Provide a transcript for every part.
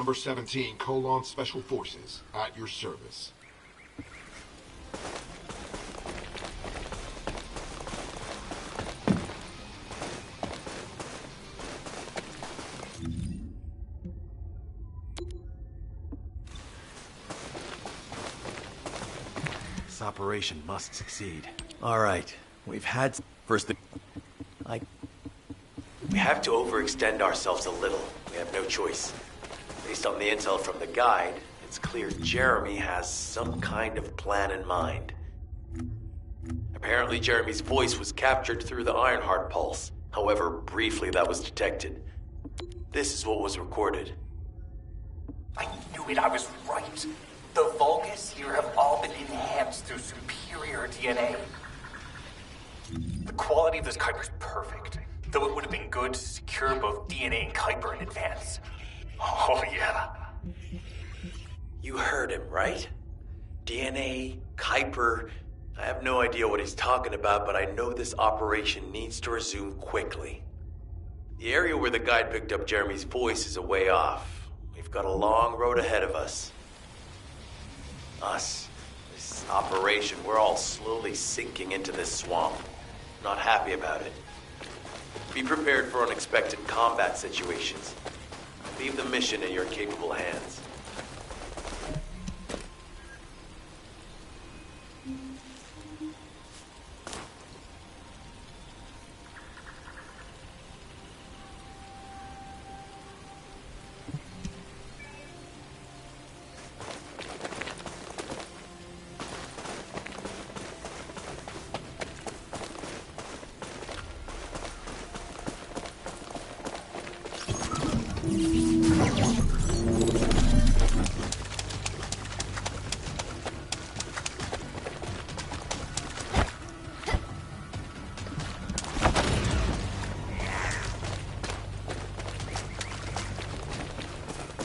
Number 17, Colon Special Forces, at your service. This operation must succeed. All right, we've had... First thing... We have to overextend ourselves a little. We have no choice. Based on the intel from the guide, it's clear Jeremy has some kind of plan in mind. Apparently Jeremy's voice was captured through the Ironheart pulse. However, briefly that was detected. This is what was recorded. I knew it, I was right. The Vulgus here have all been enhanced through superior DNA. The quality of this Kuiper's perfect, though it would have been good to secure both DNA and Kuiper in advance. Oh yeah. You heard him, right? DNA, Kuiper... I have no idea what he's talking about, but I know this operation needs to resume quickly. The area where the guide picked up Jeremy's voice is a way off. We've got a long road ahead of us. This operation, we're all slowly sinking into this swamp. Not happy about it. Be prepared for unexpected combat situations. Leave the mission in your capable hands.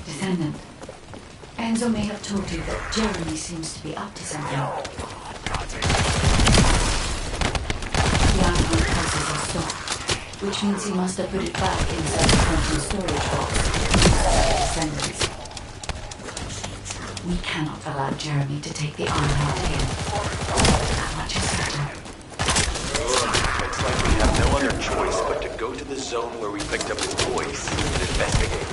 Descendant, Enzo may have told you that Jeremy seems to be up to something. The Ironheart pulses are stopped, which means he must have put it back inside the quantum storage box. Descendants. We cannot allow Jeremy to take the Ironheart again. That much is certain. Looks like we have no other choice but to go to the zone where we picked up his voice and investigate.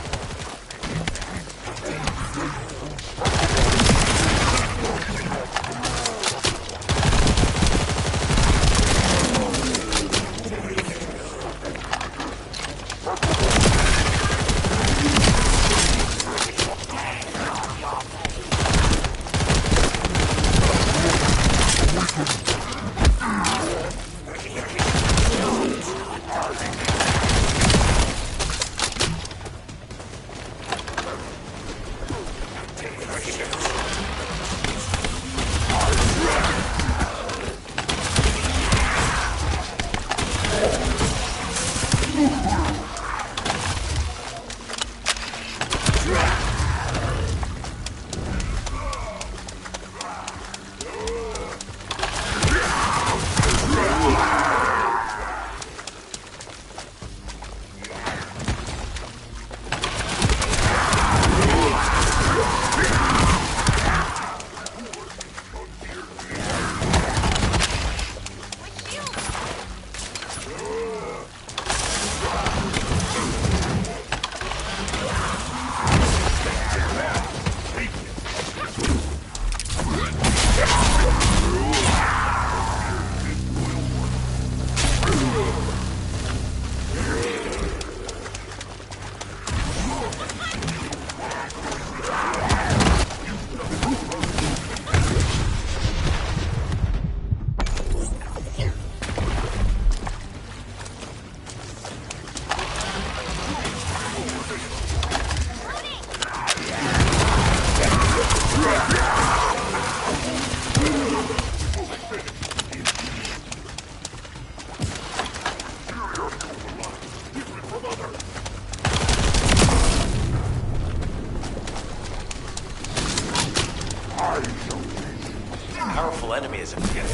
Powerful enemy is a beginning.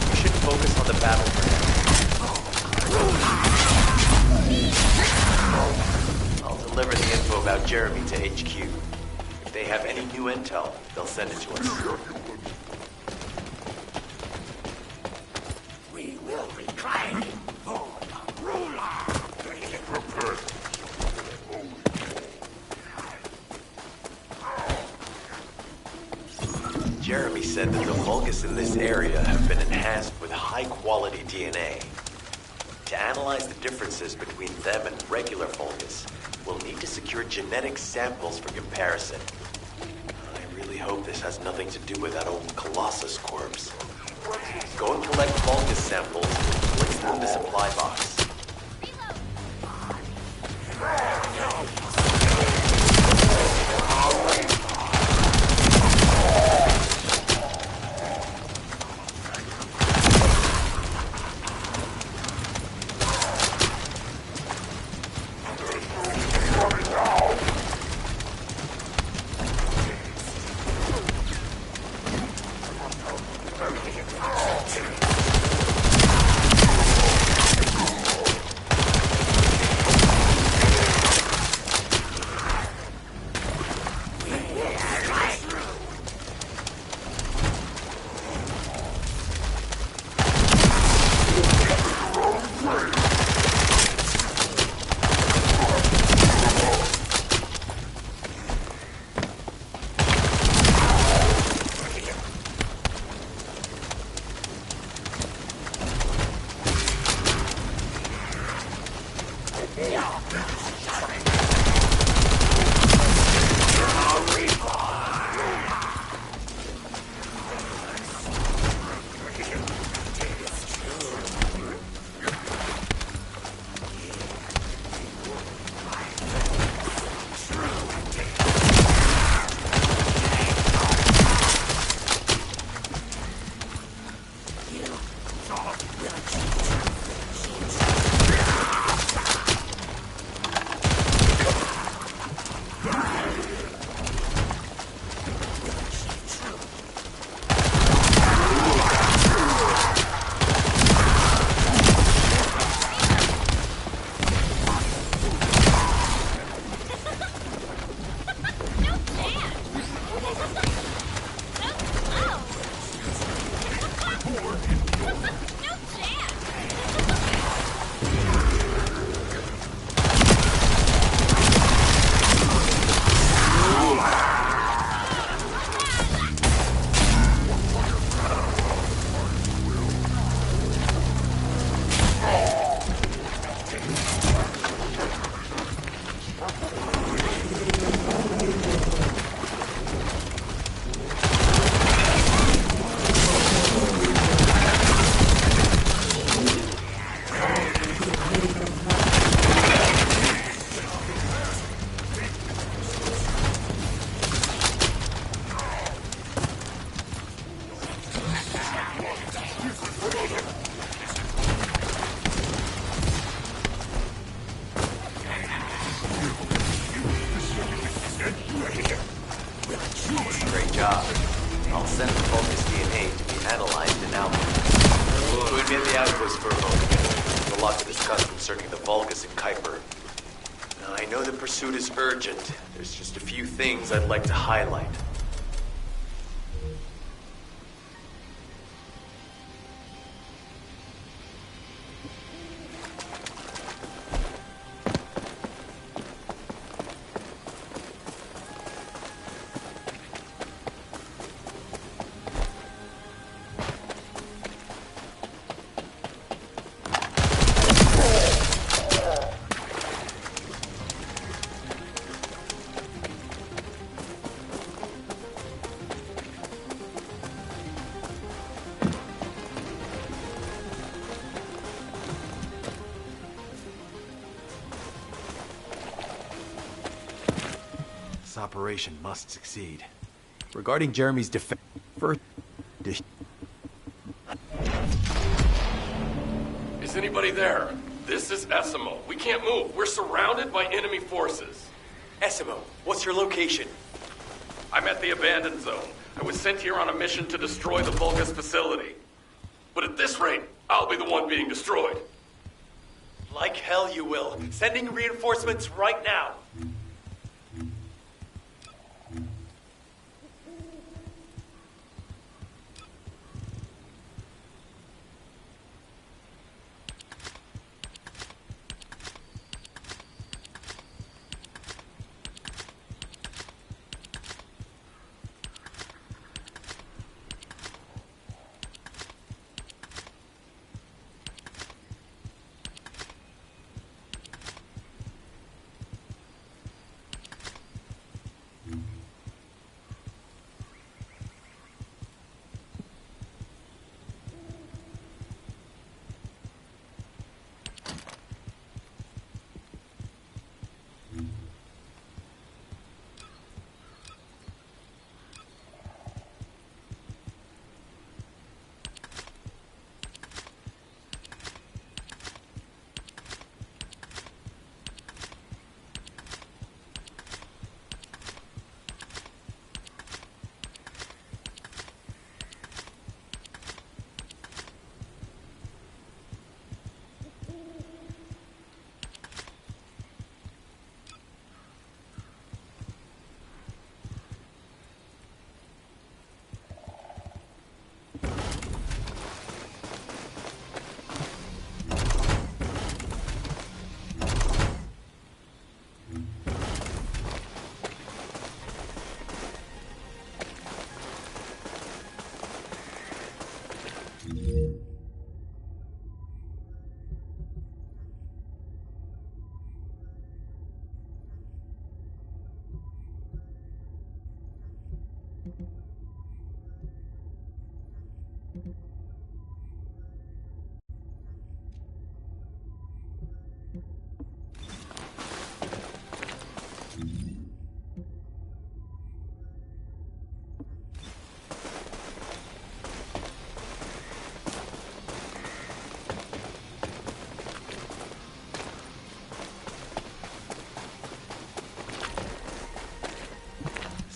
We should focus on the battle for now. I'll deliver the info about Jeremy to HQ. If they have any new intel, they'll send it to us. We will reclaim for the ruler. Jeremy said that the Vulgus in this area have been enhanced with high-quality DNA. To analyze the differences between them and regular Vulgus, we'll need to secure genetic samples for comparison. I really hope this has nothing to do with that old Colossus corpse. Go and collect Vulgus samples and place them in the supply box. Great job. I'll send the Vulgus DNA to be analyzed in Alpha. We admit the outpost for a moment. There's a lot to discuss concerning the Vulgus and Kuiper. Now, I know the pursuit is urgent. There's just a few things I'd like to highlight. This operation must succeed. Regarding Jeremy's defense, first... Is anybody there? This is Essimo. We can't move. We're surrounded by enemy forces. Essimo, what's your location? I'm at the abandoned zone. I was sent here on a mission to destroy the Vulgus facility. But at this rate, I'll be the one being destroyed. Like hell you will. Sending reinforcements right now.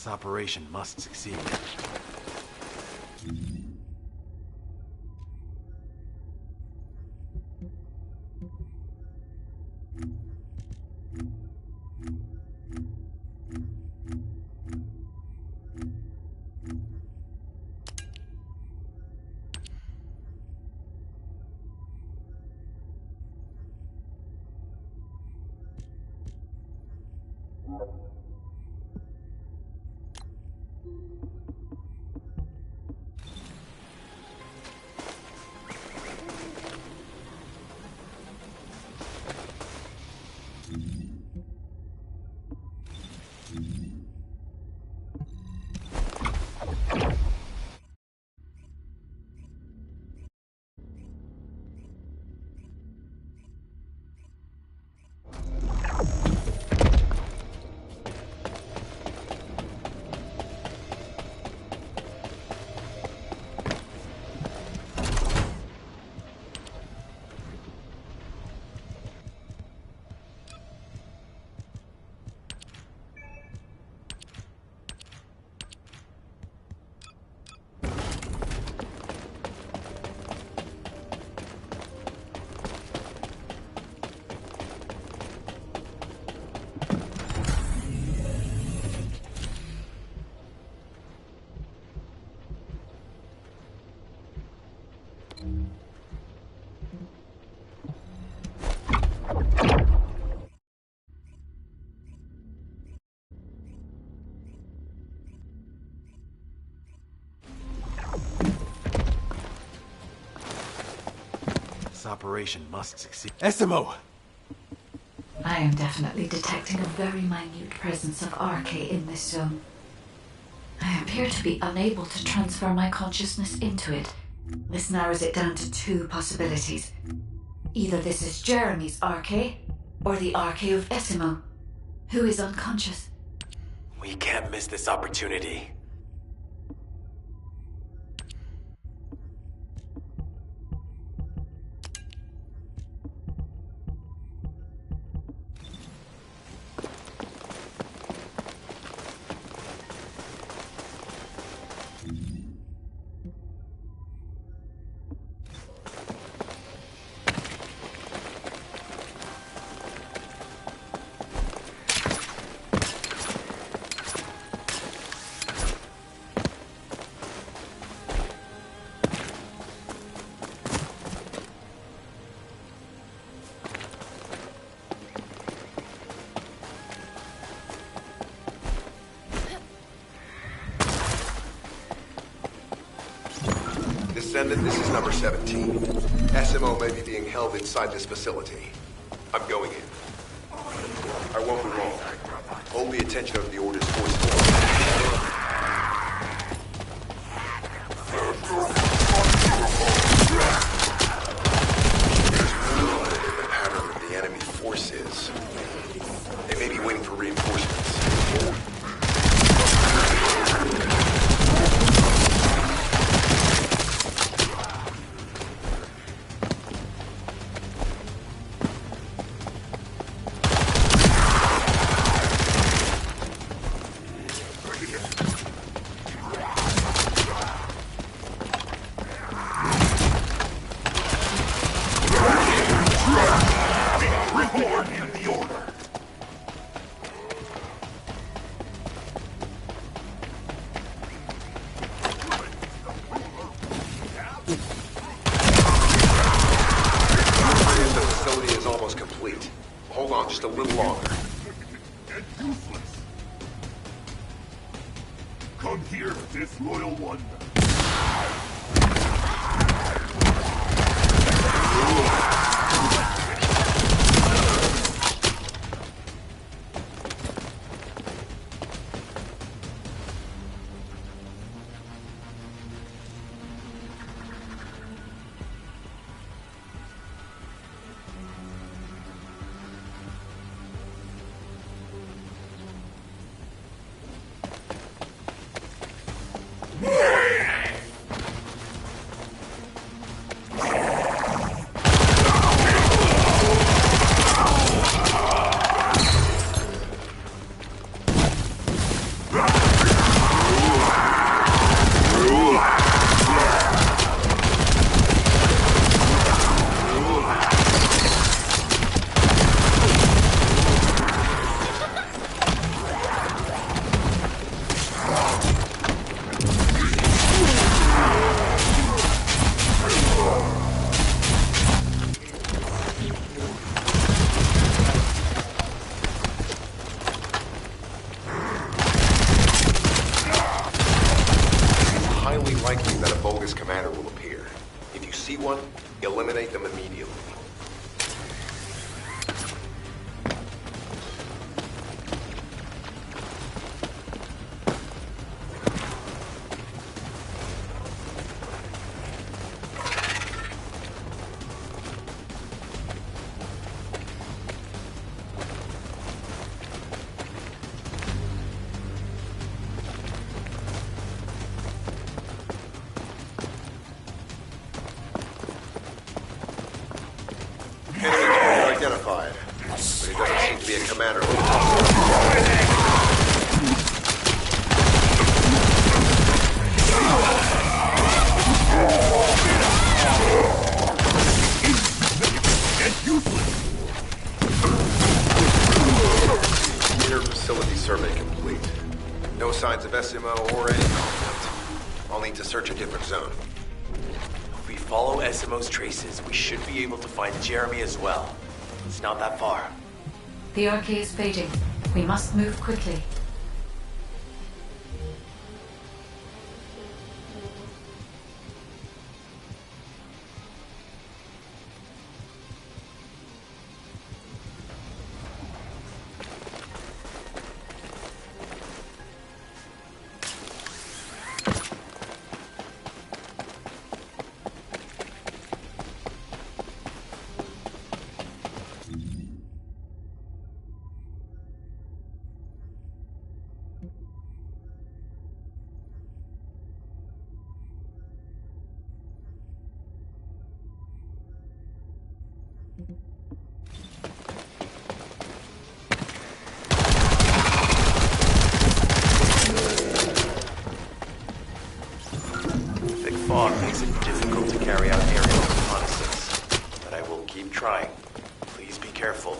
This operation must succeed. This operation must succeed. Essimo! I am definitely detecting a very minute presence of RK in this zone. I appear to be unable to transfer my consciousness into it. This narrows it down to two possibilities. Either this is Jeremy's RK, or the RK of Essimo, who is unconscious. We can't miss this opportunity. Descendant, this is number 17. SMO may be being held inside this facility. I'm going in. I won't be long. Hold the attention of the Order's forces. The pattern of the enemy forces. They may be waiting for reinforcements. Come here, disloyal one. be a commander. Inner facility survey complete. No signs of SMO or any contact. I'll need to search a different zone. If we follow SMO's traces, we should be able to find Jeremy as well. It's not that far. The RK is fading. We must move quickly. Thick fog makes it difficult to carry out aerial reconnaissance, but I will keep trying. Please be careful.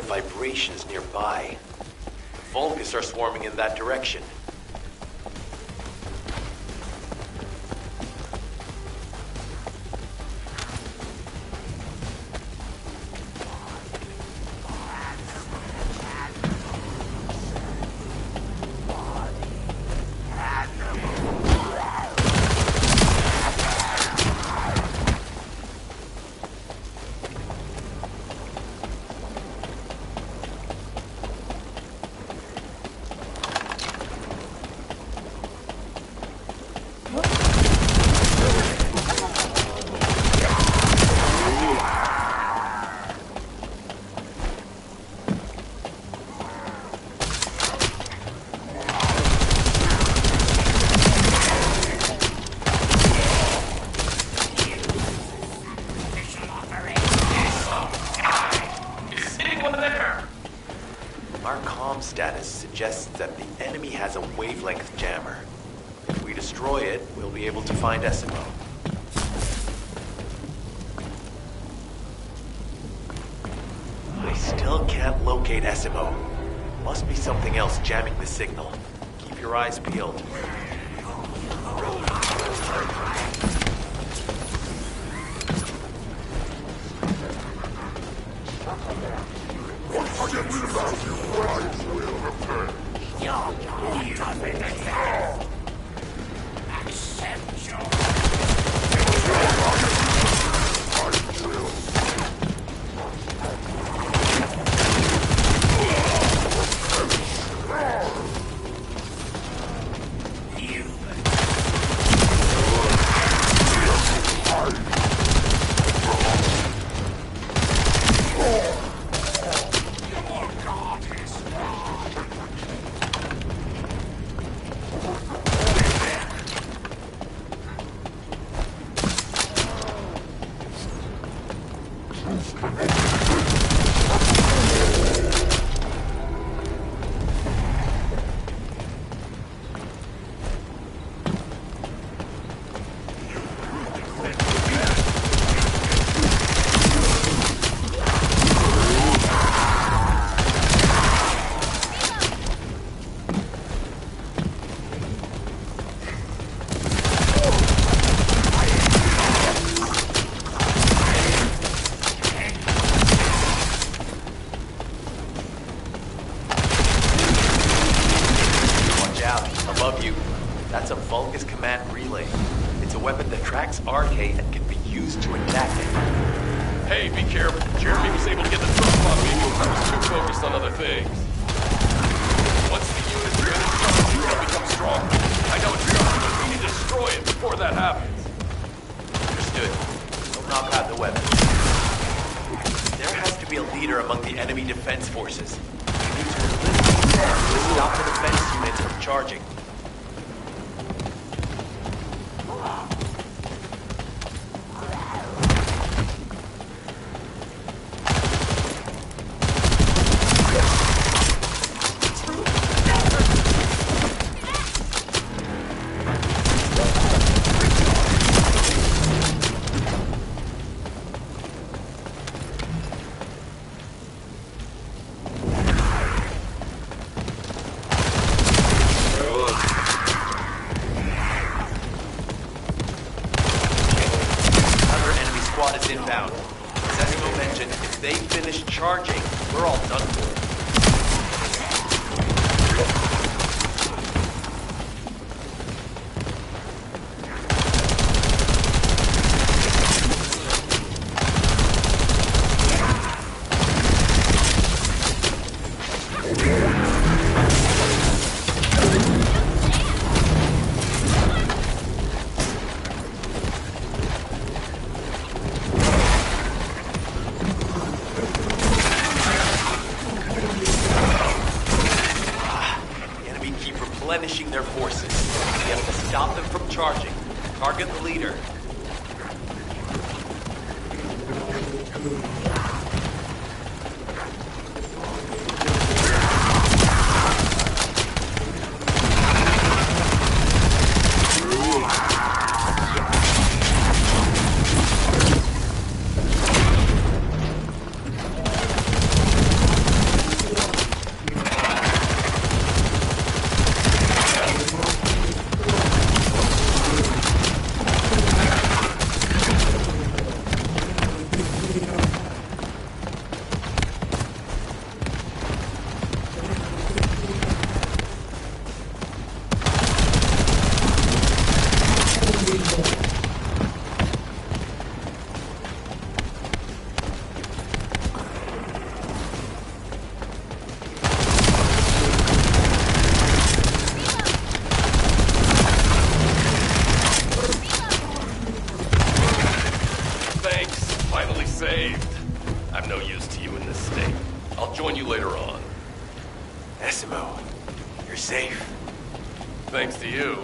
Vibrations nearby. Vulgus are swarming in that direction. suggests that the enemy has a wavelength jammer. If we destroy it, we'll be able to find SMO. I still can't locate SMO. Must be something else jamming the signal. Keep your eyes peeled. That's a Vulgus command relay. It's a weapon that tracks RK and can be used to attack it. Hey, be careful. Jeremy was able to get the drop on me because I was too focused on other things. Once the unit's finished charging, it'll become stronger. I know it's strong, but we need to destroy it before that happens. Understood. We'll knock out the weapon. There has to be a leader among the enemy defense forces. We need to enlist them to stop the defense units from charging. Inbound. As Esco mentioned, if they finish charging, we're all done for. Replenishing their forces. We have to stop them from charging. Target the leader. Saved. I'm no use to you in this state. I'll join you later on. SMO, you're safe. Thanks to you.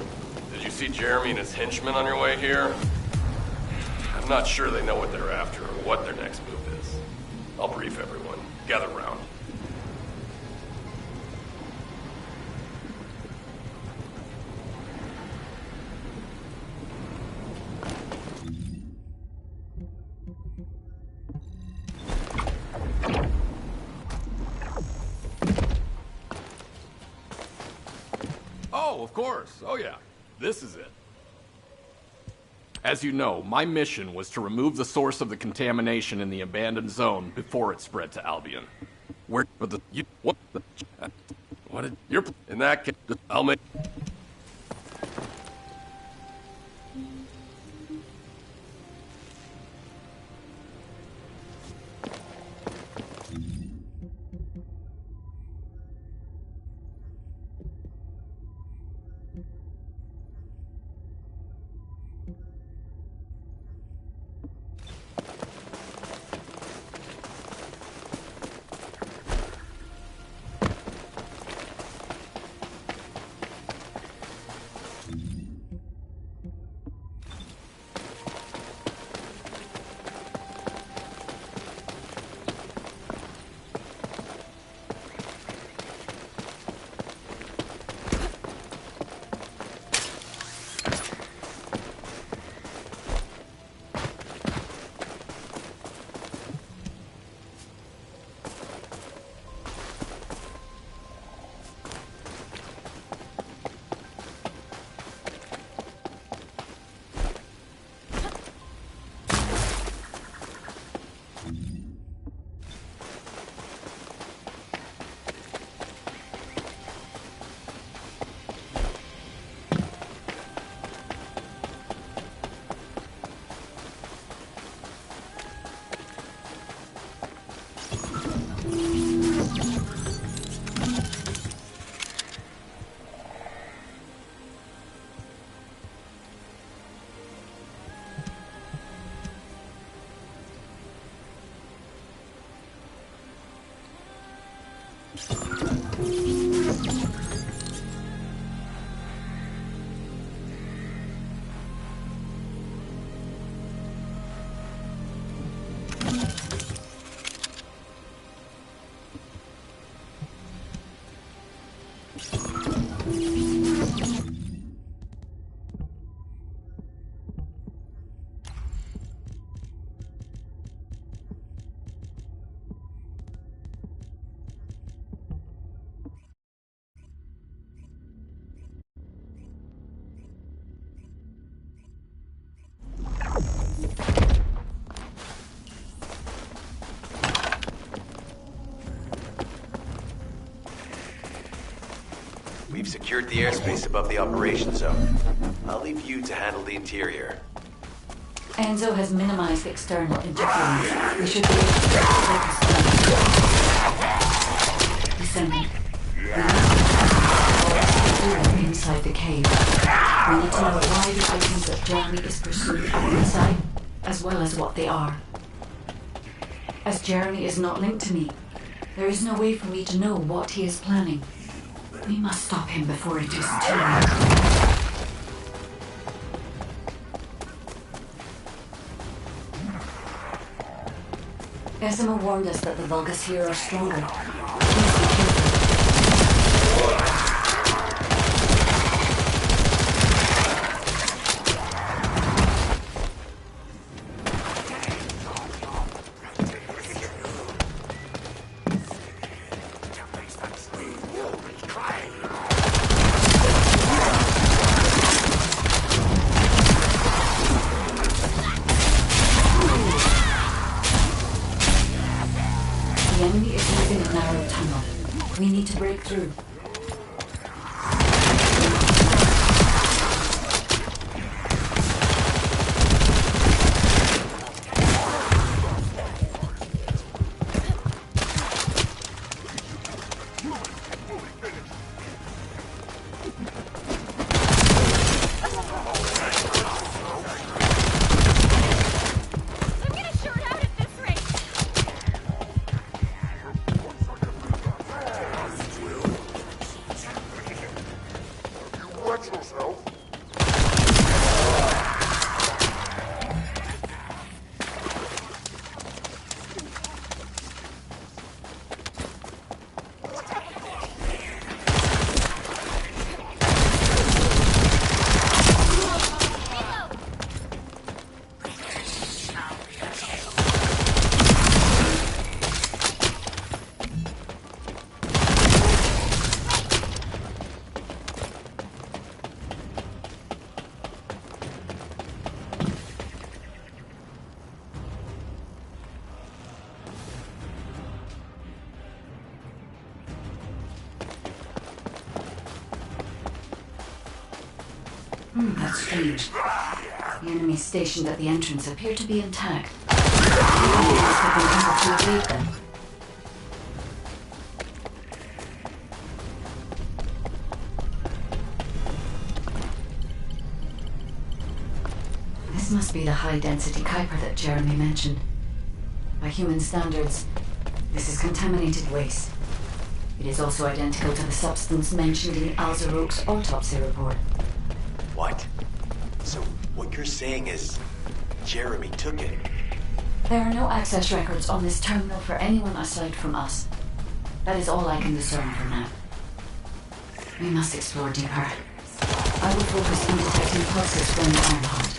Did you see Jeremy and his henchmen on your way here? I'm not sure they know what they're after or what their next move is. I'll brief everyone. Gather round. of course. Oh yeah. This is it. As you know, my mission was to remove the source of the contamination in the abandoned zone before it spread to Albion. Where, but the, you, what, the, what did, you're, in that case, I'll make... We've secured the airspace above the operation zone. I'll leave you to handle the interior. Enzo has minimized external interference. We should be able to focus descending. We need to know inside the cave. We need to know why the items that Jeremy is pursuing are inside, as well as what they are. As Jeremy is not linked to me, there is no way for me to know what he is planning. We must stop him before it is too late. Esima warned us that the Vulgus here are stronger. Please be careful. The enemy is moving a narrow tunnel. We need to break through. That's strange. The enemies stationed at the entrance appear to be intact. The enemies have been able to evade them. This must be the high-density Kuiper that Jeremy mentioned. By human standards, this is contaminated waste. It is also identical to the substance mentioned in Alzarok's autopsy report. What? So what you're saying is Jeremy took it? There are no access records on this terminal for anyone aside from us. That is all I can discern for now. We must explore deeper. I will focus on detecting pulses from the Ironheart.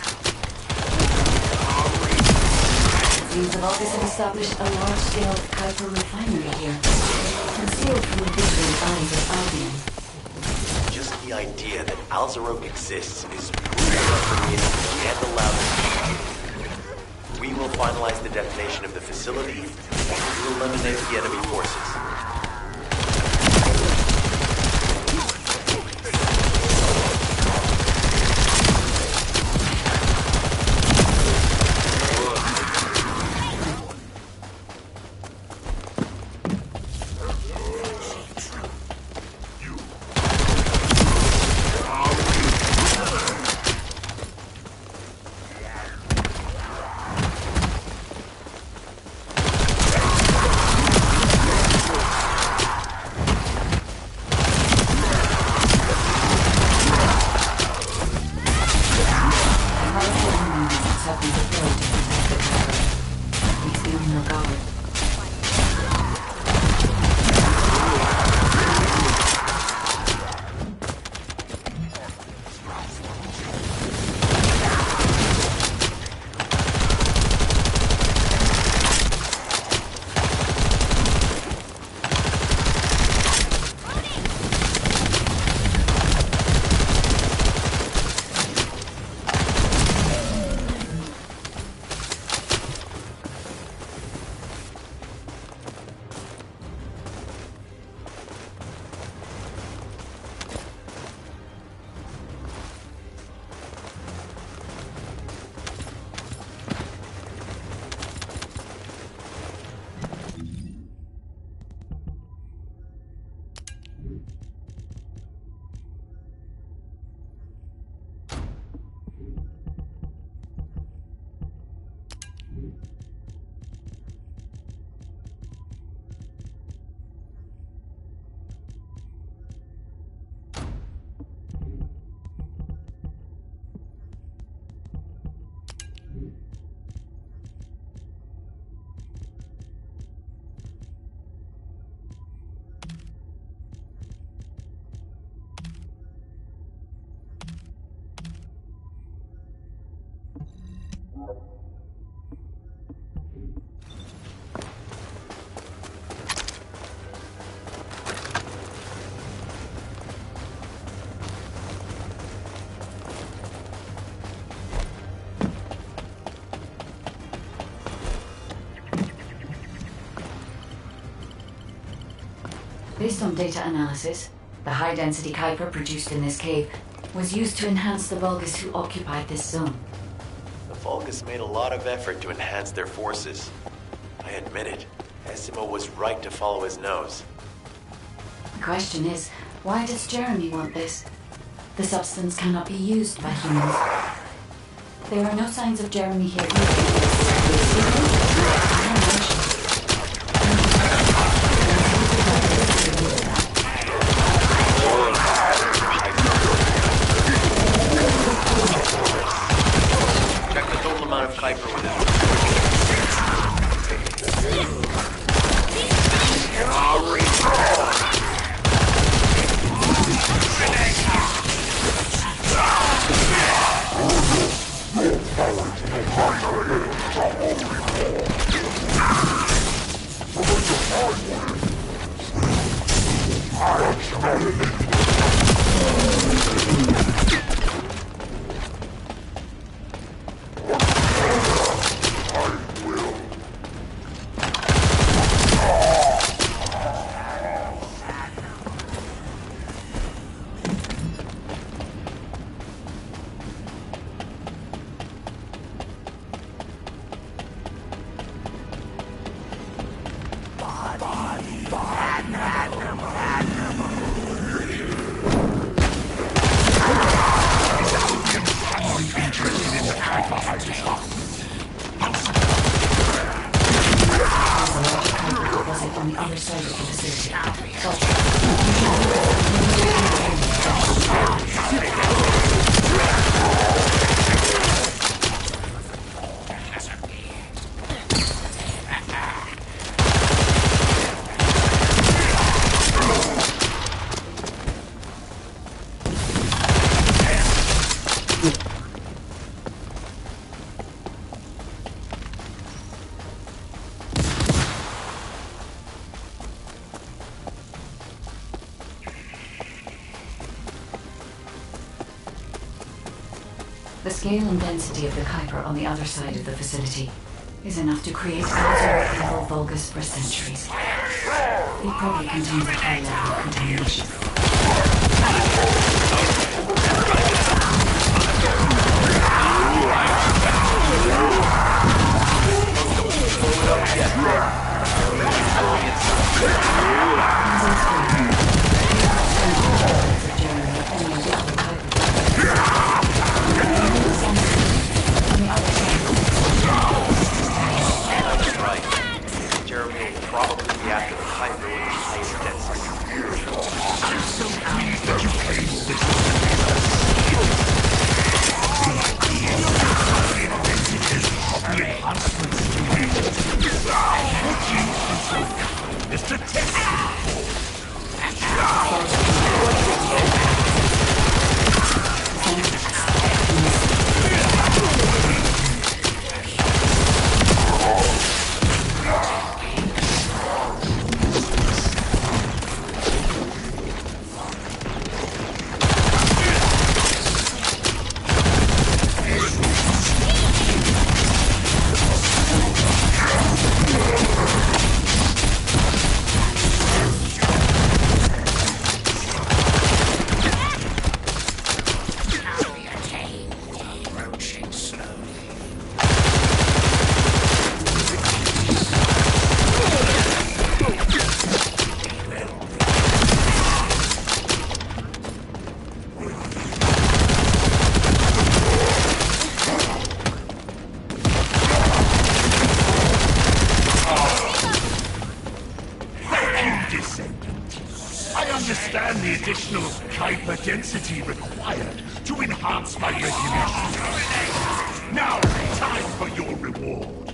It seems the Vulgus have established a large-scale Kuiper refinery here, concealed from the visual eyes of Albion. Just the idea that Alzarok exists is proof enough for me to can't allow this. We will finalize the detonation of the facility and eliminate the enemy forces. Based on data analysis, the high-density Kuiper produced in this cave was used to enhance the Vulgus who occupied this zone. The Vulgus made a lot of effort to enhance their forces. I admit it. Essimo was right to follow his nose. The question is, why does Jeremy want this? The substance cannot be used by humans. There are no signs of Jeremy here either. Check the total amount of Kuiper within. The scale and density of the Kuiper on the other side of the facility is enough to create outdoor evil Vulgus for centuries. It probably contains a high level of contamination. The additional Kuiper density required to enhance my regulation. Now, time for your reward.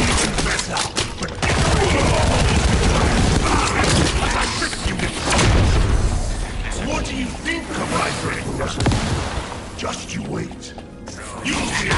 Even better, but I tricked you with. What do you think of my brain? Just you wait. You'll see.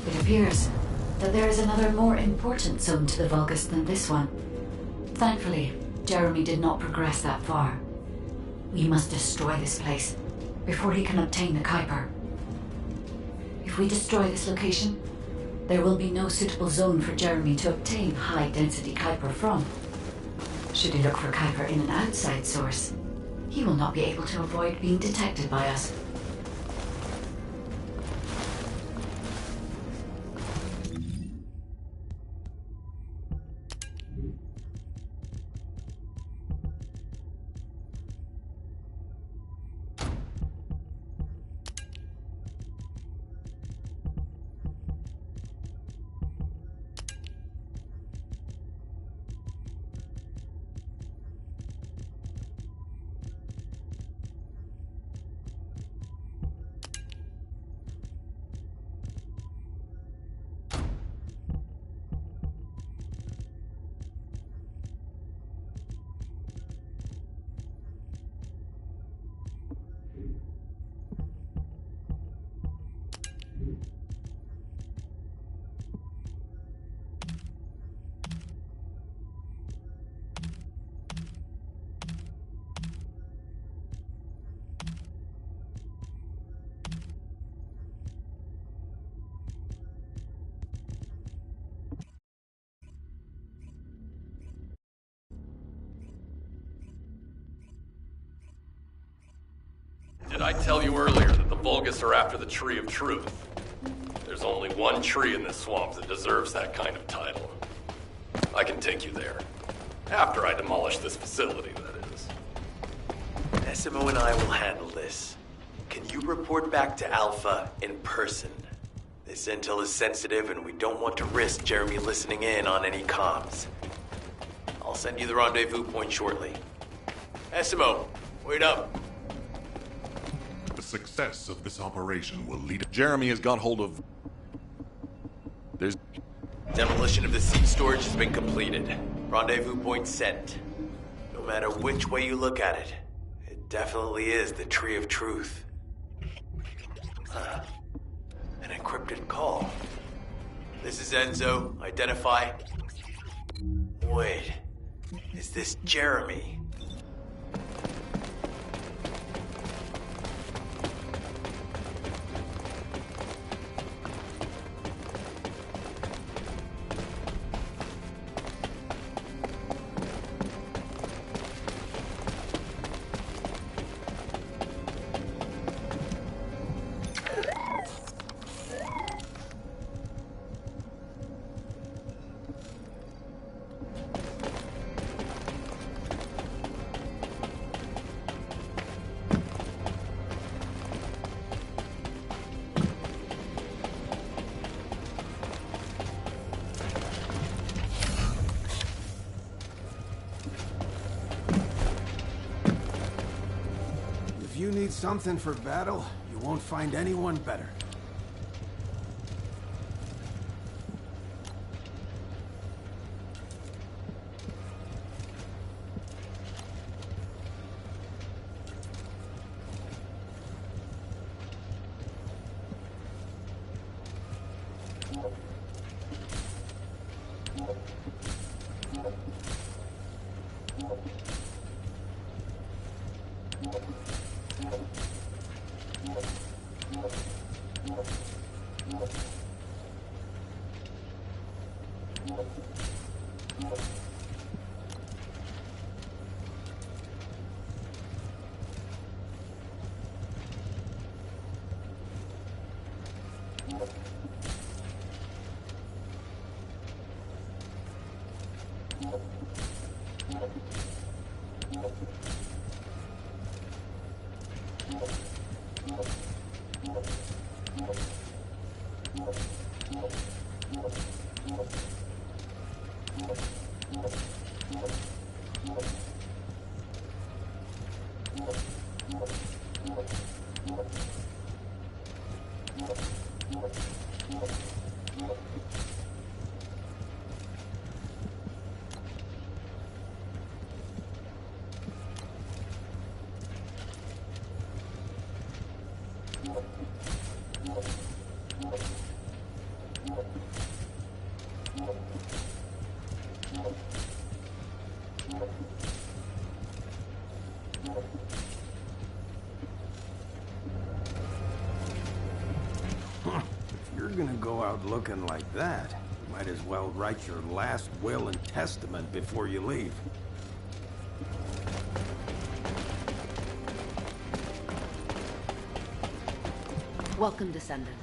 It appears that there is another more important zone to the Vulgus than this one. Thankfully, Jeremy did not progress that far. We must destroy this place before he can obtain the Kuiper. If we destroy this location, there will be no suitable zone for Jeremy to obtain high-density Kuiper from. Should he look for Kuiper in an outside source, he will not be able to avoid being detected by us. tell you earlier that the Vulgus are after the Tree of Truth? There's only one tree in this swamp that deserves that kind of title. I can take you there. After I demolish this facility, that is. SMO and I will handle this. Can you report back to Alpha in person? This intel is sensitive and we don't want to risk Jeremy listening in on any comms. I'll send you the rendezvous point shortly. SMO, wait up. The success of this operation will lead... Jeremy has got hold of... There's... Demolition of the seed storage has been completed. Rendezvous point sent. No matter which way you look at it, it definitely is the Tree of Truth. Huh. An encrypted call. This is Enzo. Identify. Wait. Is this Jeremy? If you need something for battle, you won't find anyone better. If you're gonna go out looking like that, you might as well write your last will and testament before you leave. Welcome, Descendant.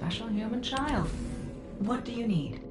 special human child. What do you need?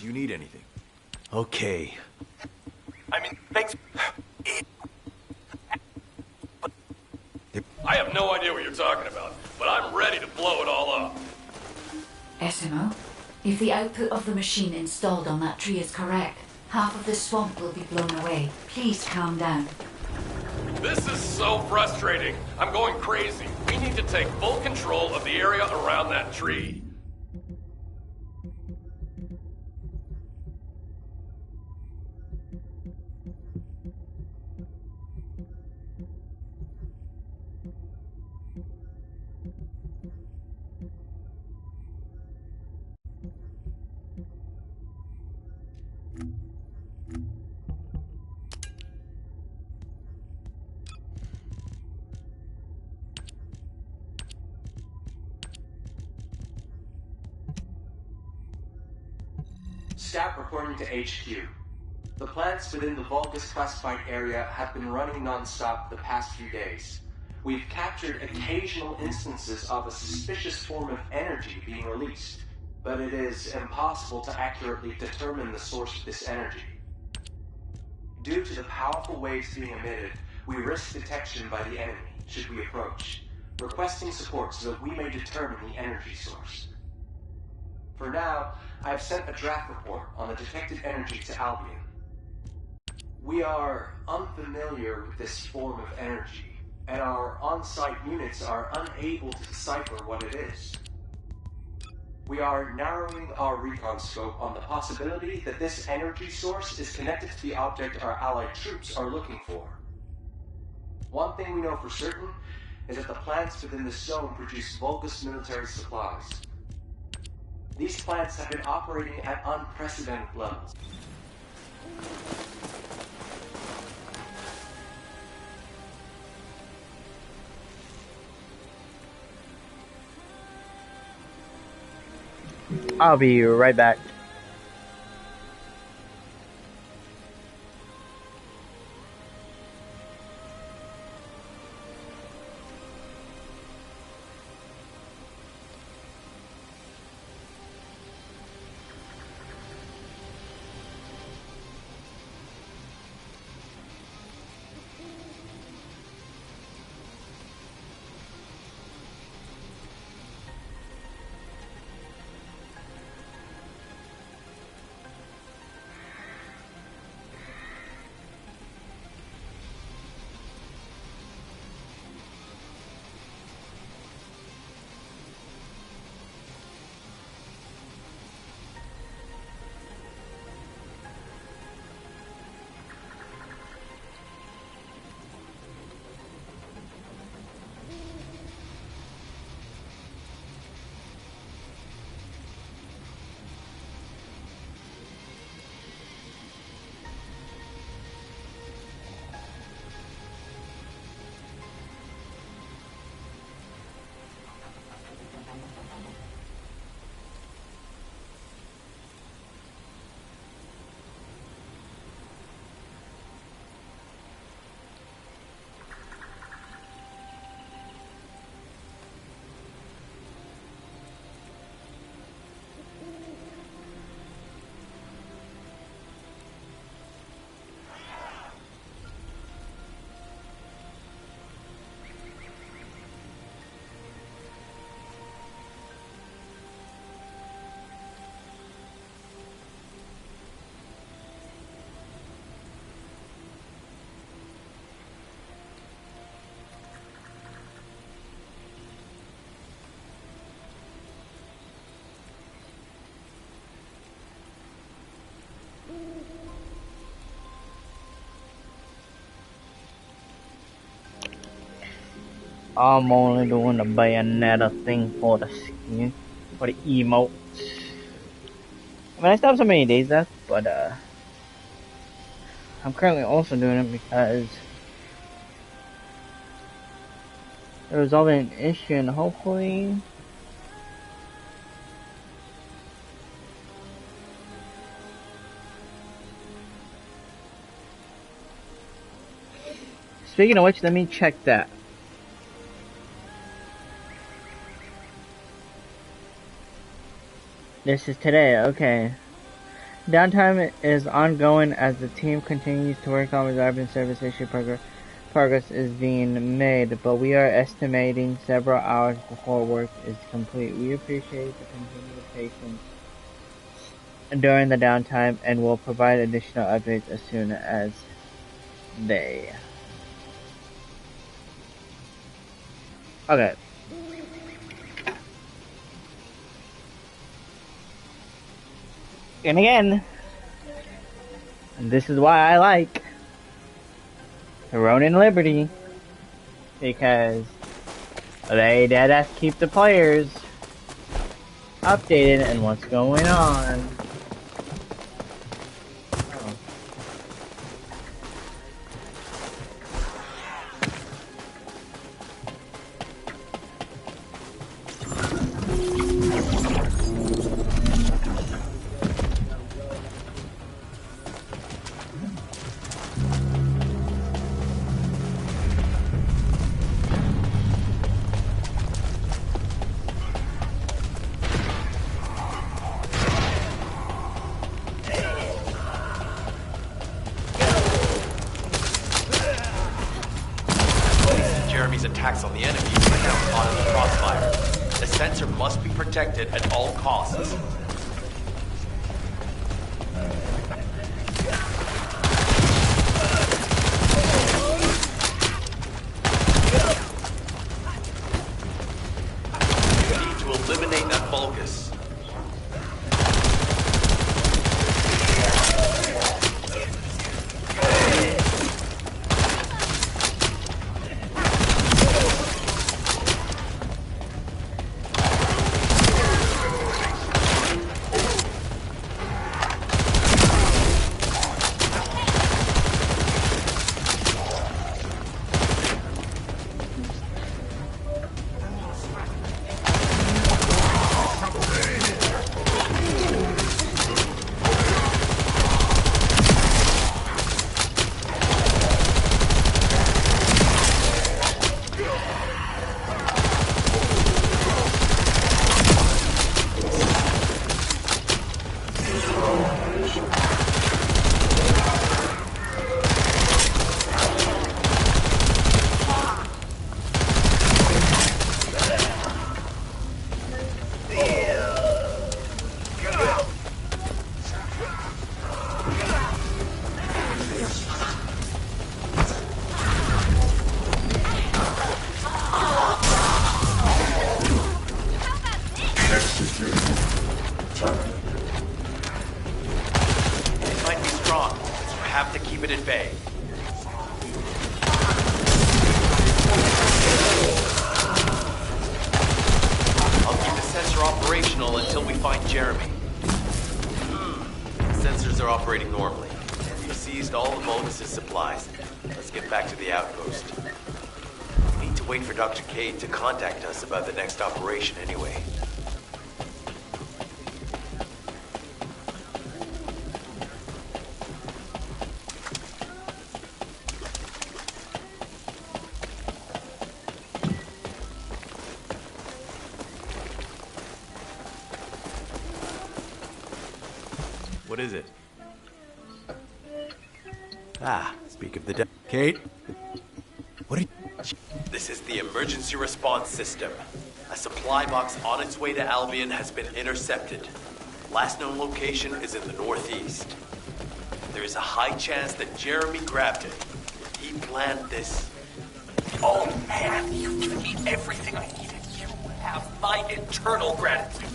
Do you need anything? Okay. I mean, thanks. I have no idea what you're talking about, but I'm ready to blow it all up. SMO, if the output of the machine installed on that tree is correct, half of the swamp will be blown away. Please calm down. This is so frustrating. I'm going crazy. We need to take full control of the area around that tree. Staff reporting to HQ. The plants within the Vulgus classified area have been running non-stop the past few days. We've captured occasional instances of a suspicious form of energy being released, but it is impossible to accurately determine the source of this energy. Due to the powerful waves being emitted, we risk detection by the enemy should we approach, requesting support so that we may determine the energy source. For now, I have sent a draft report on the detected energy to Albion. We are unfamiliar with this form of energy, and our on-site units are unable to decipher what it is. We are narrowing our recon scope on the possibility that this energy source is connected to the object our allied troops are looking for. One thing we know for certain is that the plants within this zone produce Vulgus military supplies. These plants have been operating at unprecedented levels. I'll be right back. I'm only doing the Bayonetta thing for the skin, for the emotes. I mean, I still have so many days left, but I'm currently also doing it because they're resolving an issue and hopefully speaking of which, let me check that. This is today, okay. Downtime is ongoing as the team continues to work on resolving service issue. Progress is being made, but we are estimating several hours before work is complete. We appreciate the continued patience during the downtime and will provide additional updates as soon as they. Okay. And again, this is why I like Ronin Liberty, because they deadass keep the players updated and what's going on. Jeremy's attacks on the enemy are now caught in the crossfire. The sensor must be protected at all costs. We need to eliminate that Vulgus. To contact us about the next operation anyway. What is it? Speak of the dead. Kate? What are you... This is the emergency response system. A supply box on its way to Albion has been intercepted. Last known location is in the northeast. There is a high chance that Jeremy grabbed it. He planned this. Oh man, you've given me everything I needed. You have my eternal gratitude.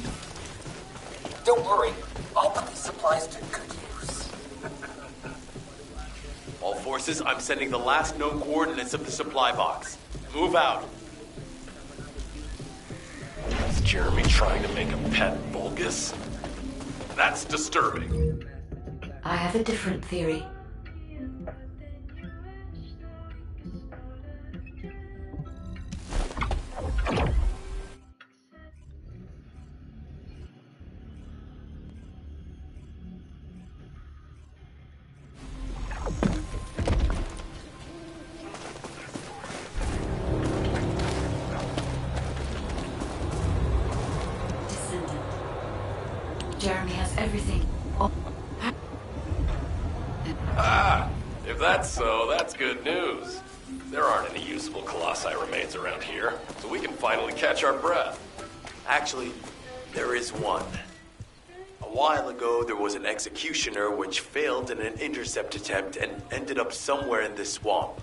Don't worry, I'll put these supplies to good use. All forces, I'm sending the last known coordinates of the supply box. Move out. Jeremy trying to make a pet Vulgus? That's disturbing. I have a different theory. Jeremy has everything. Oh. If that's so, that's good news. There aren't any usable Colossi remains around here, so we can finally catch our breath. Actually, there is one. A while ago, there was an executioner which failed in an intercept attempt and ended up somewhere in this swamp.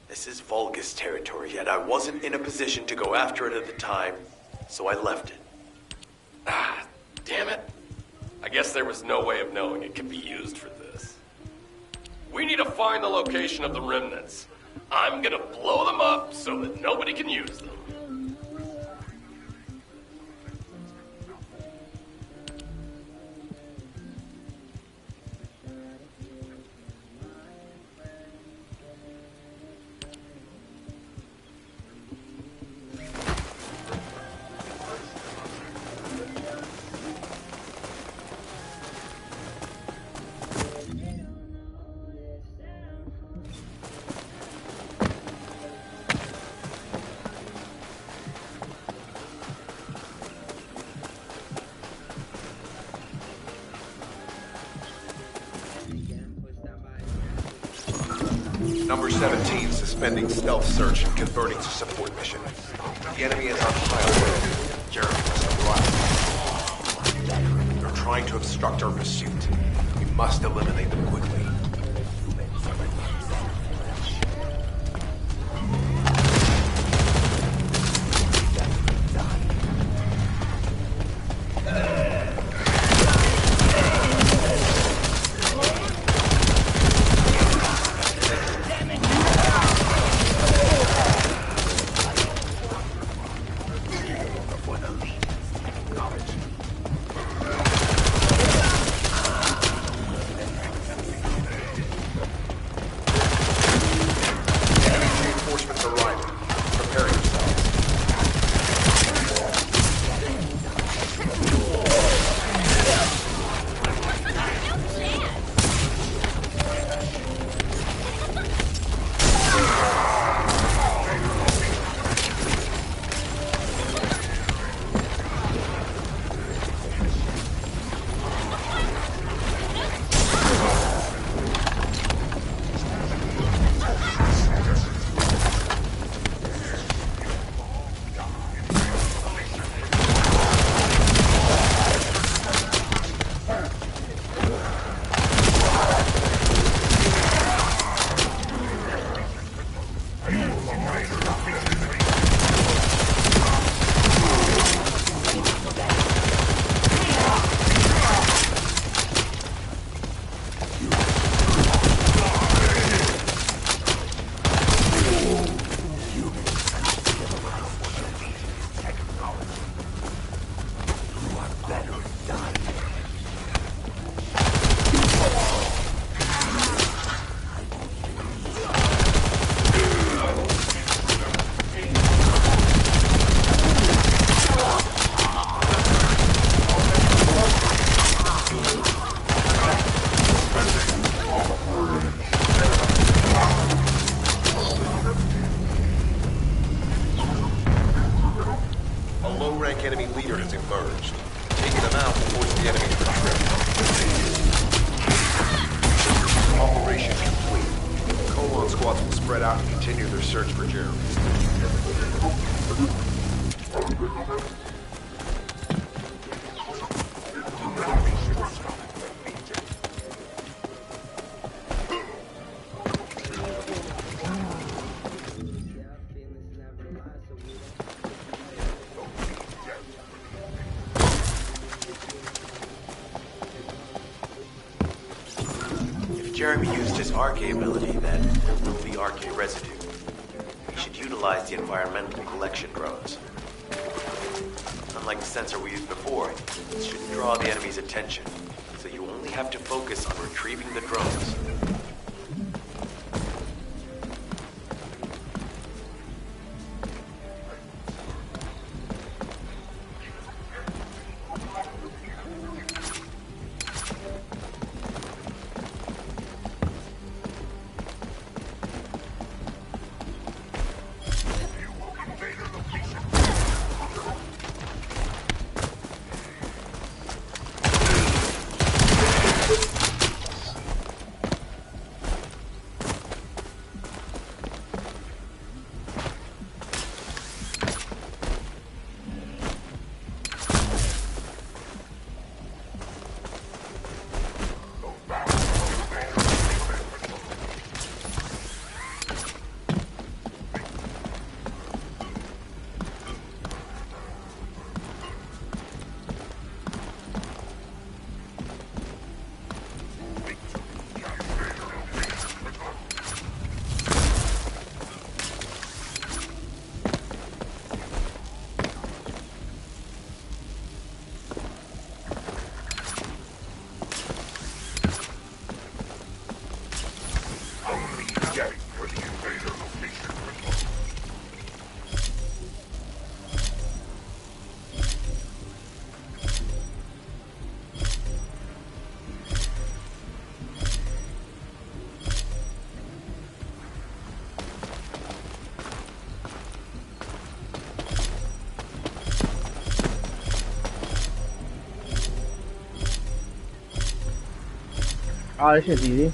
This is Vulgus territory, yet I wasn't in a position to go after it at the time, so I left it. Damn it. I guess there was no way of knowing it could be used for this. We need to find the location of the remnants. I'm gonna blow them up so that nobody can use them. Number 17, suspending stealth search and converting to support mission. The enemy is on high alert. Jeremy must arrive. They're trying to obstruct our pursuit. We must eliminate them quickly. Enemy leader has emerged. Taking them out will force the enemy to retreat. Operation complete. Colon squads will spread out and continue their search for Jeremy. Jeremy used his RK ability, then there will be RK residue. He should utilize the environmental collection drones. Unlike the sensor we used before, it shouldn't draw the enemy's attention. So you only have to focus on retrieving the drones. Oh, this is easy.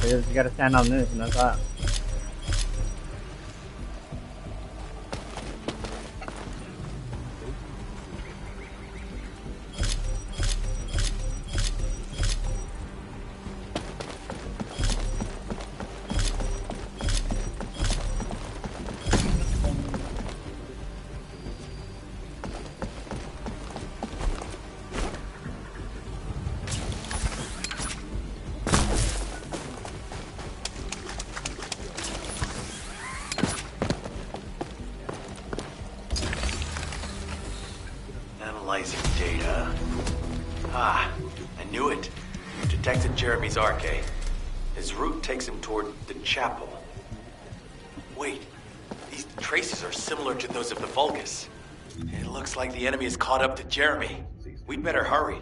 You gotta stand on this and that's that. Analyzing data. Ah, I knew it. Detected Jeremy's arcade. His route takes him toward the chapel. Wait, these traces are similar to those of the Vulgus. It looks like the enemy is caught up to Jeremy. We'd better hurry.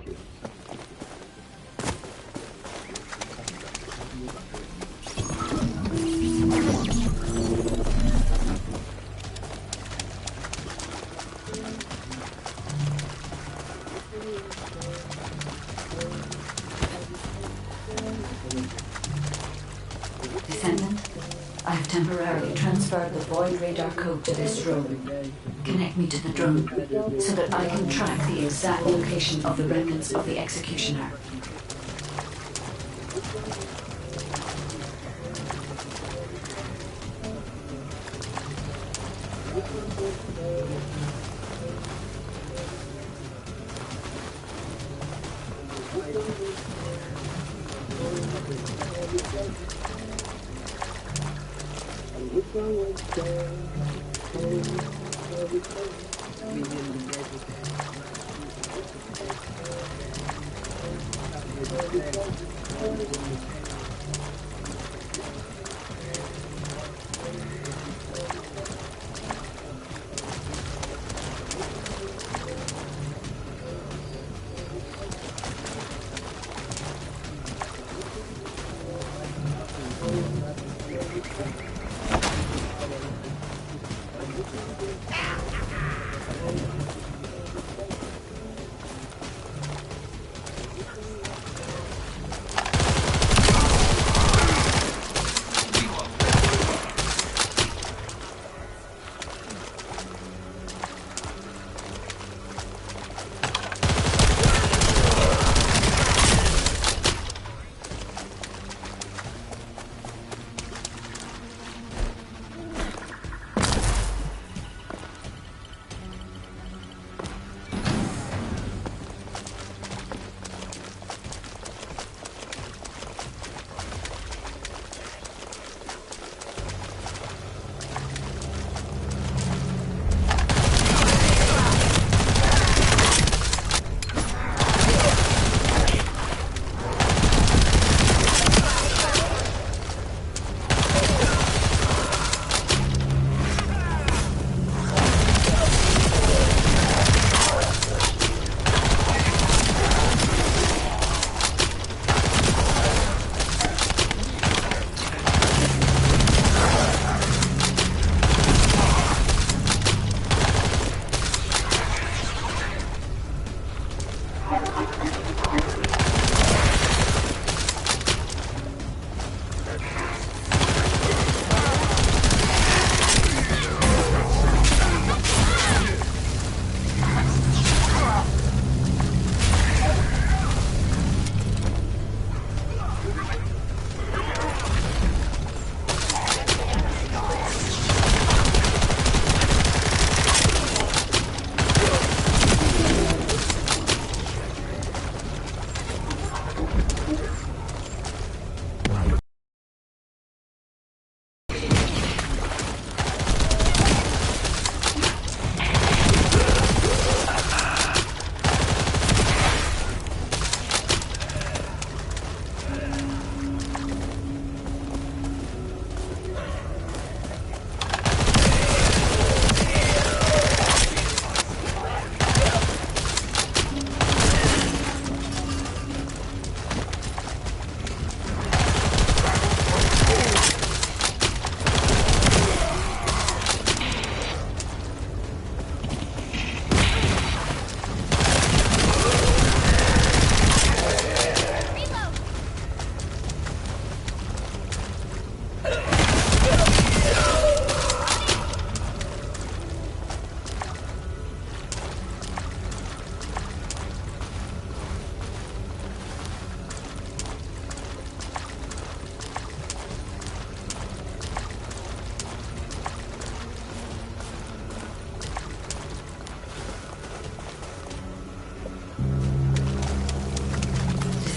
Descendant, I have temporarily transferred the Void radar code to this drone. Connect me to the drone so that I can track the exact location of the remnants of the Executioner.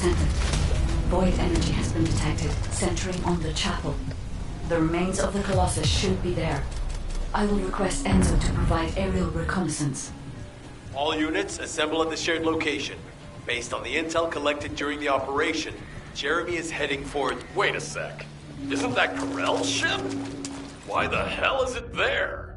Descendant. Void energy has been detected, centering on the chapel. The remains of the Colossus should be there. I will request Enzo to provide aerial reconnaissance. All units assemble at the shared location. Based on the intel collected during the operation, Jeremy is heading for... Wait a sec. Isn't that Corell's ship? Why the hell is it there?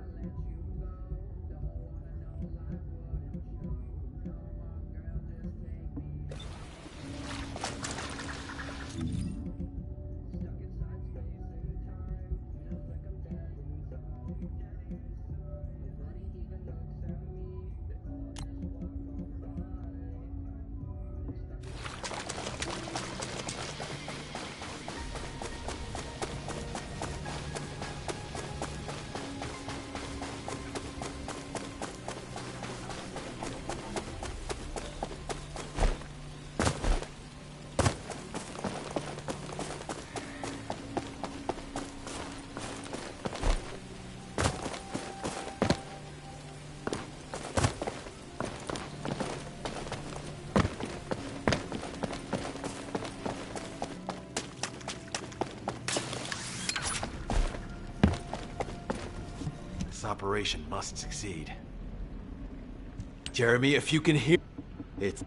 This operation must succeed. Jeremy, if you can hear... It's...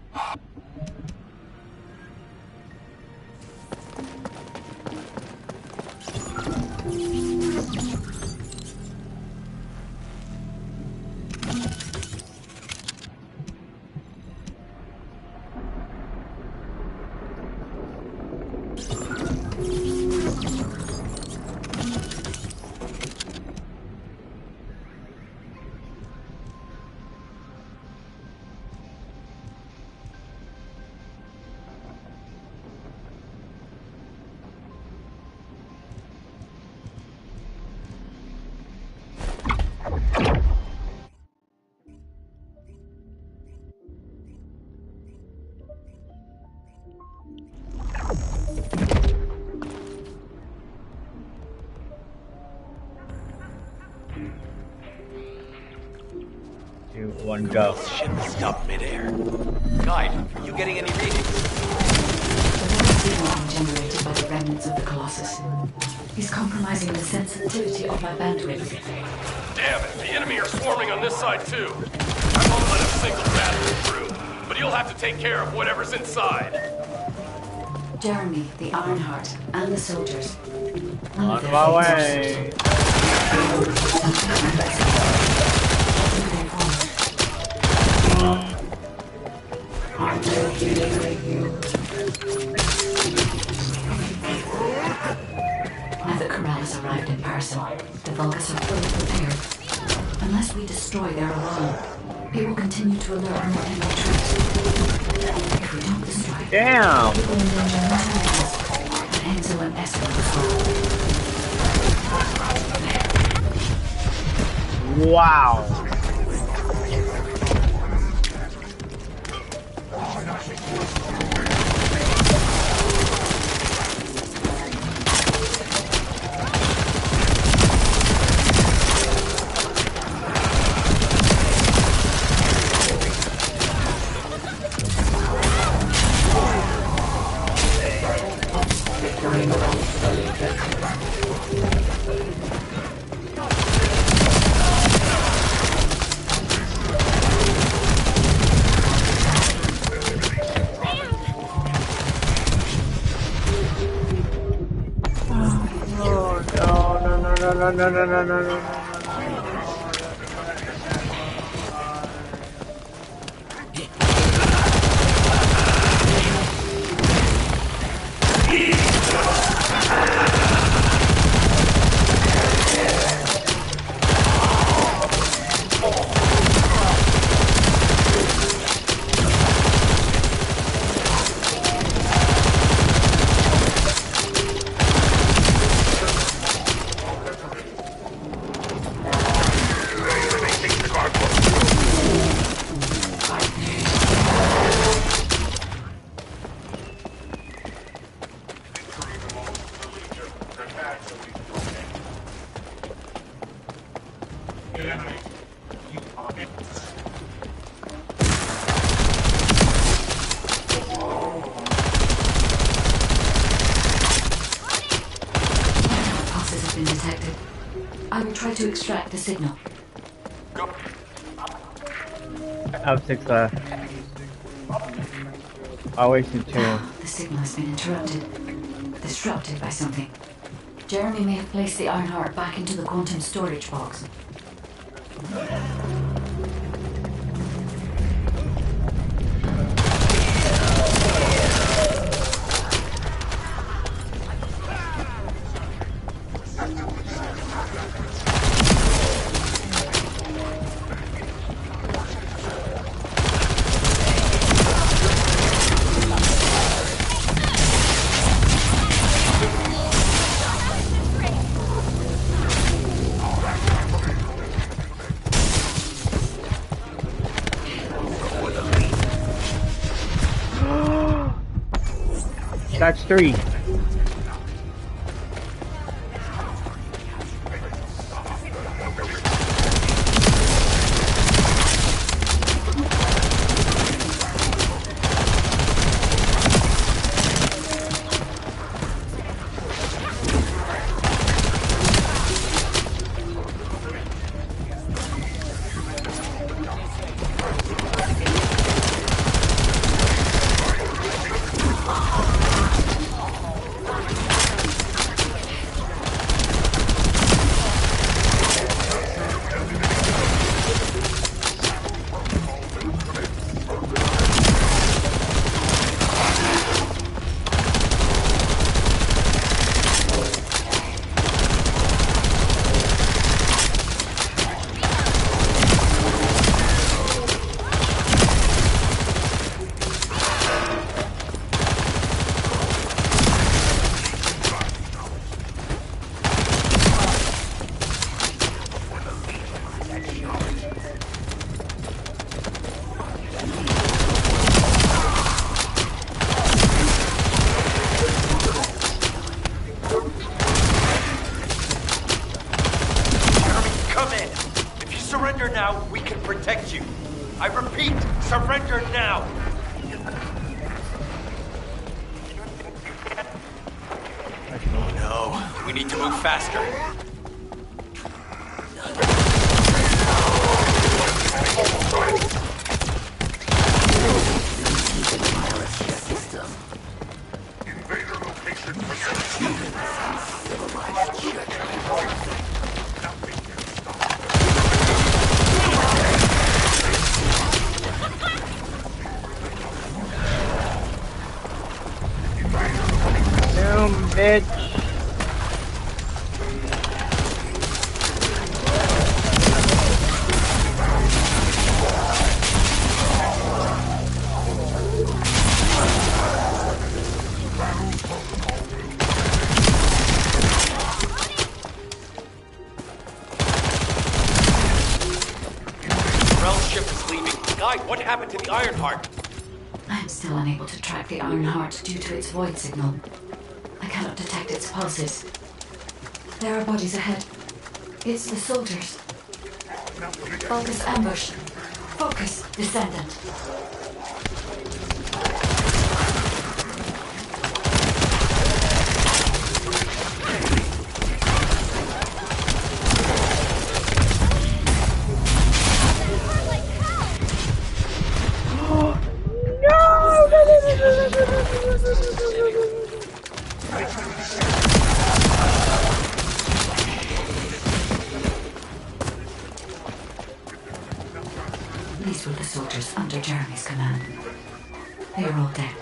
One go. Ship is stopped midair. Guide, are you getting any readings? The signal generated by the remnants of the Colossus is compromising the sensitivity of my bandwidth. Damn it, the enemy are swarming on this side too. I won't let a single bastard through, but you'll have to take care of whatever's inside. Jeremy, the Ironheart, and the soldiers. On my way. Now that Corell has arrived in person, the Vulgus are fully prepared. Unless we destroy their alarm, it will continue to alert more enemy troops. If we don't destroy it, damn! it will endanger more and Enzo and Esco as well. Wow. No. to extract the signal. Go. I have 6 left. I wasted 2. The signal has been interrupted. Disrupted by something. Jeremy may have placed the Ironheart back into the quantum storage box. That's 3. Surrender now, we can protect you. I repeat, surrender now. No, we need to move faster. Invader location protected. Bitch. Rel's ship is leaving. Guy, what happened to the Ironheart? I am still unable to track the Ironheart due to its void signal. I cannot detect its pulses. There are bodies ahead. It's the soldiers. Focus ambush. Focus, descendant. These were the soldiers under Jeremy's command. They are all dead.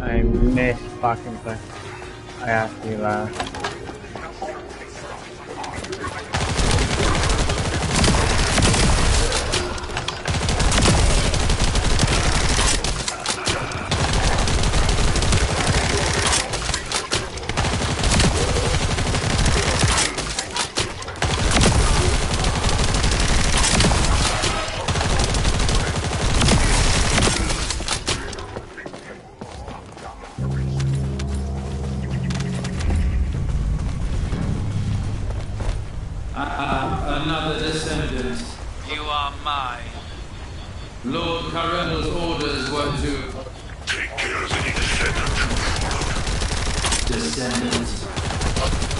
I missed fucking play. I have to laugh. Another descendant. You are mine. Lord Carreno's orders were to take care of any descendant you follow. Descendants.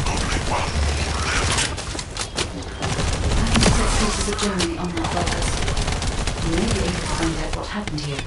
Only one more left. I can set the journey on that focus. You may be able to find out what happened here.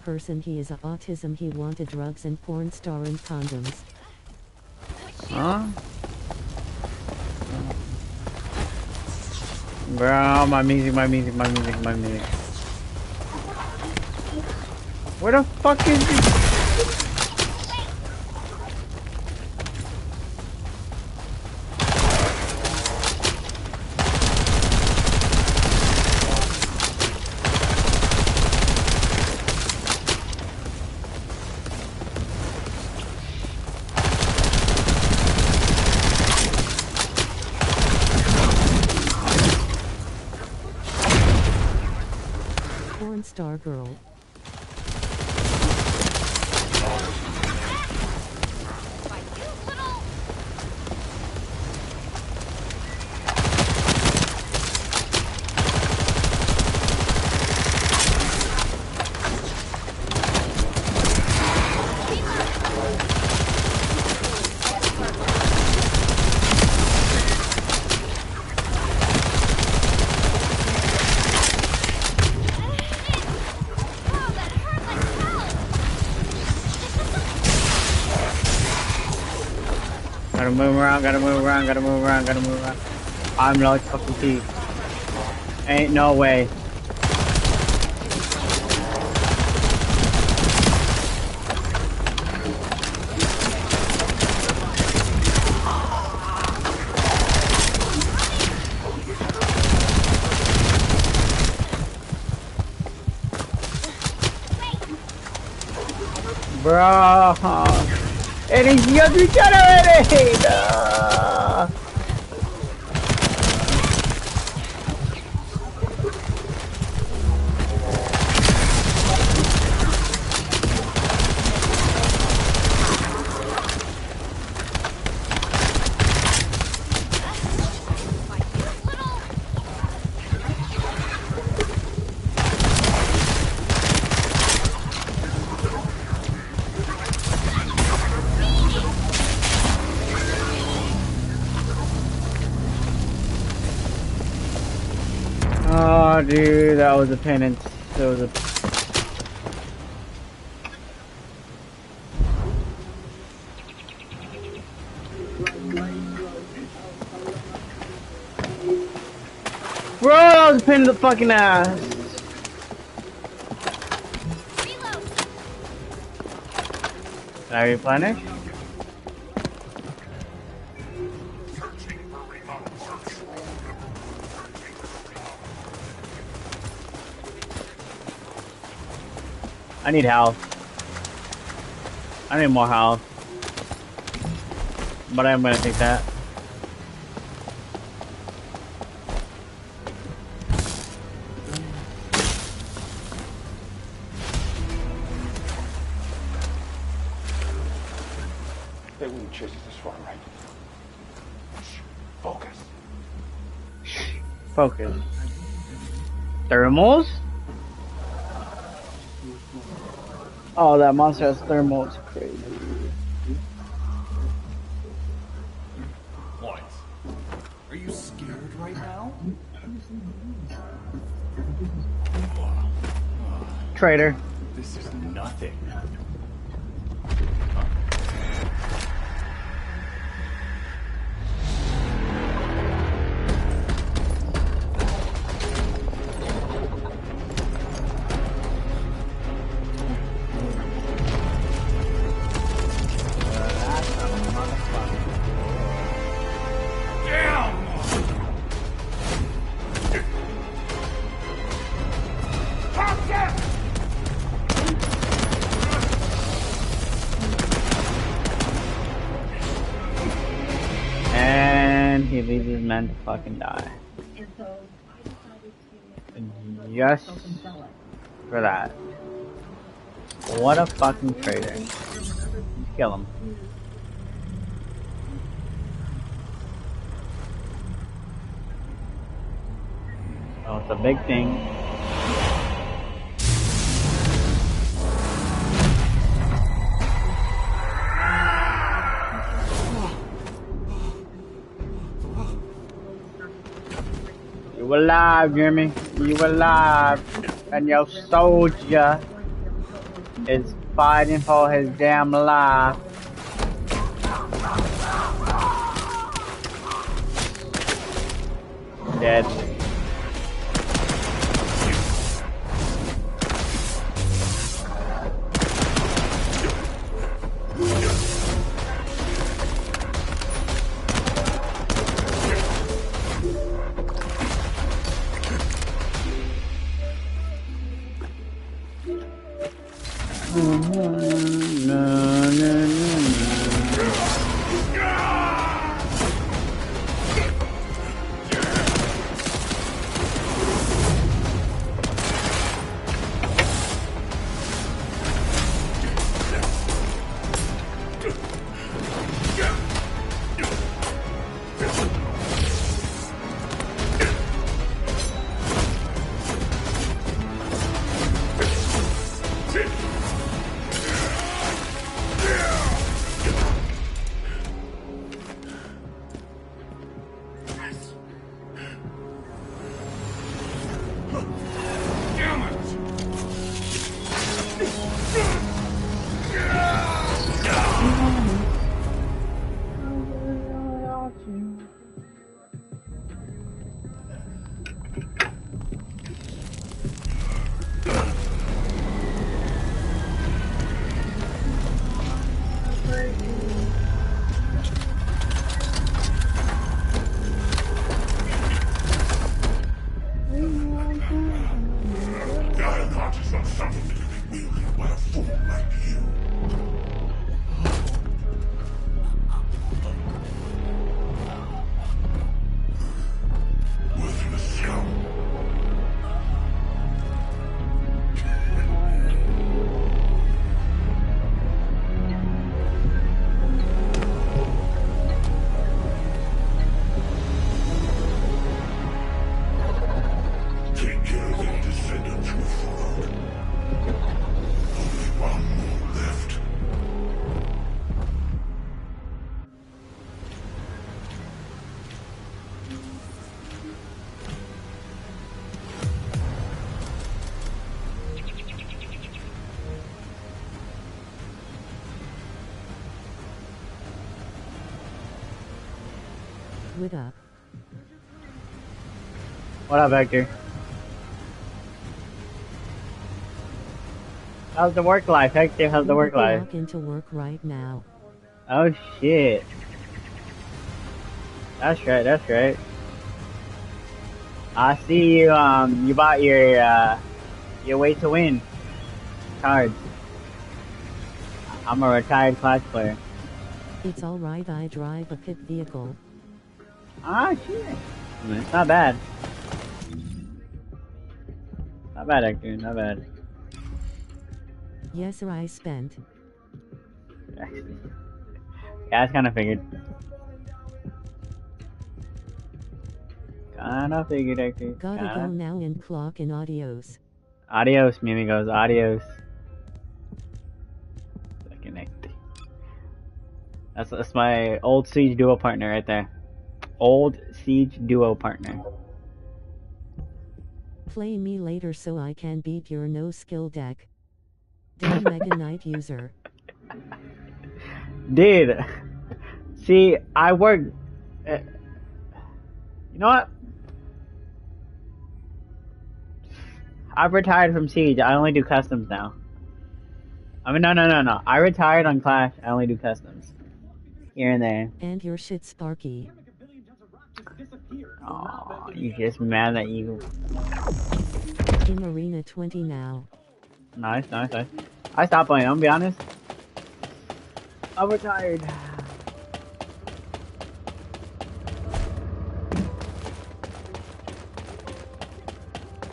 Person he is autism, he wanted drugs and porn star and condoms. Huh? Bro, my music. Where the fuck is this? Star girl. Gotta move around. I'm Lord fucking thief. Ain't no way. Bro, inició tu already. No. Oh, dude, that was a penance. That was a pain in the fucking ass. Can I replenish? I need health. I need more health. But I'm gonna take that. They wouldn't chase us this far, right? Focus. Focus. Thermals? Oh, that monster has thermals. Crazy. What? Are you scared right now? Traitor. This is nothing. And he leaves his men to fucking die. Just for that. What a fucking traitor. Kill him. Oh, it's a big thing. You alive, Jeremy. You alive. And your soldier is fighting for his damn life. Dead. Dialogue is not something to be wielded by a fool like you. Worthless scum. Take care of the descendants who followed. Only one more left. What up? What up, Hector? How's the work life? Hector, how's the work life? Walk into work right now. Oh shit. That's right, that's right. I see you, you bought your way to win cards. I'm a retired Clash player. It's alright, I drive a pit vehicle. Ah, shit. It's not bad. Not bad, Hector, not bad. Yes, sir, I spent. Yeah, I kinda figured. Kinda figured, Hector. Gotta go now and clock in. Adios. Adios, Mimi goes. Adios. Fucking Hector. That's my old Siege duo partner right there. Old Siege duo partner. Play me later so I can beat your no-skill deck. Damn Mega Knight user. Dude. See, I work... you know what? I've retired from Siege. I only do customs now. I mean, no. I retired on Clash. I only do customs. Here and there. And your shit Sparky. Aw, you just mad that you... In Arena 20 now. Nice. I stopped playing, I'm gonna be honest. I'm retired.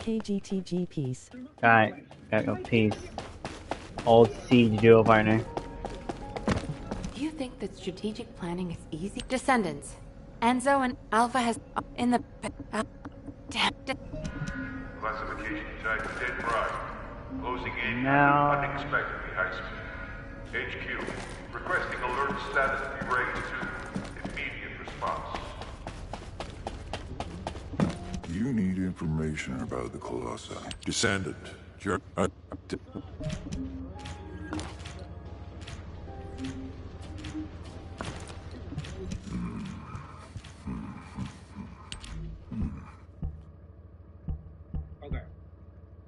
KGTG peace. Alright, gotta go peace. Old Siege duo partner. Do you think that strategic planning is easy? Descendants. Enzo and Alpha has in the Classification type dead prime. Closing in No. unexpectedly high speed. HQ, requesting alert status to be raised to immediate response. You need information about the Colossi. Descendant, you're... Okay.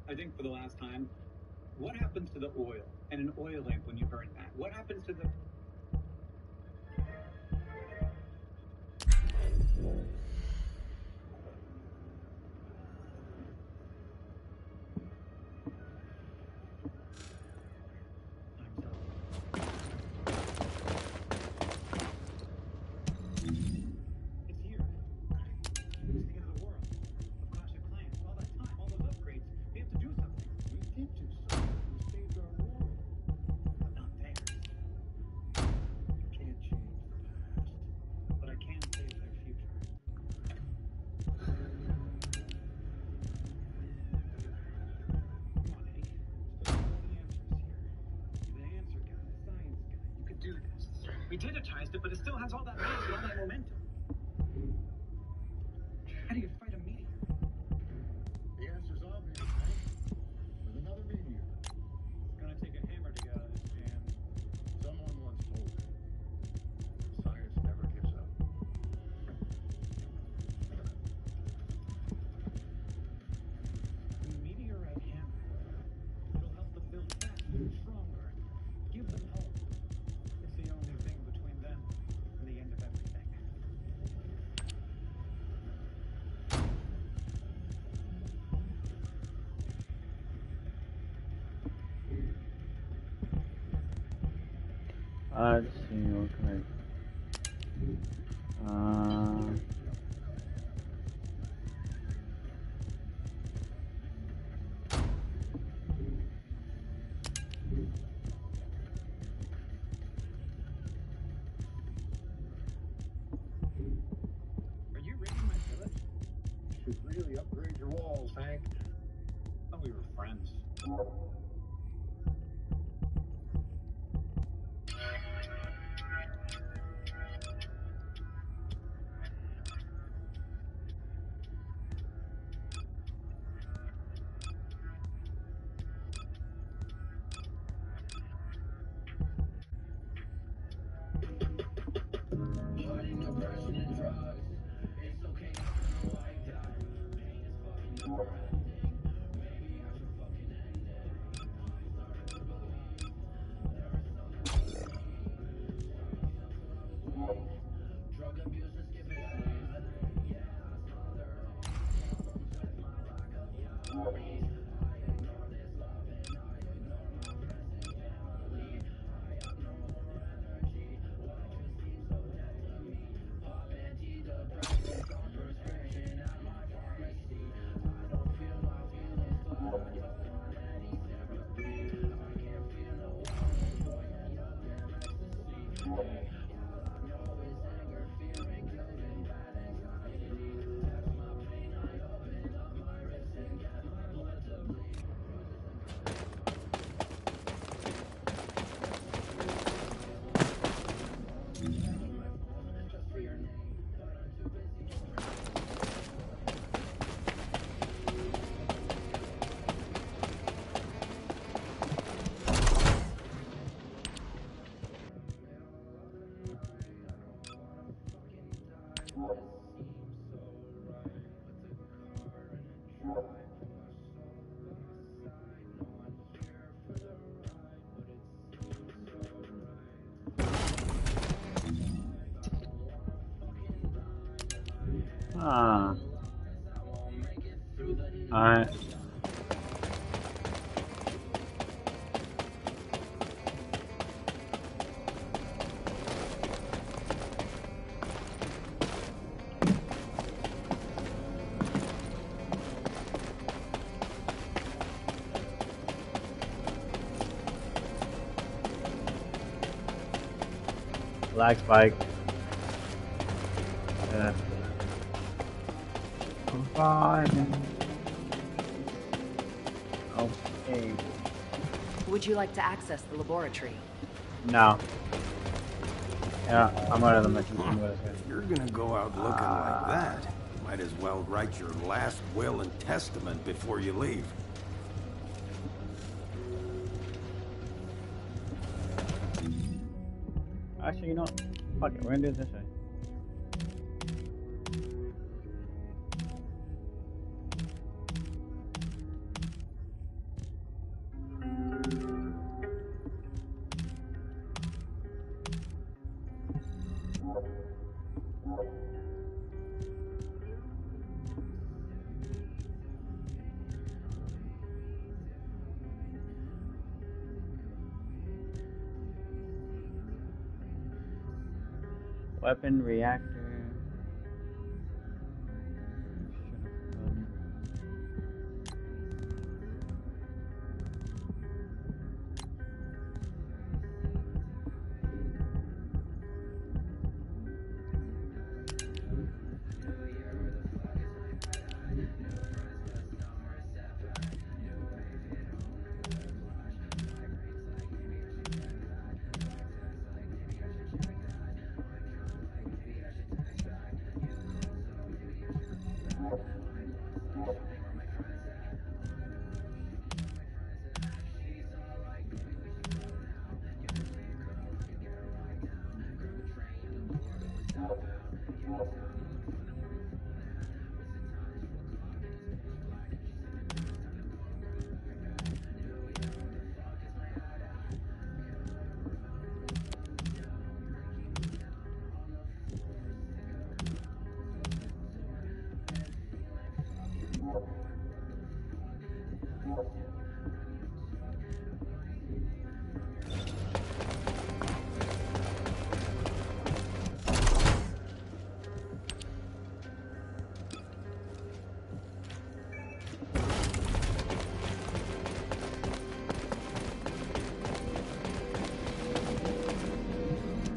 I think for the last time, what happens to the oil and an oil lamp when you burn that? What happens to the... We digitized it, but it still has all that mass and all that momentum. How do you fight a meteor? The answer's obvious, Hank. With another meteor. It's gonna take a hammer to get out of this jam. Someone once told me, science never gives up. The meteorite hammer. It'll help them build faster and stronger. Give them hope. It's the only thing between them and the end of everything. Let's see, what can Are you raiding my village? Should really upgrade your walls, Hank. Thought we were friends. Ah. Alright. Black spike. Yeah. I'm fine. Okay. Would you like to access the laboratory? No. Yeah, I'm out of the mission. If you're gonna go out looking like that, might as well write your last will and testament before you leave. Actually, you know what? Fuck it, we're gonna do it this way. Weapon reactor.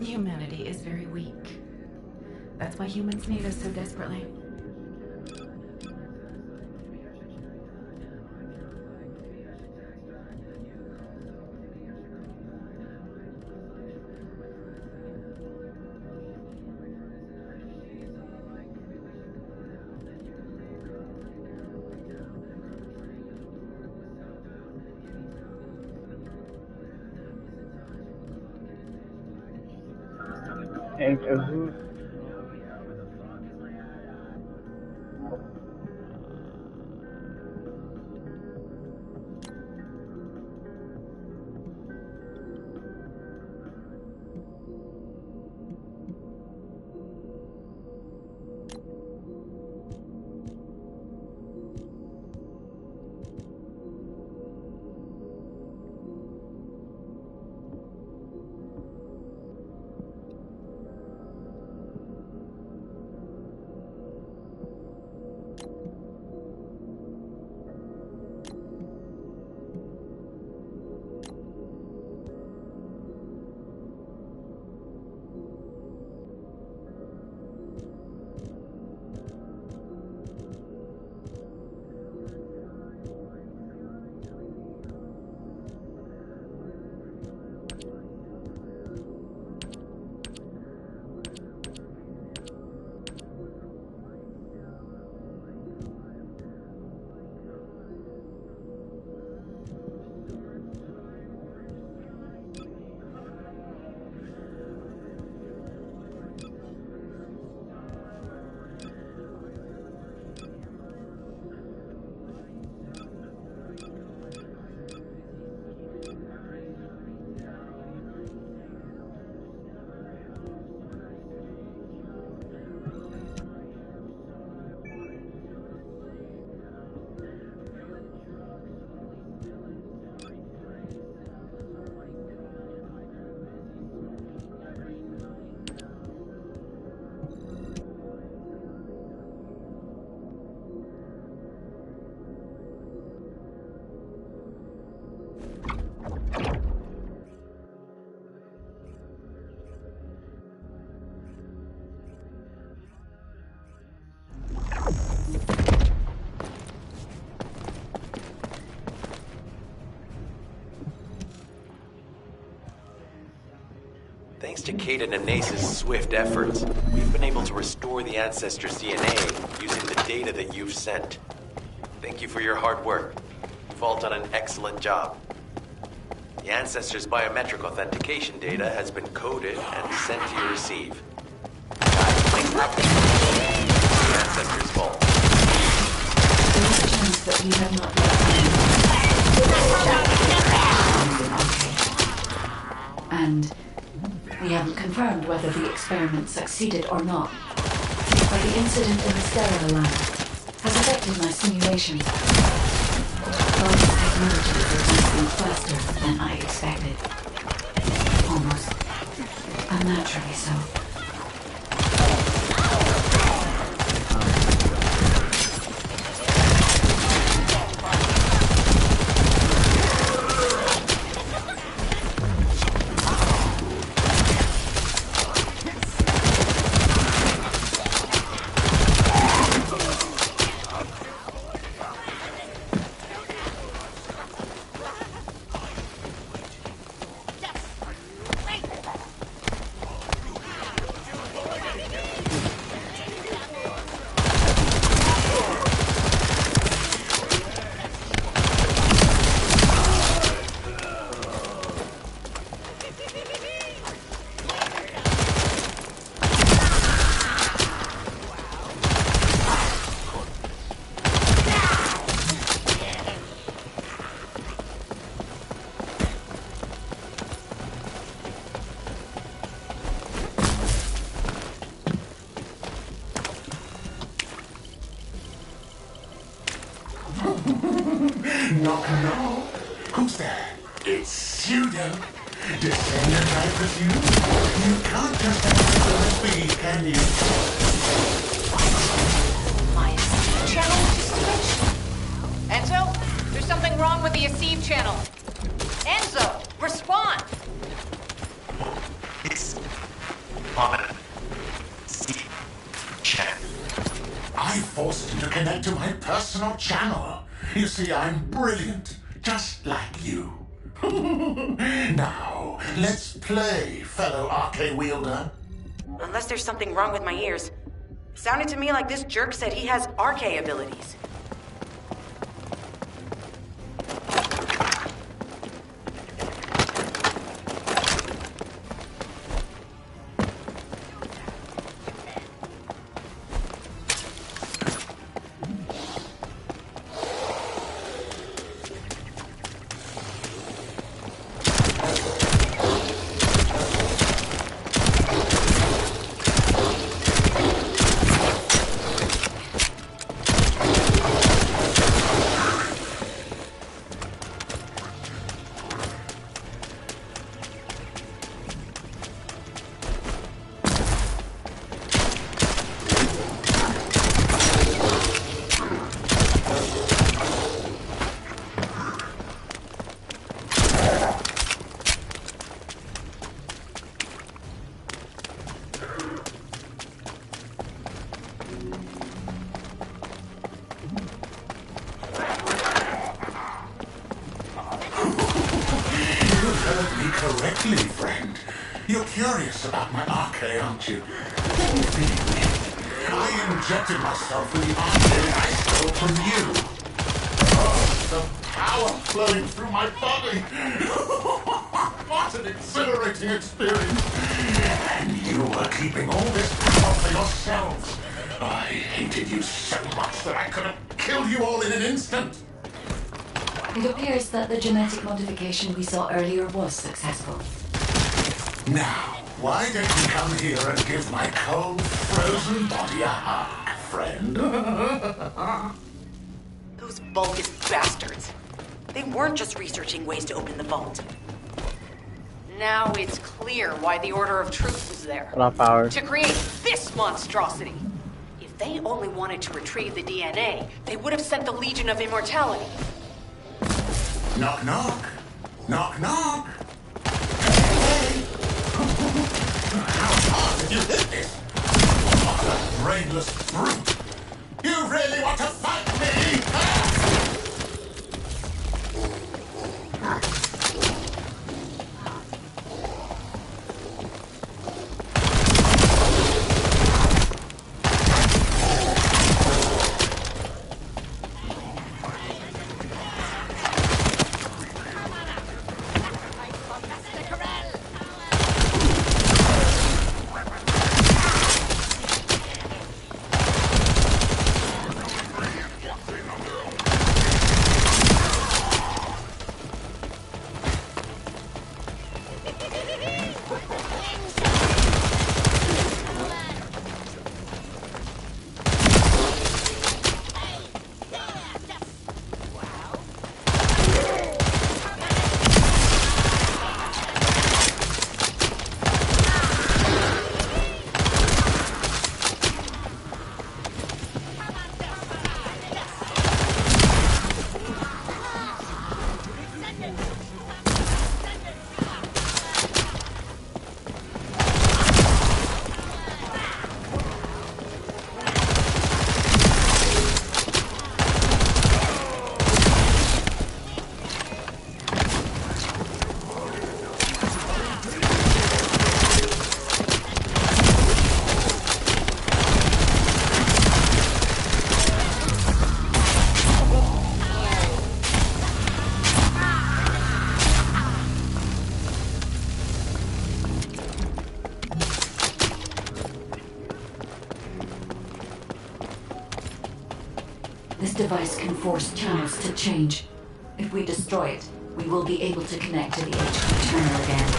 Humanity is very weak. That's why humans need us so desperately. Hey, who? Thanks to Kaidan and Nace's swift efforts, we've been able to restore the Ancestors' DNA using the data that you've sent. Thank you for your hard work. You've all done an excellent job. The Ancestors' biometric authentication data has been coded and sent to your receive. The Ancestors' vault. There is a chance that we have not yet and we haven't confirmed whether the experiment succeeded or not. But the incident in the sterile lab has affected my simulations. Both technology is advancing faster than I expected. Almost unnaturally so. Knock, knock. Who's there? It's Pseudo. Descendant, I presume? You can't just answer the beat, can you? My channel switched. Enzo, there's something wrong with the Aceve channel. Enzo, respond. It's on channel. I forced you to connect to my personal channel. You see, I'm brilliant, just like you. Now, let's play, fellow RK wielder. Unless there's something wrong with my ears. Sounded to me like this jerk said he has RK abilities. Correctly, friend. You're curious about my RK, aren't you? Let me feed me. I injected myself with the RK I stole from you. Oh, the power flowing through my body. What an exhilarating experience. And you were keeping all this power for yourselves. I hated you so much that I could have killed you all in an instant. It appears that the genetic modification we saw earlier was successful. Now, why don't you come here and give my cold, frozen body a hug, friend? Those Vulgus bastards. They weren't just researching ways to open the vault. Now it's clear why the Order of Truth was there. To create this monstrosity. If they only wanted to retrieve the DNA, they would have sent the Legion of Immortality. Knock, knock. Knock, knock. Hey! How hard did you hit this? What a brainless brute. You really want to fight me? This device can force channels to change. If we destroy it, we will be able to connect to the HQ terminal again.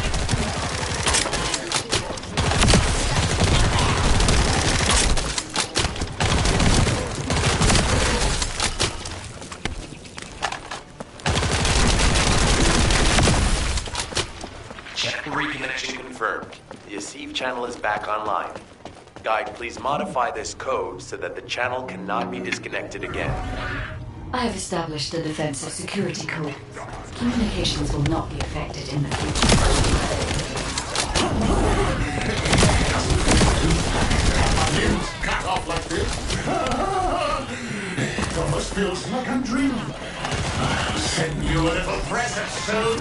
Reconnection confirmed. The Asif channel is back online. Guide, please modify this code so that the channel cannot be disconnected again. I have established a defensive security code. Communications will not be affected in the future. Cut off like this. It almost feels like I'm dreaming. I'll send you a little present soon.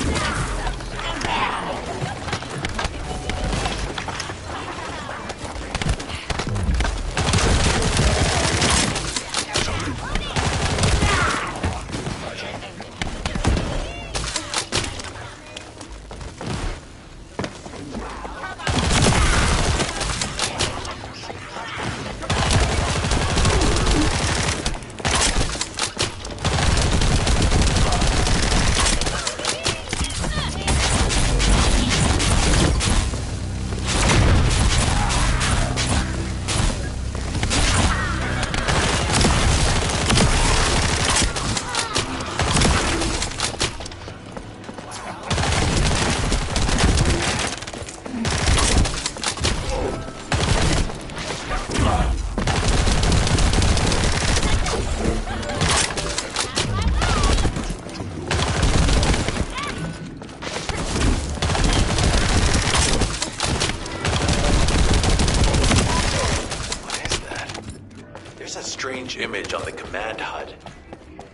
Strange image on the command HUD.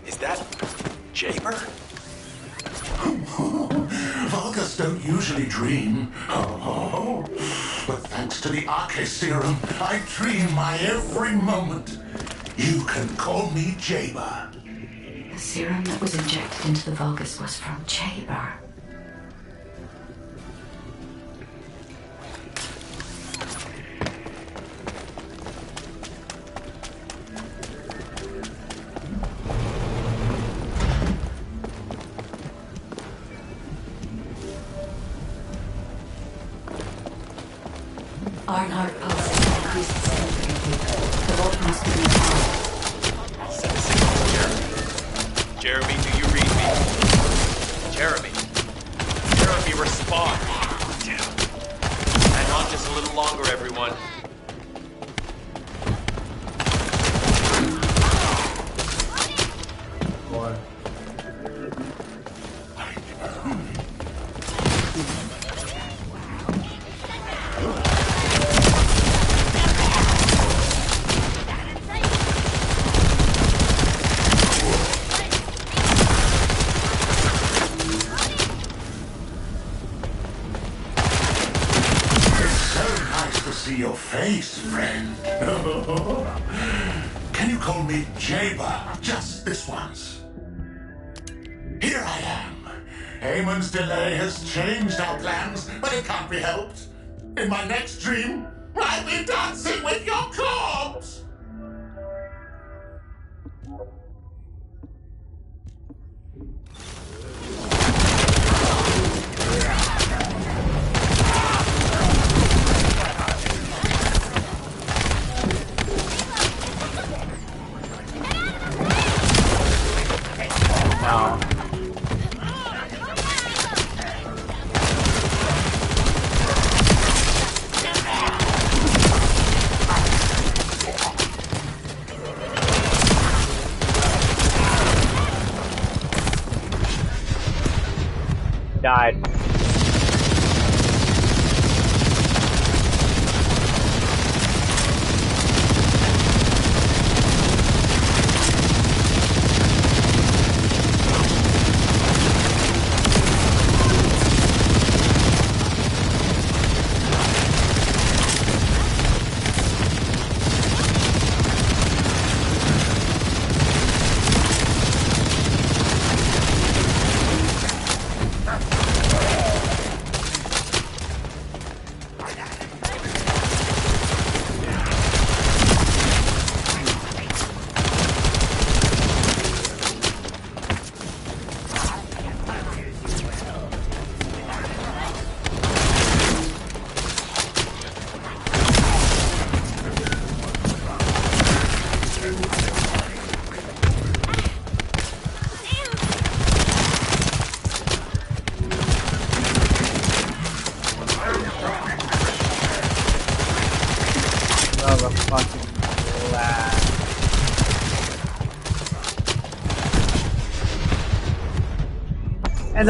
Is that Jaber? Vulgus don't usually dream. Oh, but thanks to the Arche serum, I dream my every moment. You can call me Jaber. The serum that was injected into the Vulgus was from Jaber. Arnhart pulse has increased significantly. The vault must be repowered. Send a signal to Jeremy. Jeremy, do you read me? Jeremy. Jeremy, respond. Damn. Hang on just a little longer, everyone. Boy. Your face, friend. Can you call me Jaber just this once? Here I am. Eamon's delay has changed our plans, but it can't be helped. In my next dream, I'll be dancing with your corpse! Died.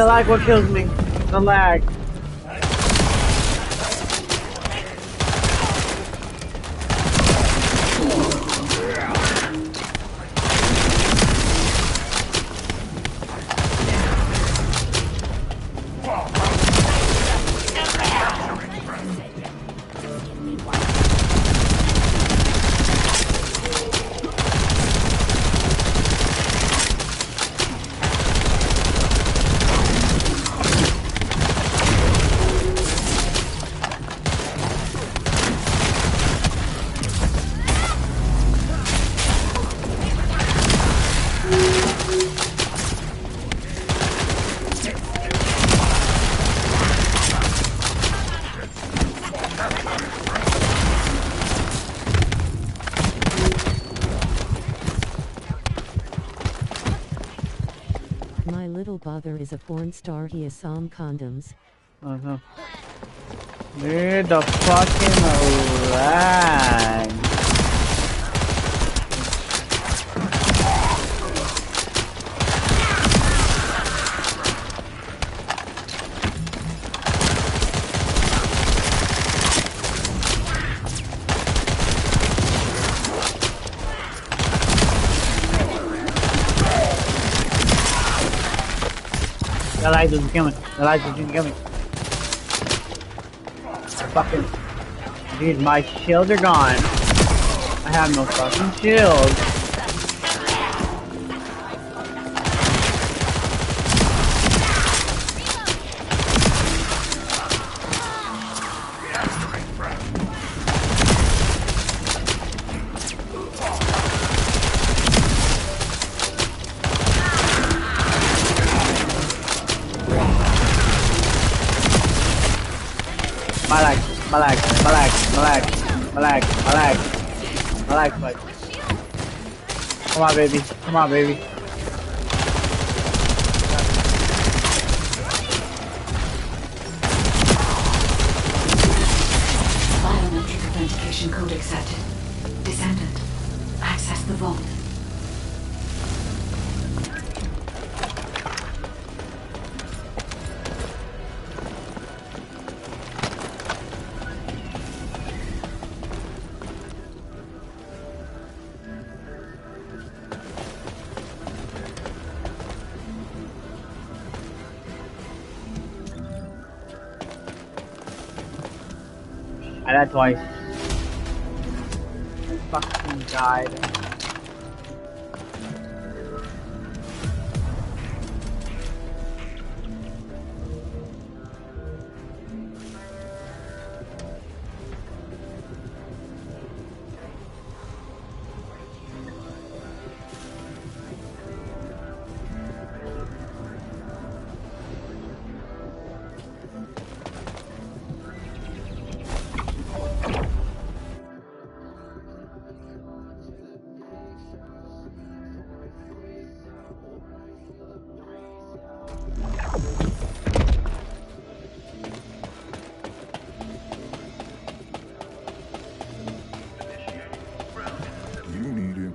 the lag what kills me. The lag. My little brother is a porn star. He has some condoms. Dude, the fucking lag. The light doesn't kill me. The light doesn't kill me. Fucking. Dude, my shields are gone. I have no fucking shields. My lag. Come on, baby. Come on, baby. Biometric authentication code accepted. Descendant, access the vault. I died twice. Fucking died.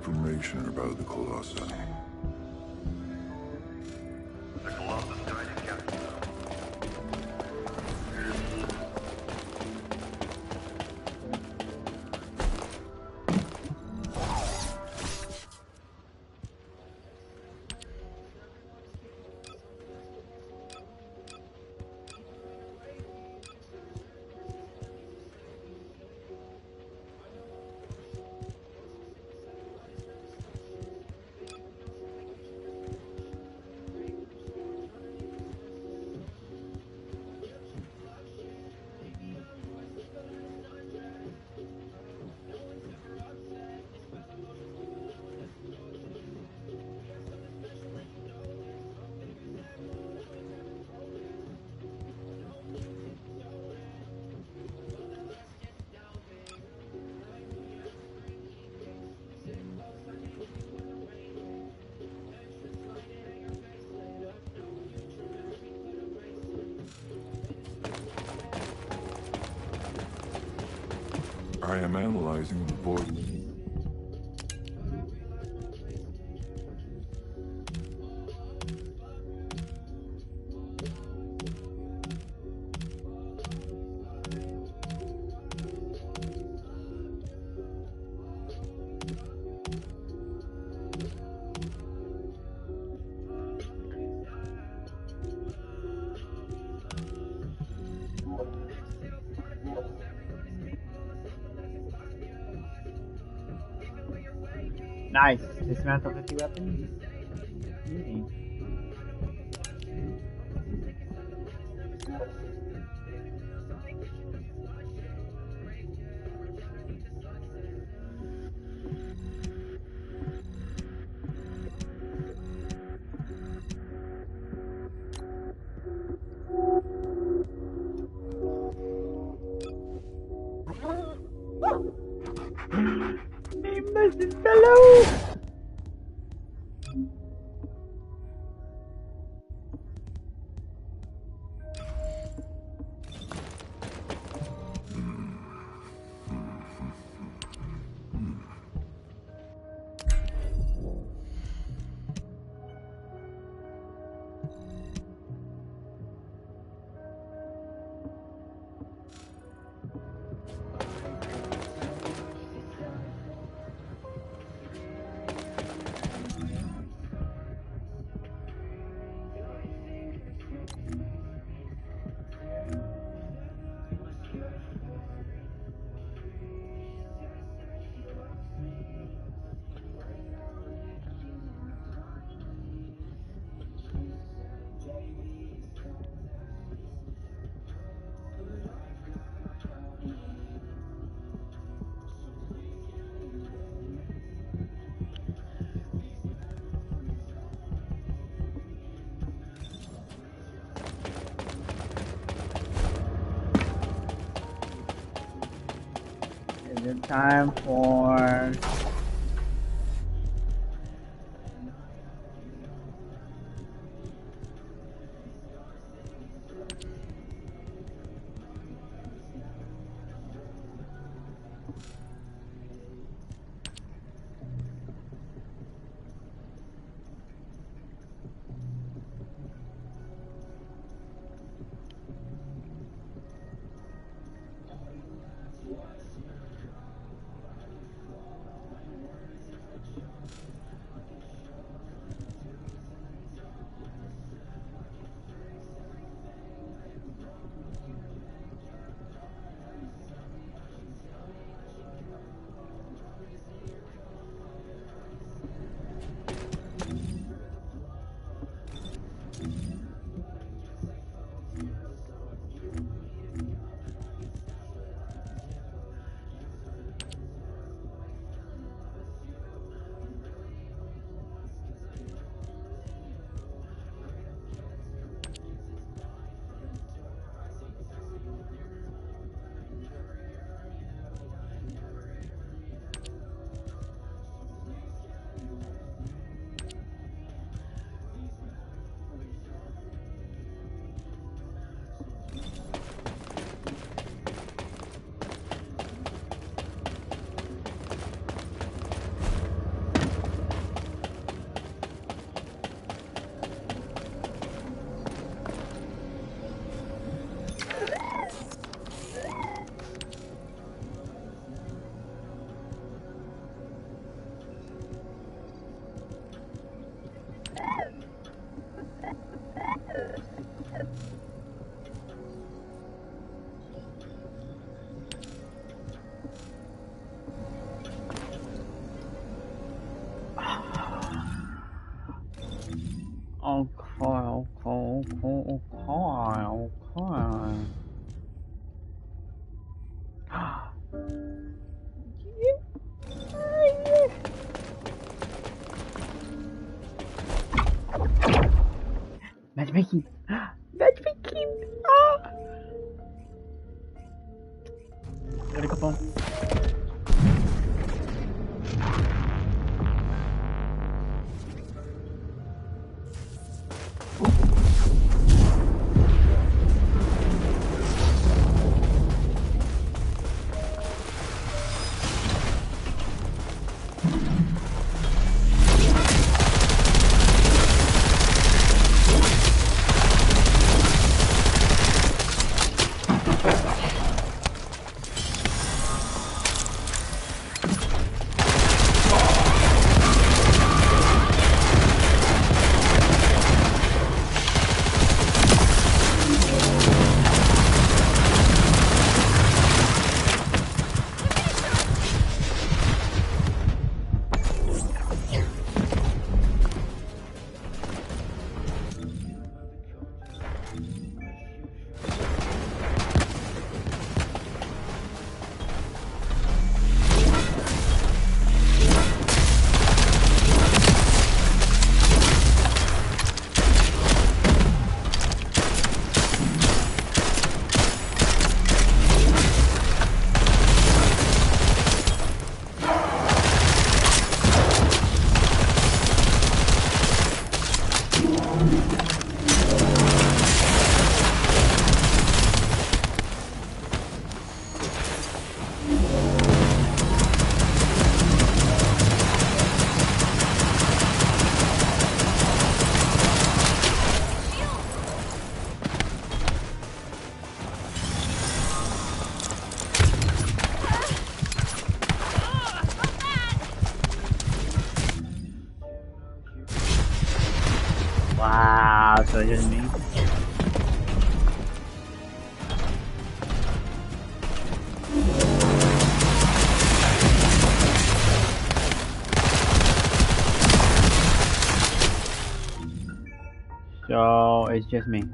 Information about the Colossi. The Colossus guided Captain. I am analyzing the void. Nice. Dismantle 50 weapons. Easy. Hello. Is it time for... Matchmaking! Matchmaking! Ah! Gotta go home. So it's just me.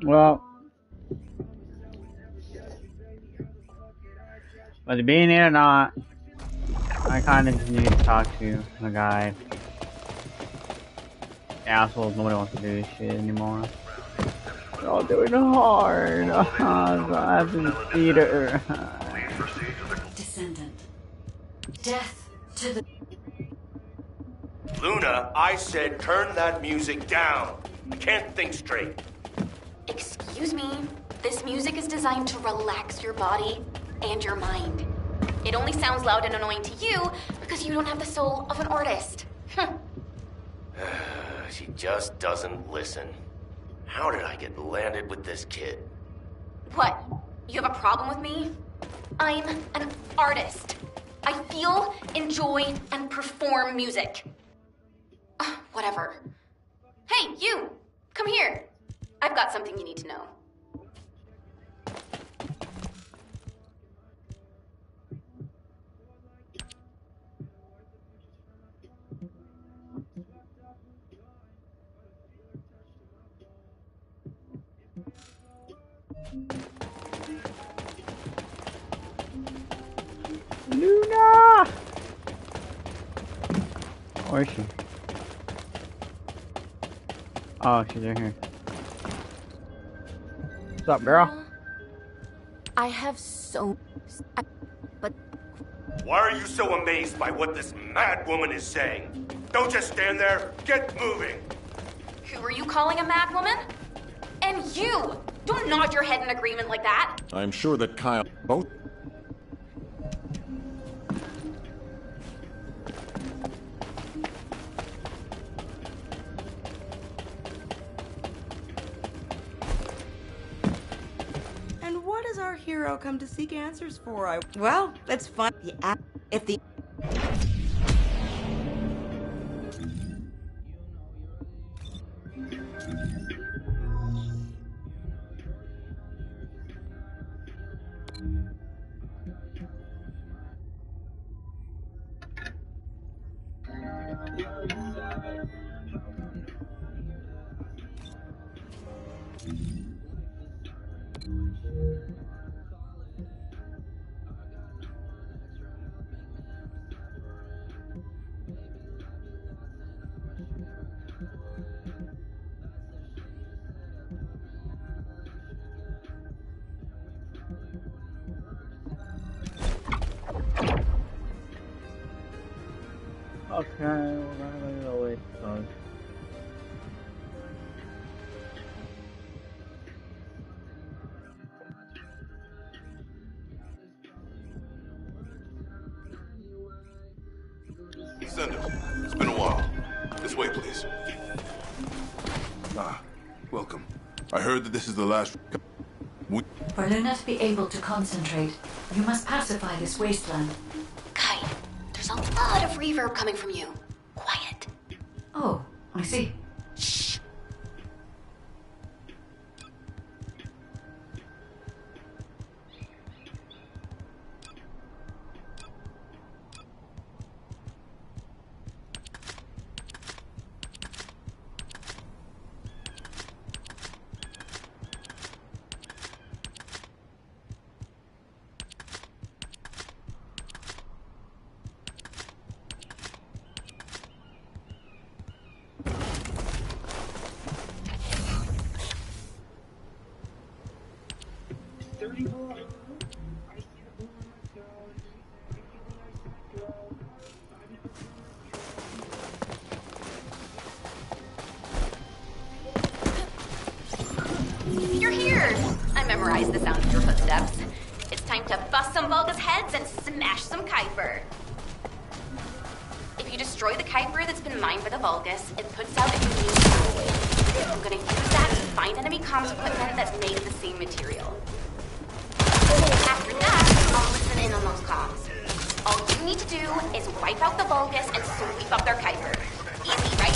Well, whether being here or not, I kind of just need to talk to the guy. Assholes, nobody wants to do this shit anymore. They're all doing it hard. I have to theater. Descendant. Death to the... Luna, I said turn that music down. I can't think straight. Excuse me, this music is designed to relax your body and your mind. It only sounds loud and annoying to you because you don't have the soul of an artist. She just doesn't listen. How did I get landed with this kid? What? You have a problem with me? I'm an artist. I feel, enjoy, and perform music. Whatever. Hey, you! Come here. I've got something you need to know. Luna! Where is she? Oh, she's in here. What's up, girl? I have so... But... Why are you so amazed by what this mad woman is saying? Don't just stand there. Get moving. Who are you calling a mad woman? And you! Don't nod your head in agreement like that. I'm sure that Kyle both. And what does our hero come to seek answers for? Well, that's fun. If the... Okay, we're gonna go with those. Send him. It's been a while. This way, please. Ah, welcome. I heard that this is the last... For Luna to be able to concentrate, you must pacify this wasteland. Kai, there's a lot of reverb coming from you. Quiet. Oh, I see. Shh. You're here! I memorized the sound of your footsteps. It's time to bust some Vulgus heads and smash some Kuiper. If you destroy the Kuiper that's been mined by the Vulgus, it puts out a unique sound. I'm gonna use that to find enemy comms equipment that's made of the same material. After that, I'll listen in on those comms. All you need to do is wipe out the Vulgus and sweep up their Kuiper. Easy, right?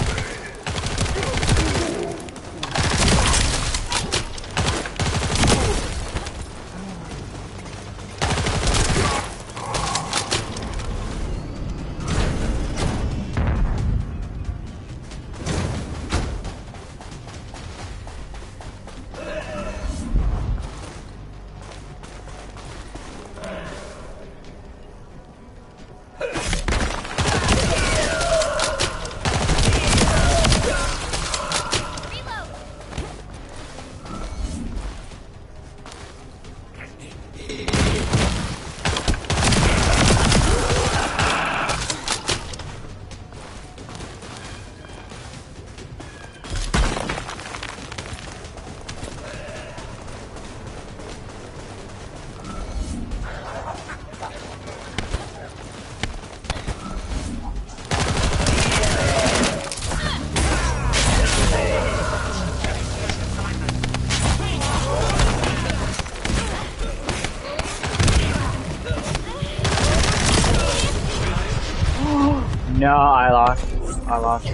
No, I lost. I lost.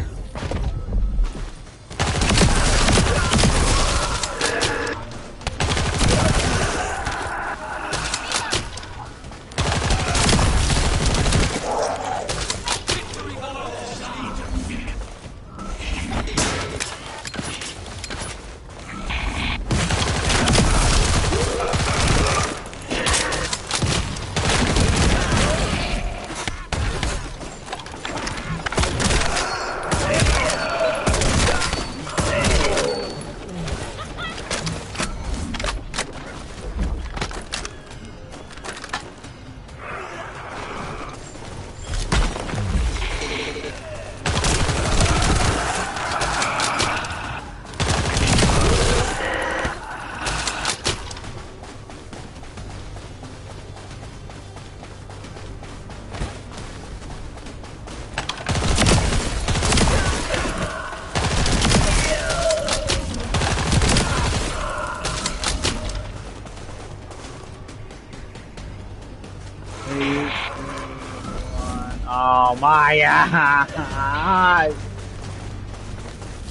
Oh my god!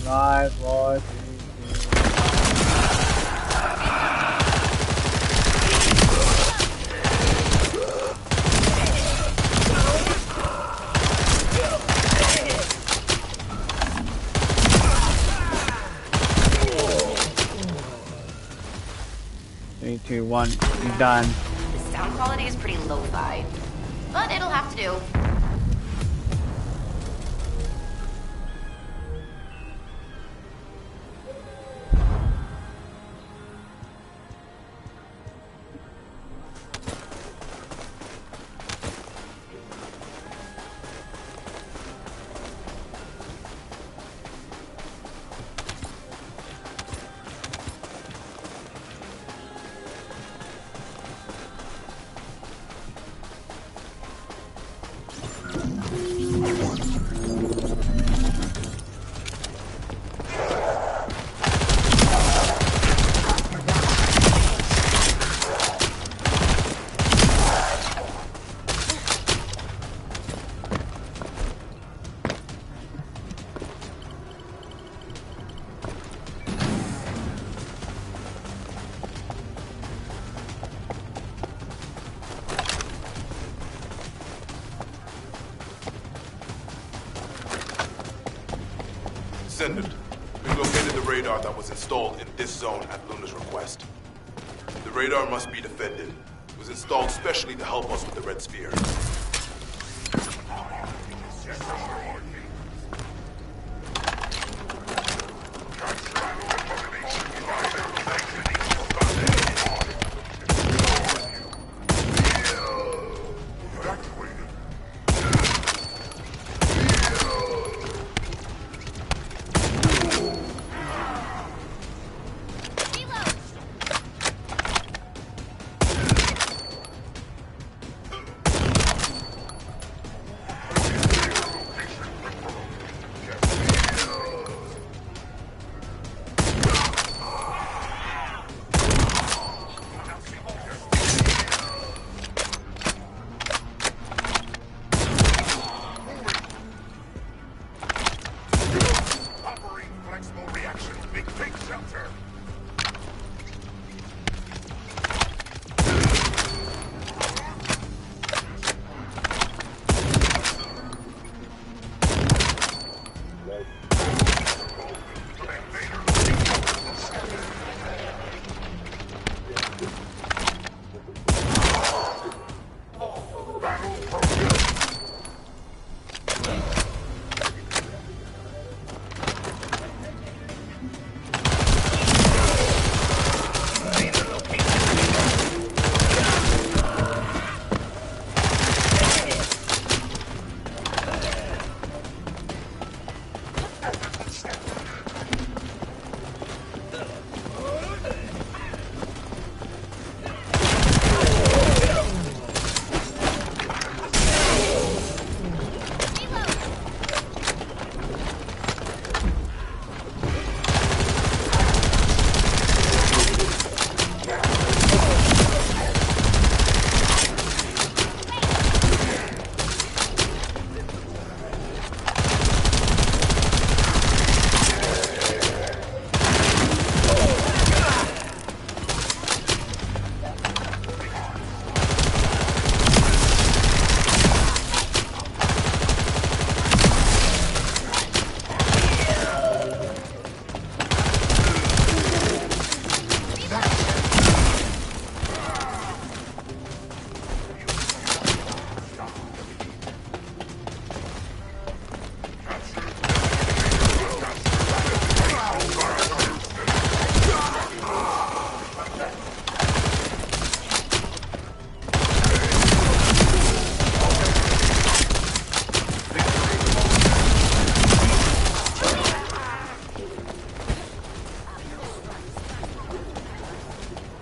5, 4, 3, 3, 2, 1. He's done. The sound quality is pretty lo-fi, but it'll have to do. Descendant, we located the radar that was installed in this zone at Luna's request. The radar must be defended. It was installed specially to help us with the Red Sphere.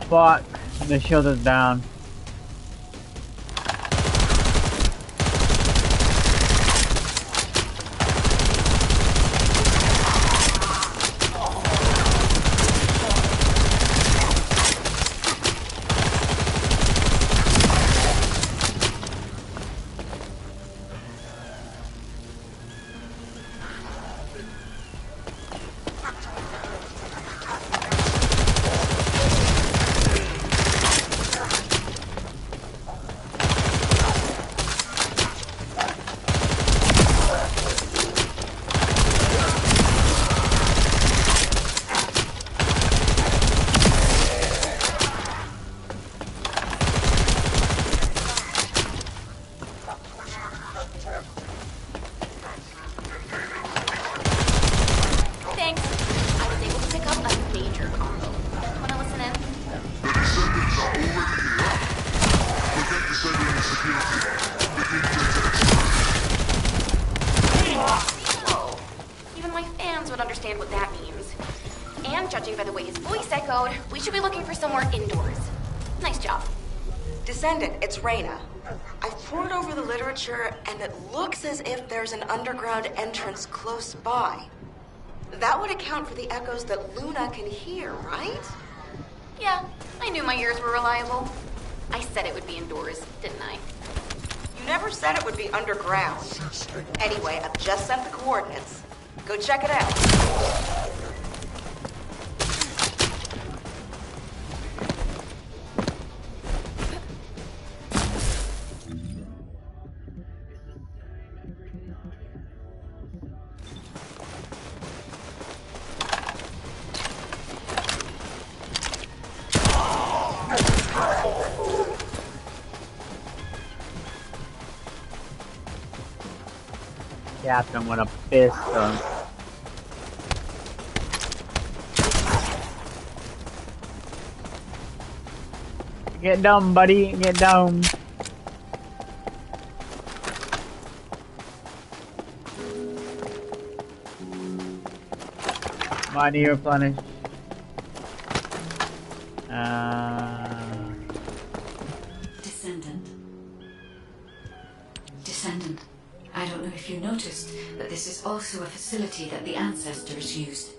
Fuck. The shield is down. It's Reyna. I've pored over the literature, and it looks as if there's an underground entrance close by. That would account for the echoes that Luna can hear, right? Yeah, I knew my ears were reliable. I said it would be indoors, didn't I? You never said it would be underground. Anyway, I've just sent the coordinates. Go check it out. Captain with a pistol. Get down, buddy. Get down. Body replenished. Descendant. I don't know if you noticed, but this is also a facility that the ancestors used.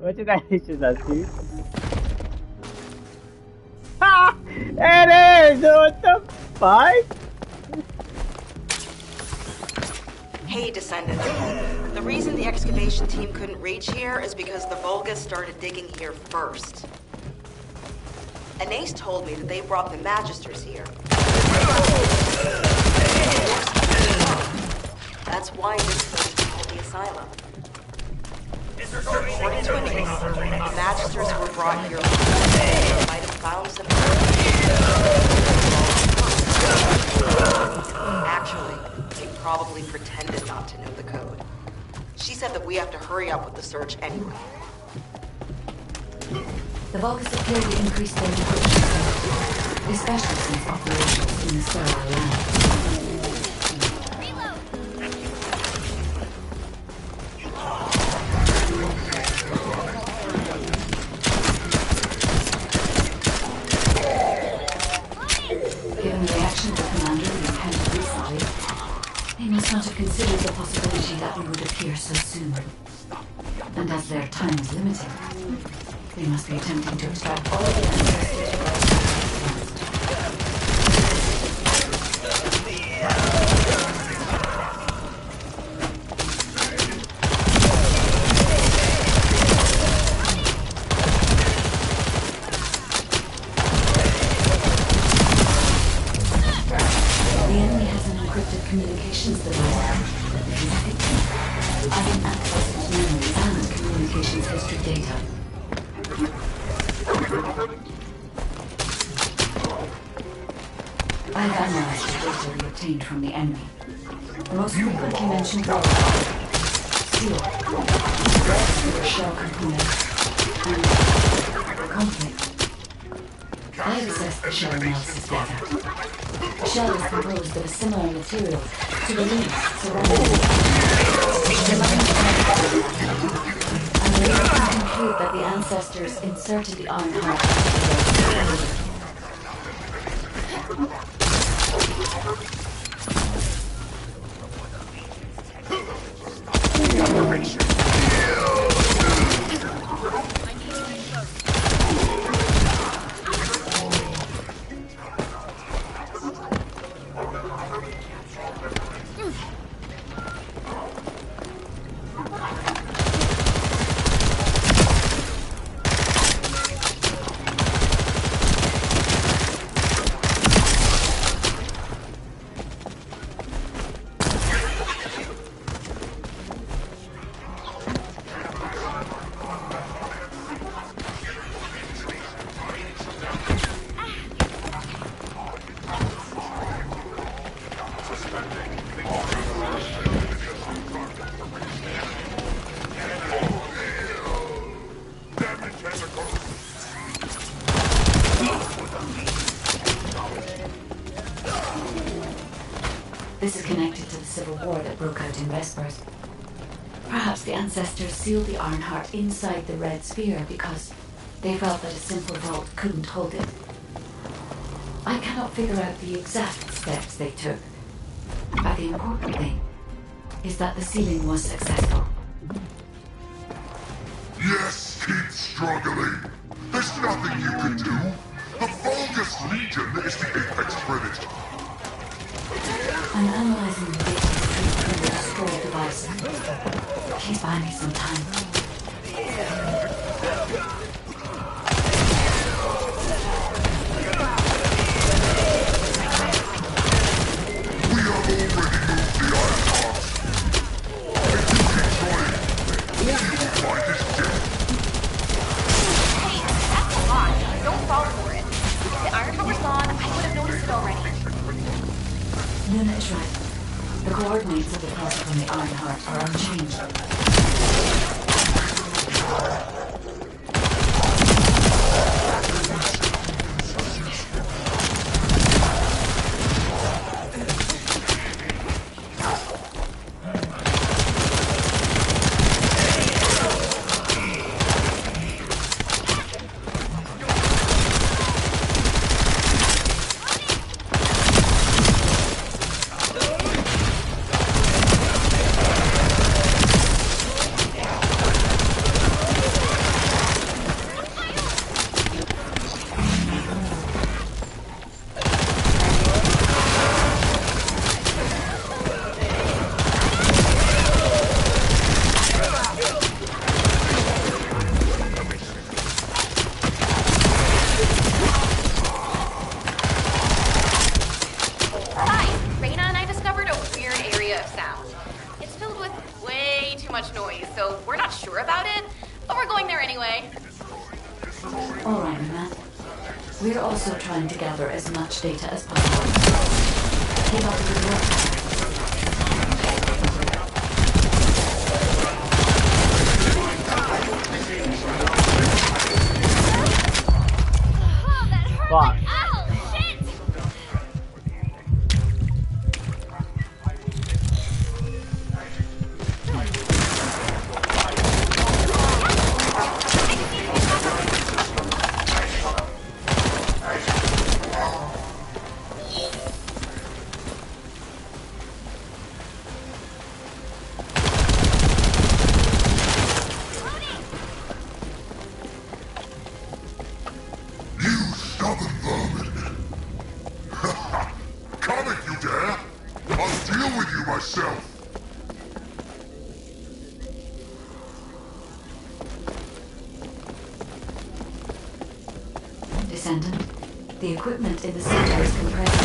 What did I issue that to? Ha! It is! What the fuck? Hey, Descendants. The reason the excavation team couldn't reach here is because the Vulgus started digging here first. Anais told me that they brought the Magisters here. That's why this place is called the Asylum. According to Anais, the Magisters were brought here they might have found some probably pretended not to know the code. She said that we have to hurry up with the search anyway. The Vulgus appear to increase their decryption, especially since operations in the sterile lab. Given the reaction of the commander we encountered recently, they must not have considered the possibility that we would appear so soon. And as their time is limited, they must be attempting to extract all of the ancestors of our The enemy has an encrypted communications device. I can access its memory and communications history data. I have analyzed the data we obtained from the enemy. The most frequently mentioned were steel, shell components, and conflict. I have assessed the shell analysis data. The shell is composed of a similar material to the leaves surrounding it. And we can conclude that the ancestors inserted the iron heart into their This is connected to the civil war that broke out in Vespers. Perhaps the ancestors sealed the Ironheart inside the red sphere because they felt that a simple vault couldn't hold it. I cannot figure out the exact steps they took, but the important thing is that the sealing was successful. Yes, keep struggling. There's nothing you can do. The Vulgus Legion is the apex predator. I'm analyzing the data retrieved from the destroyed device. Please buy me some time. We have already moved the Ironheart. If you keep trying, all you will find is death. Hey, that's a lot. Don't fall for it. If the Ironheart was gone, I would have noticed it already. Luna is right. The coordinates of the puzzle from the Ironheart are unchanged. We're also trying to gather as much data as possible. Keep up the good work. myself. Descendant, the equipment in the center is compressing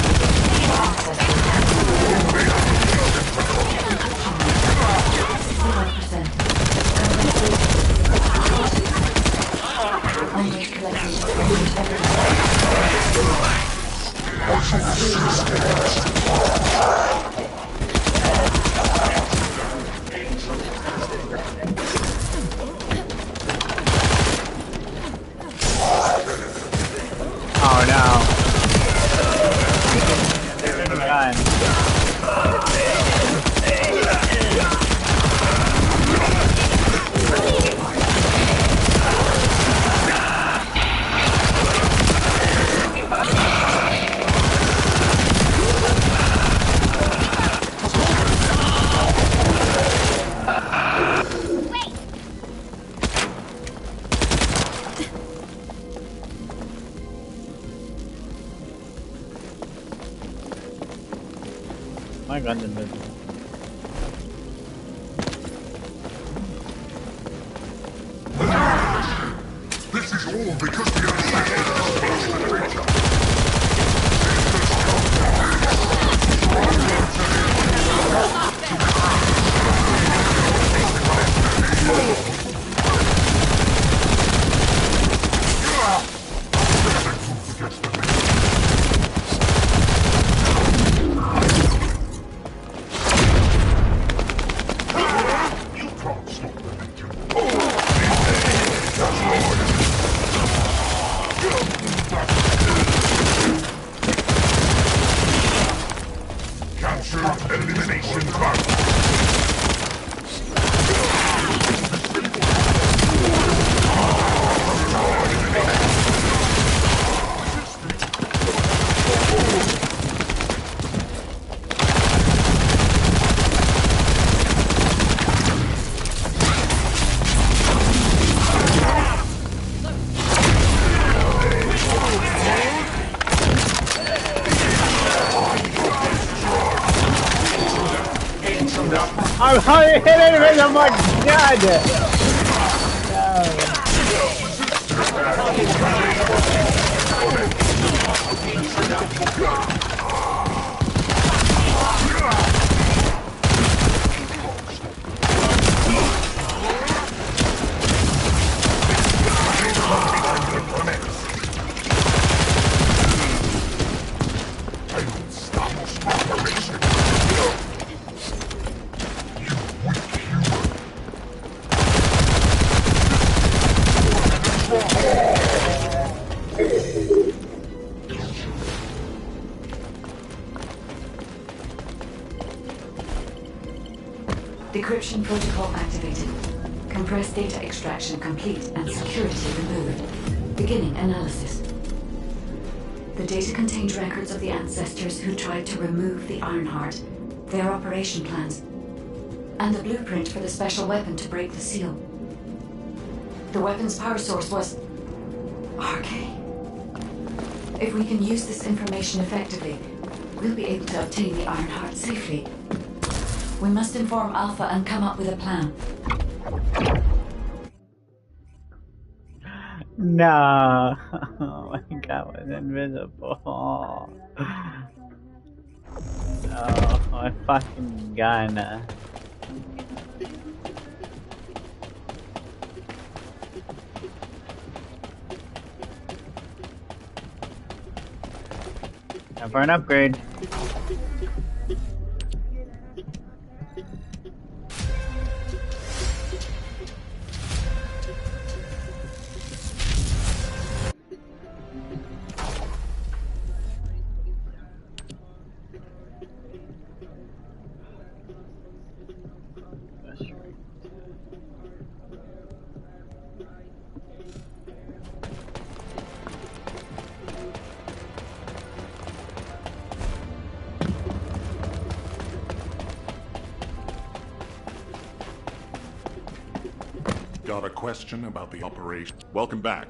Oh no. Gun. My gun's invisible. This is all because the ancestors I'm hit it with a my god! Decryption protocol activated. Compressed data extraction complete and security removed. Beginning analysis. The data contained records of the ancestors who tried to remove the Ironheart, their operation plans, and the blueprint for the special weapon to break the seal. The weapon's power source was RK. If we can use this information effectively, we'll be able to obtain the Ironheart safely. We must inform Alpha and come up with a plan. No. Oh my god, was invisible. Oh, my fucking gun. Time for an upgrade. Got a question about the operation. Welcome back.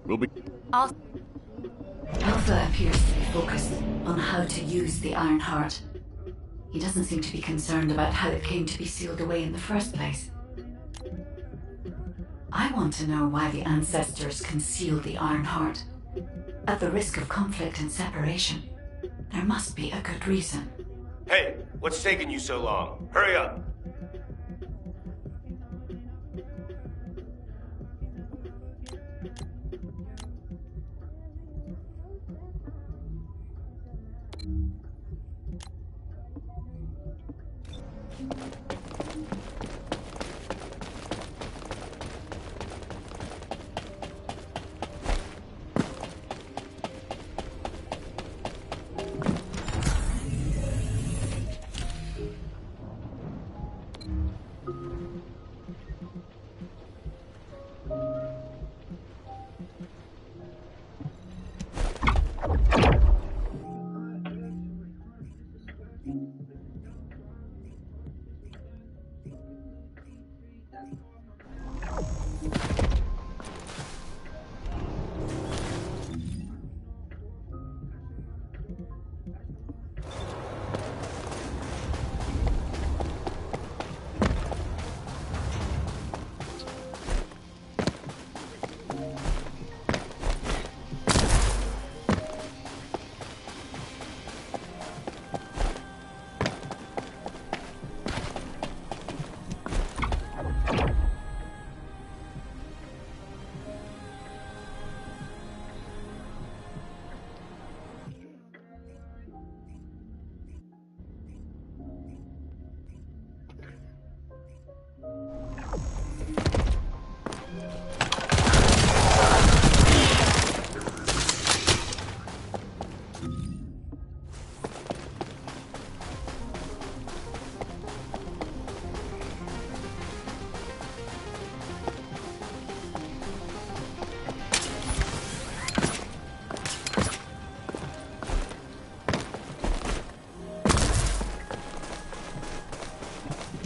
We'll be... Alpha appears to be focused on how to use the Ironheart. He doesn't seem to be concerned about how it came to be sealed away in the first place. I want to know why the ancestors concealed the Iron Heart. At the risk of conflict and separation, there must be a good reason. Hey, what's taking you so long? Hurry up!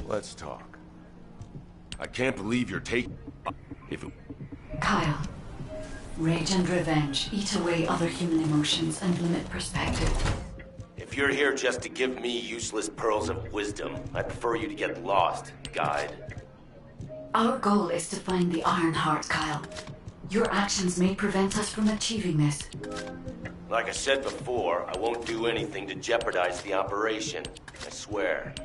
Let's talk. I can't believe you're taking... Kyle, rage and revenge eat away other human emotions and limit perspective. If you're here just to give me useless pearls of wisdom, I prefer you to get lost, guide. Our goal is to find the Iron Heart, Kyle. Your actions may prevent us from achieving this. Like I said before, I won't do anything to jeopardize the operation. I swear.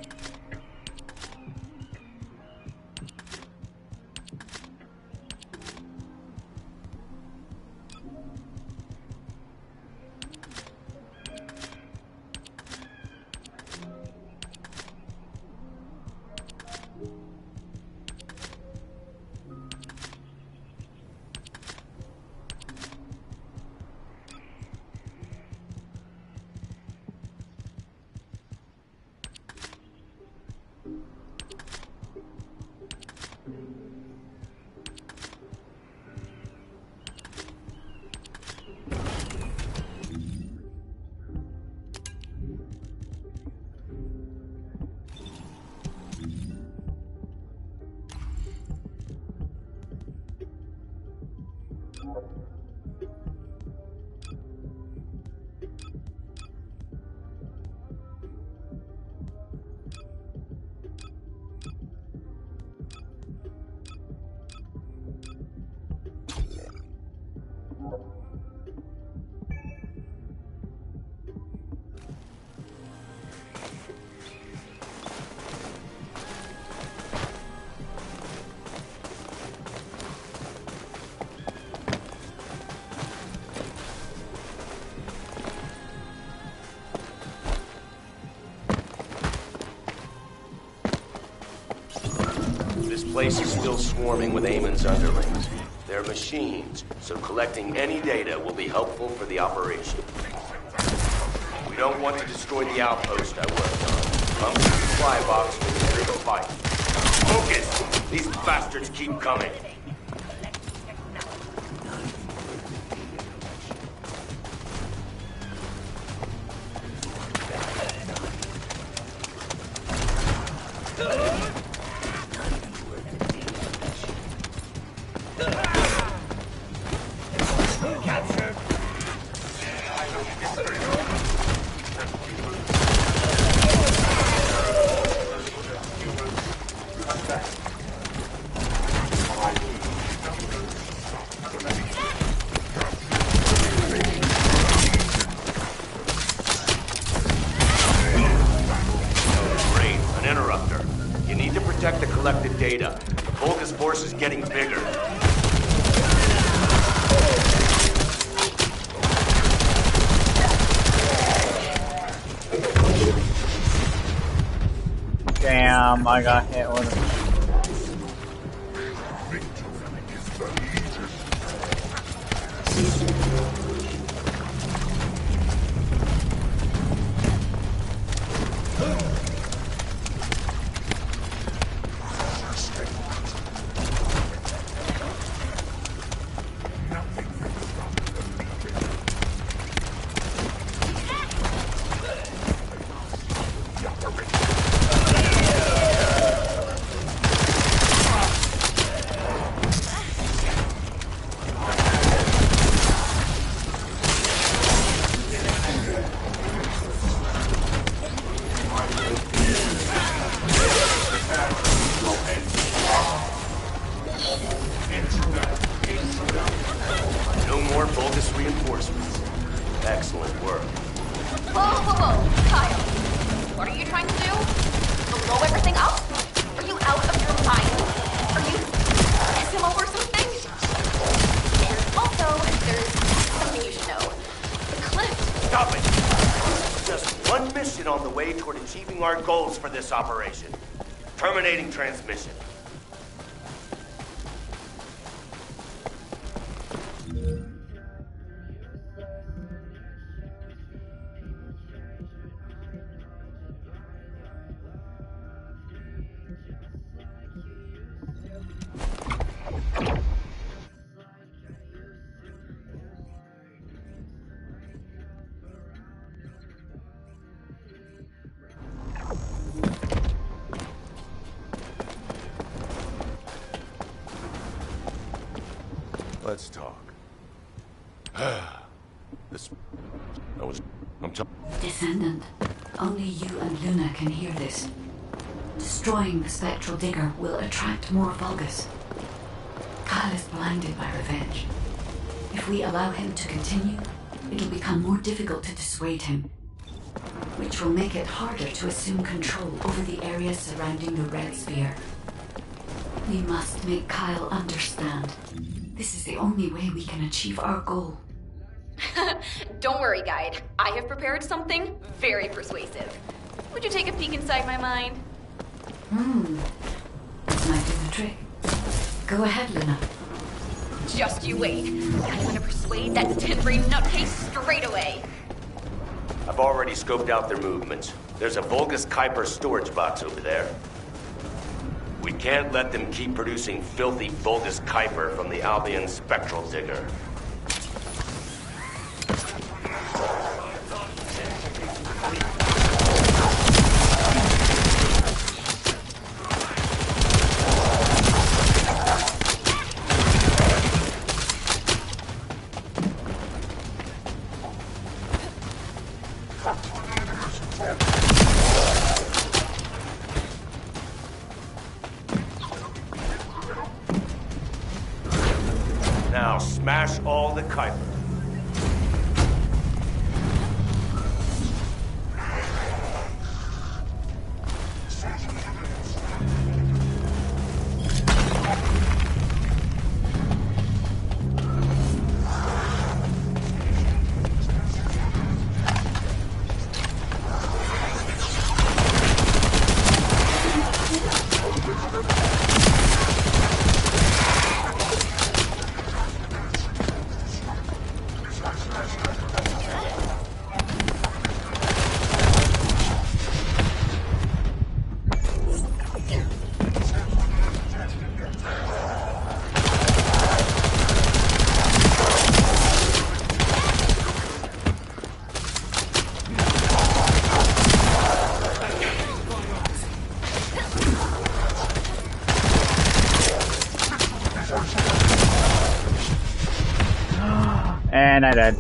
This place is still swarming with Eamon's underlings. They're machines, so collecting any data will be helpful for the operation. We don't want to destroy the outpost I worked on. Come to the supply box when we enter the fight. Focus! These bastards keep coming. data. The Vulgus force is getting bigger. Damn, I got hit with it. Operation. Terminating transmission. Let's talk. Descendant, only you and Luna can hear this. Destroying the spectral digger will attract more Vulgus. Kyle is blinded by revenge. If we allow him to continue, it'll become more difficult to dissuade him, which will make it harder to assume control over the areas surrounding the Red Sphere. We must make Kyle understand. This is the only way we can achieve our goal. Don't worry, Guide. I have prepared something very persuasive. Would you take a peek inside my mind? This might do the trick. Go ahead, Luna. Just you wait. I'm gonna persuade that tin-brain nutcase straight away. I've already scoped out their movements. There's a Vulgus Kuiper storage box over there. We can't let them keep producing filthy Vulgus Kuiper from the Albion spectral digger. Now smash all the Kuiper. And I died.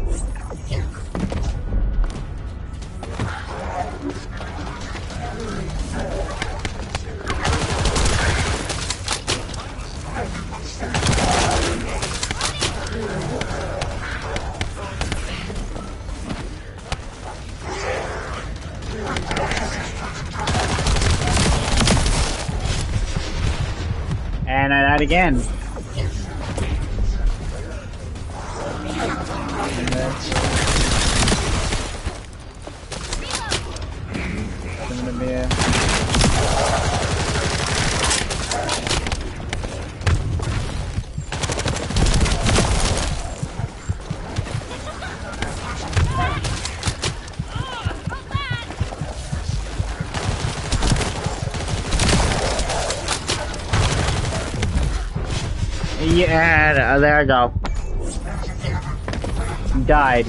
died again. Yeah, there I go. Died.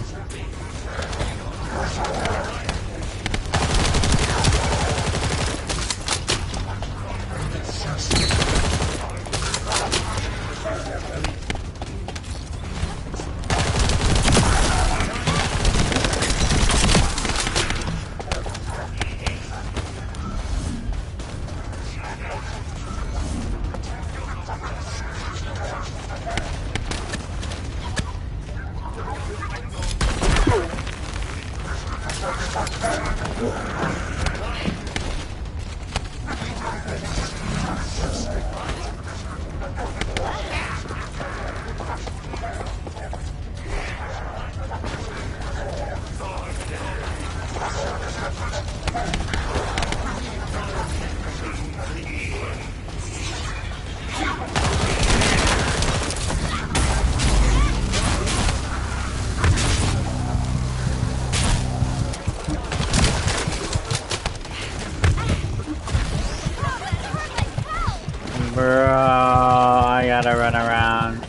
Bro, I gotta run around.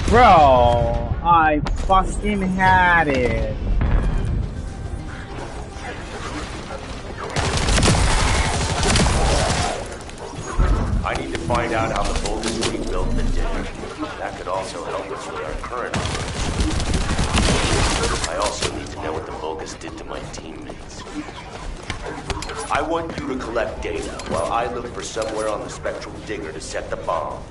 Bro, I fucking had it. I need to find out how the Vulgus rebuilt the digger. That could also help us with our current operation. I also need to know what the Vulgus did to my teammates. I want you to collect data while I look for somewhere on the Spectral Digger to set the bomb.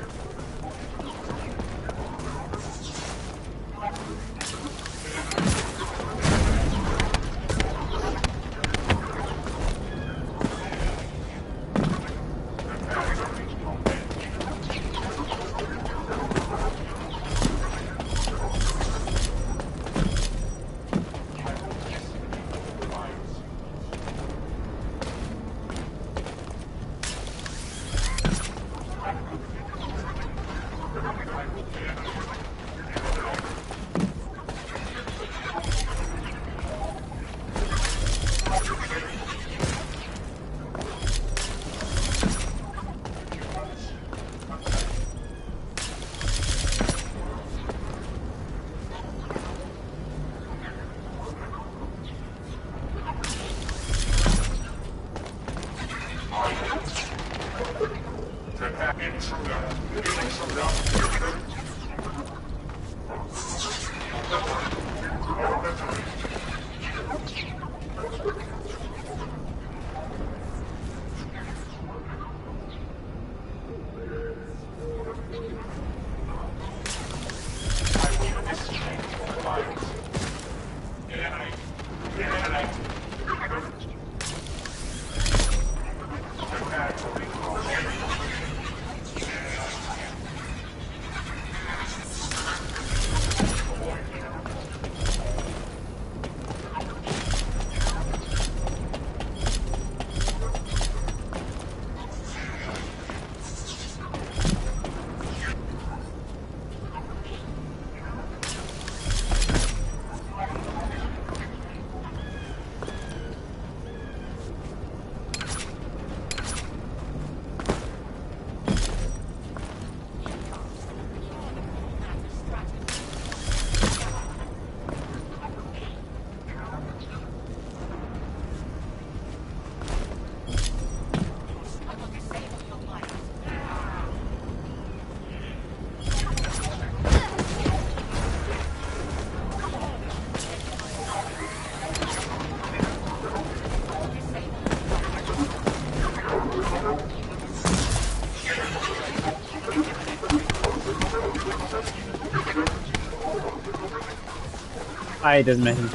it doesn't matter.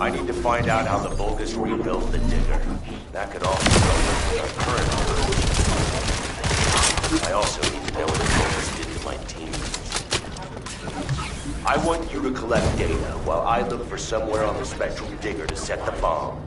I need to find out how the Vulgus rebuilt the digger. That could also help with our current operation. I also need to know what the Vulgus did to my team. I want you to collect data while I look for somewhere on the Spectral Digger to set the bomb.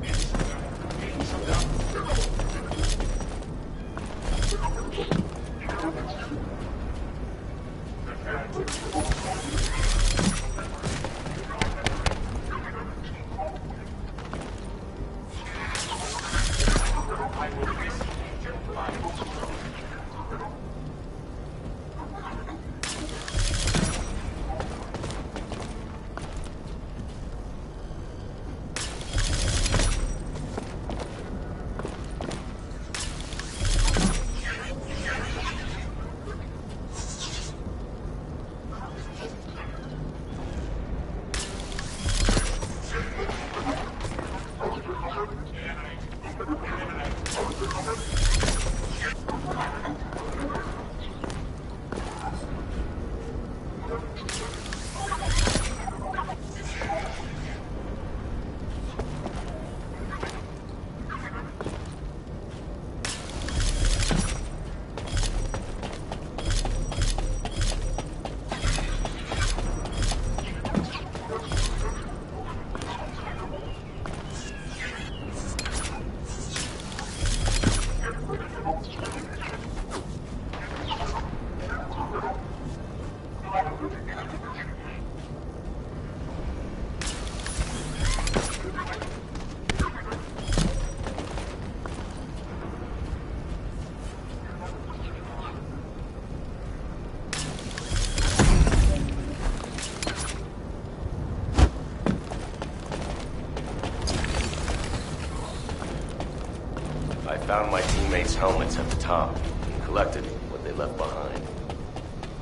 Found my teammates' helmets at the top and collected what they left behind.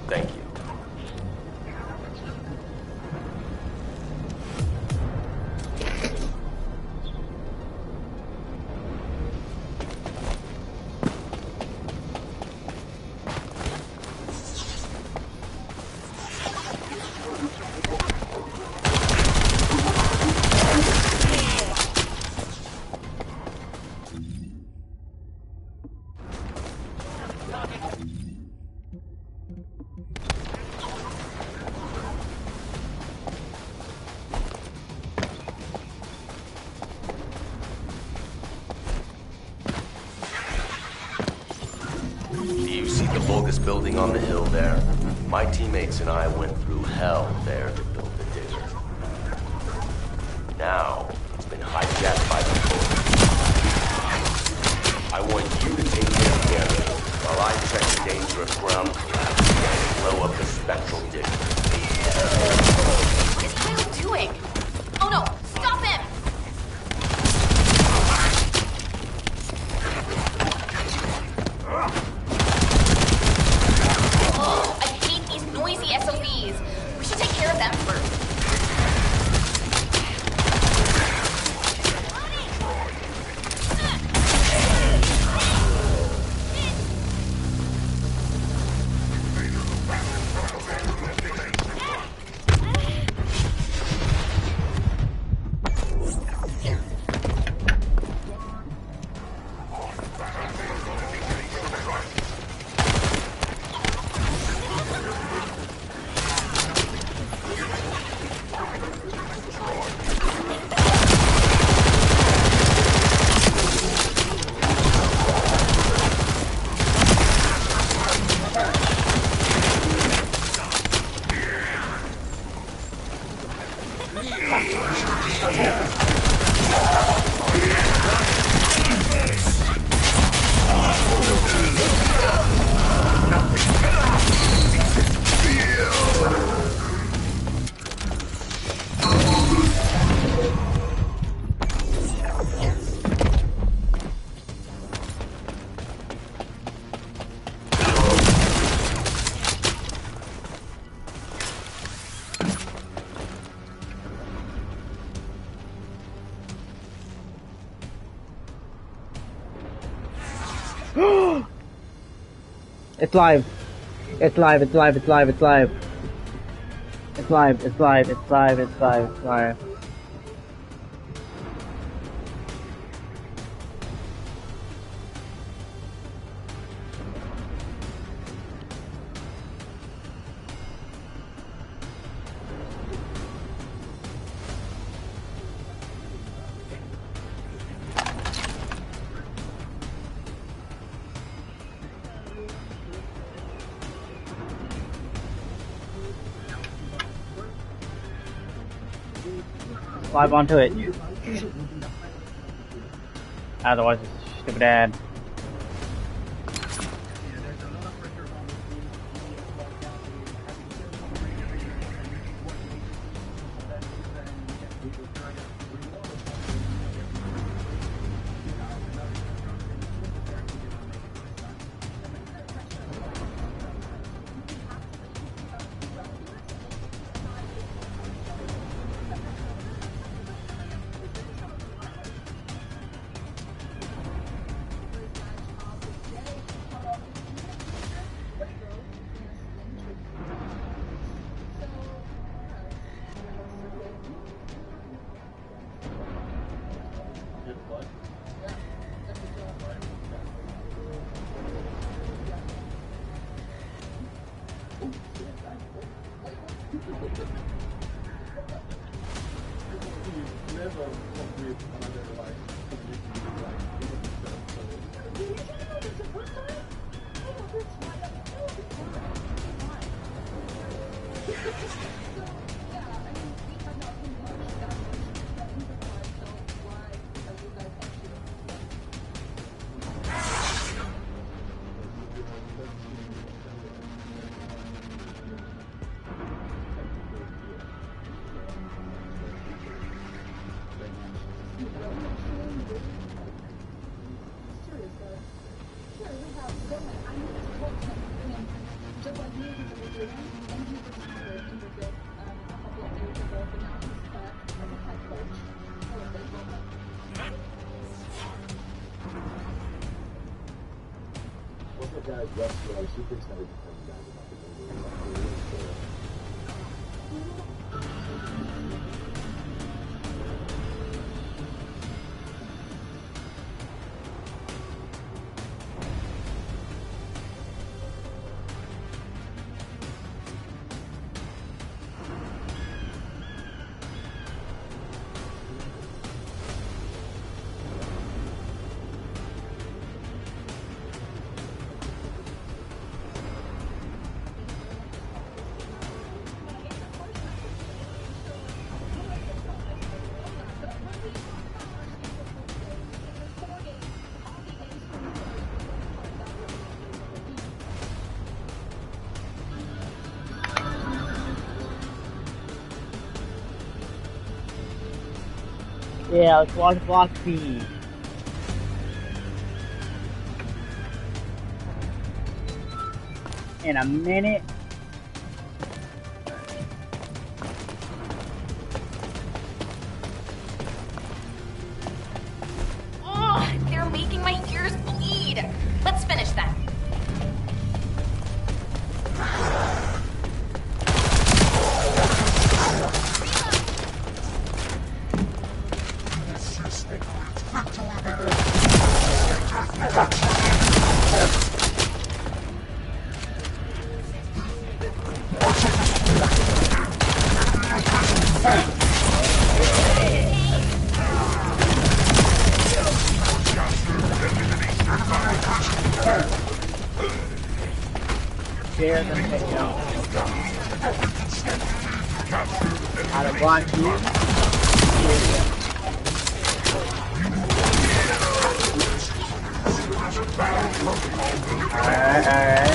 Thank you. Building on the hill there. My teammates and I went through hell there to build the digger. Now, it's been hijacked by the Vulgus. I want you to take care of the area while I check the dangerous ground collapse and blow up the Spectral digger. What is Kyle doing? Oh no! Stop him! Noisy SOBs. We should take care of them first. It's live. It's live, it's live, it's live, it's live. It's live, it's live, it's live, it's live, it's live. Live onto it. Otherwise, it's a stupid ad. Yeah, let's watch Block B. In a minute. Oh, they're making my ears bleed. Let's finish them. Share them take out. Out of Block B. Alright.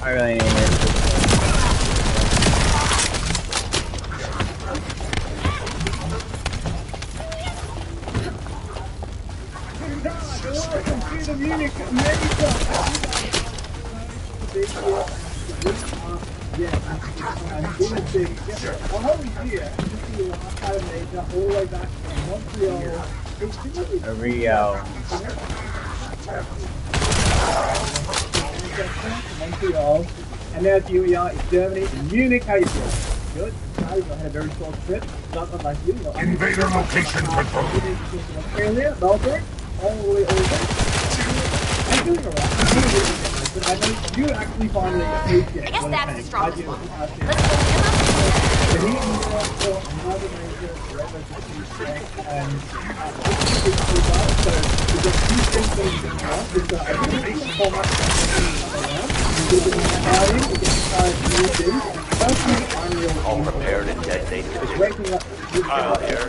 I really need it. Rio. Montreal, and now here we are in Germany, in Munich. How you feel? Good. I've had a very short trip. Not unlike you. Invader location confirmed. Australia, Melbourne, all the way over. I'm doing alright. But I know you actually finally appreciate. I guess that's the strongest one. Let's go another major and All prepared and detonated. Kyle here.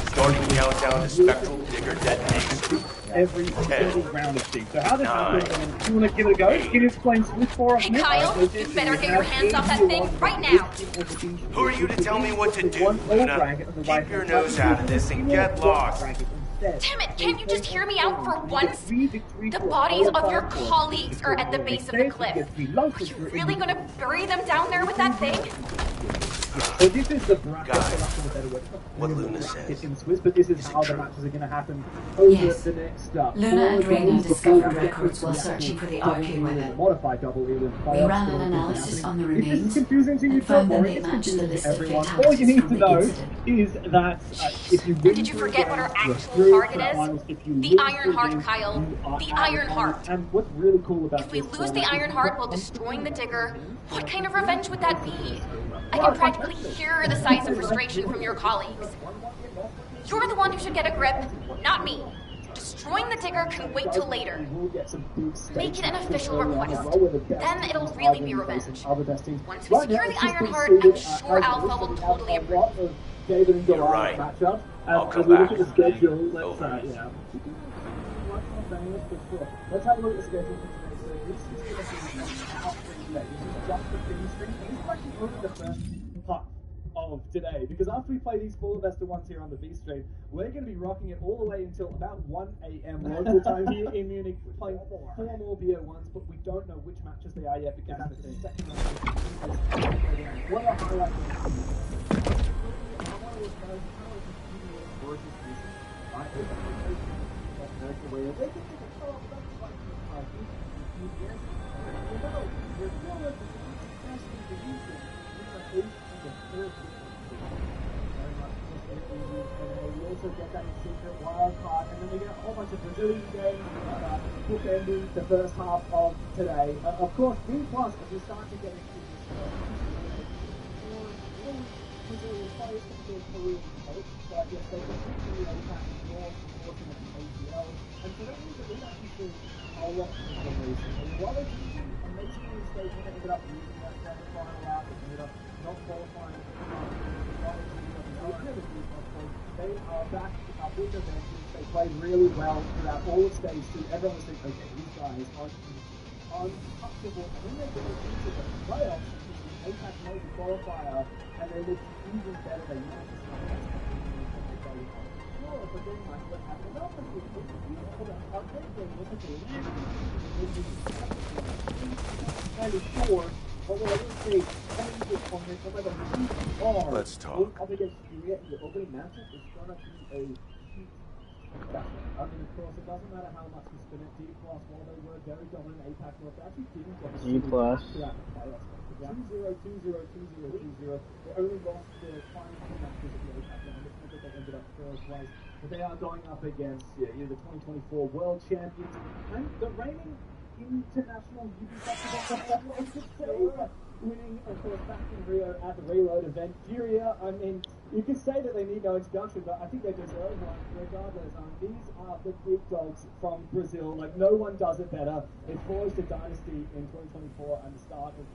Starting countdown to Spectral Digger detonation. Every single round of Sting. So how this happens, you want to give it a go? Can you explain Swiss for us? Hey Kyle, you better get your hands off that thing right now. Who are you to tell me what to do, Luna? Keep your nose out of this and get lost. Damn it, can't you just hear me out for once? The bodies of your colleagues are at the base of the cliff. Are you really gonna bury them down there with that thing? So this is the bracket, what Luna says. In Swiss, but this is how the matches are going to happen over the next stuff. Luna and Reyna discovered records while searching for the arcade weapon. We ran an analysis on the remains and found that they match the list of fatalities all you need to from know the incident. is that if you Did you forget what our actual target is? The Iron Heart, Kyle. The Iron Heart. And what's really cool about if we lose the Iron Heart while destroying the Digger, what kind of revenge would that be? I can practically hear the sighs of frustration from your colleagues. You're the one who should get a grip, not me. Destroying the Digger can wait till later. Make it an official request. Then it'll really be revenge. Once we secure the Iron Heart, I'm sure Alpha will totally approve. You're right. I'll come back. back. Let's have a look at the schedule. This is just the finish string. This is actually only the first part of today, because after we play these full Vesta ones here on the B stream, we're going to be rocking it all the way until about 1 a.m. local time here in Munich, playing 4 more BO1s, but we don't know which matches they are yet, because that's the second round. What are the highlights? We also get that secret wild card, and then we get a whole bunch of Brazilian games bookending the first half of today. Of course, B+, as we start to get into Brazilian players to Korean coach, but yes, they continue to attack more supporting of the ACL, and for that reason, we've actually seen a lot of them recently. While they did amazingly stay, they ended up losing that final out, they ended up not qualifying they are back with the vengeance. They played really well throughout all the stage 2. Everyone was thinking, okay, these guys are untouchable. And then they get into the playoffs, which is the APAC Major qualifier, and they look even better. They managed to start but then what happened else is kind of sure. Although I would say, Let's talk. Up against Juliet in the opening matchup is going to be a huge battle. I mean, of course, it doesn't matter how much we spin it. D+, while they were very dominant in APAC North, they actually didn't get D+. throughout the playoffs. 2-0, 2-0, 2-0, 2-0. They only lost their final 2 matches at the APAC North. This meant that they ended up third place. But they are going up against the 2024 World Champions and the reigning international Ubisoft winning, of course, back in Rio at the Reload event. Furia, I mean, you can say that they need no introduction, but I think they deserve one regardless. These are the big dogs from Brazil. Like, no one does it better. They forged a dynasty in 2024 and the start of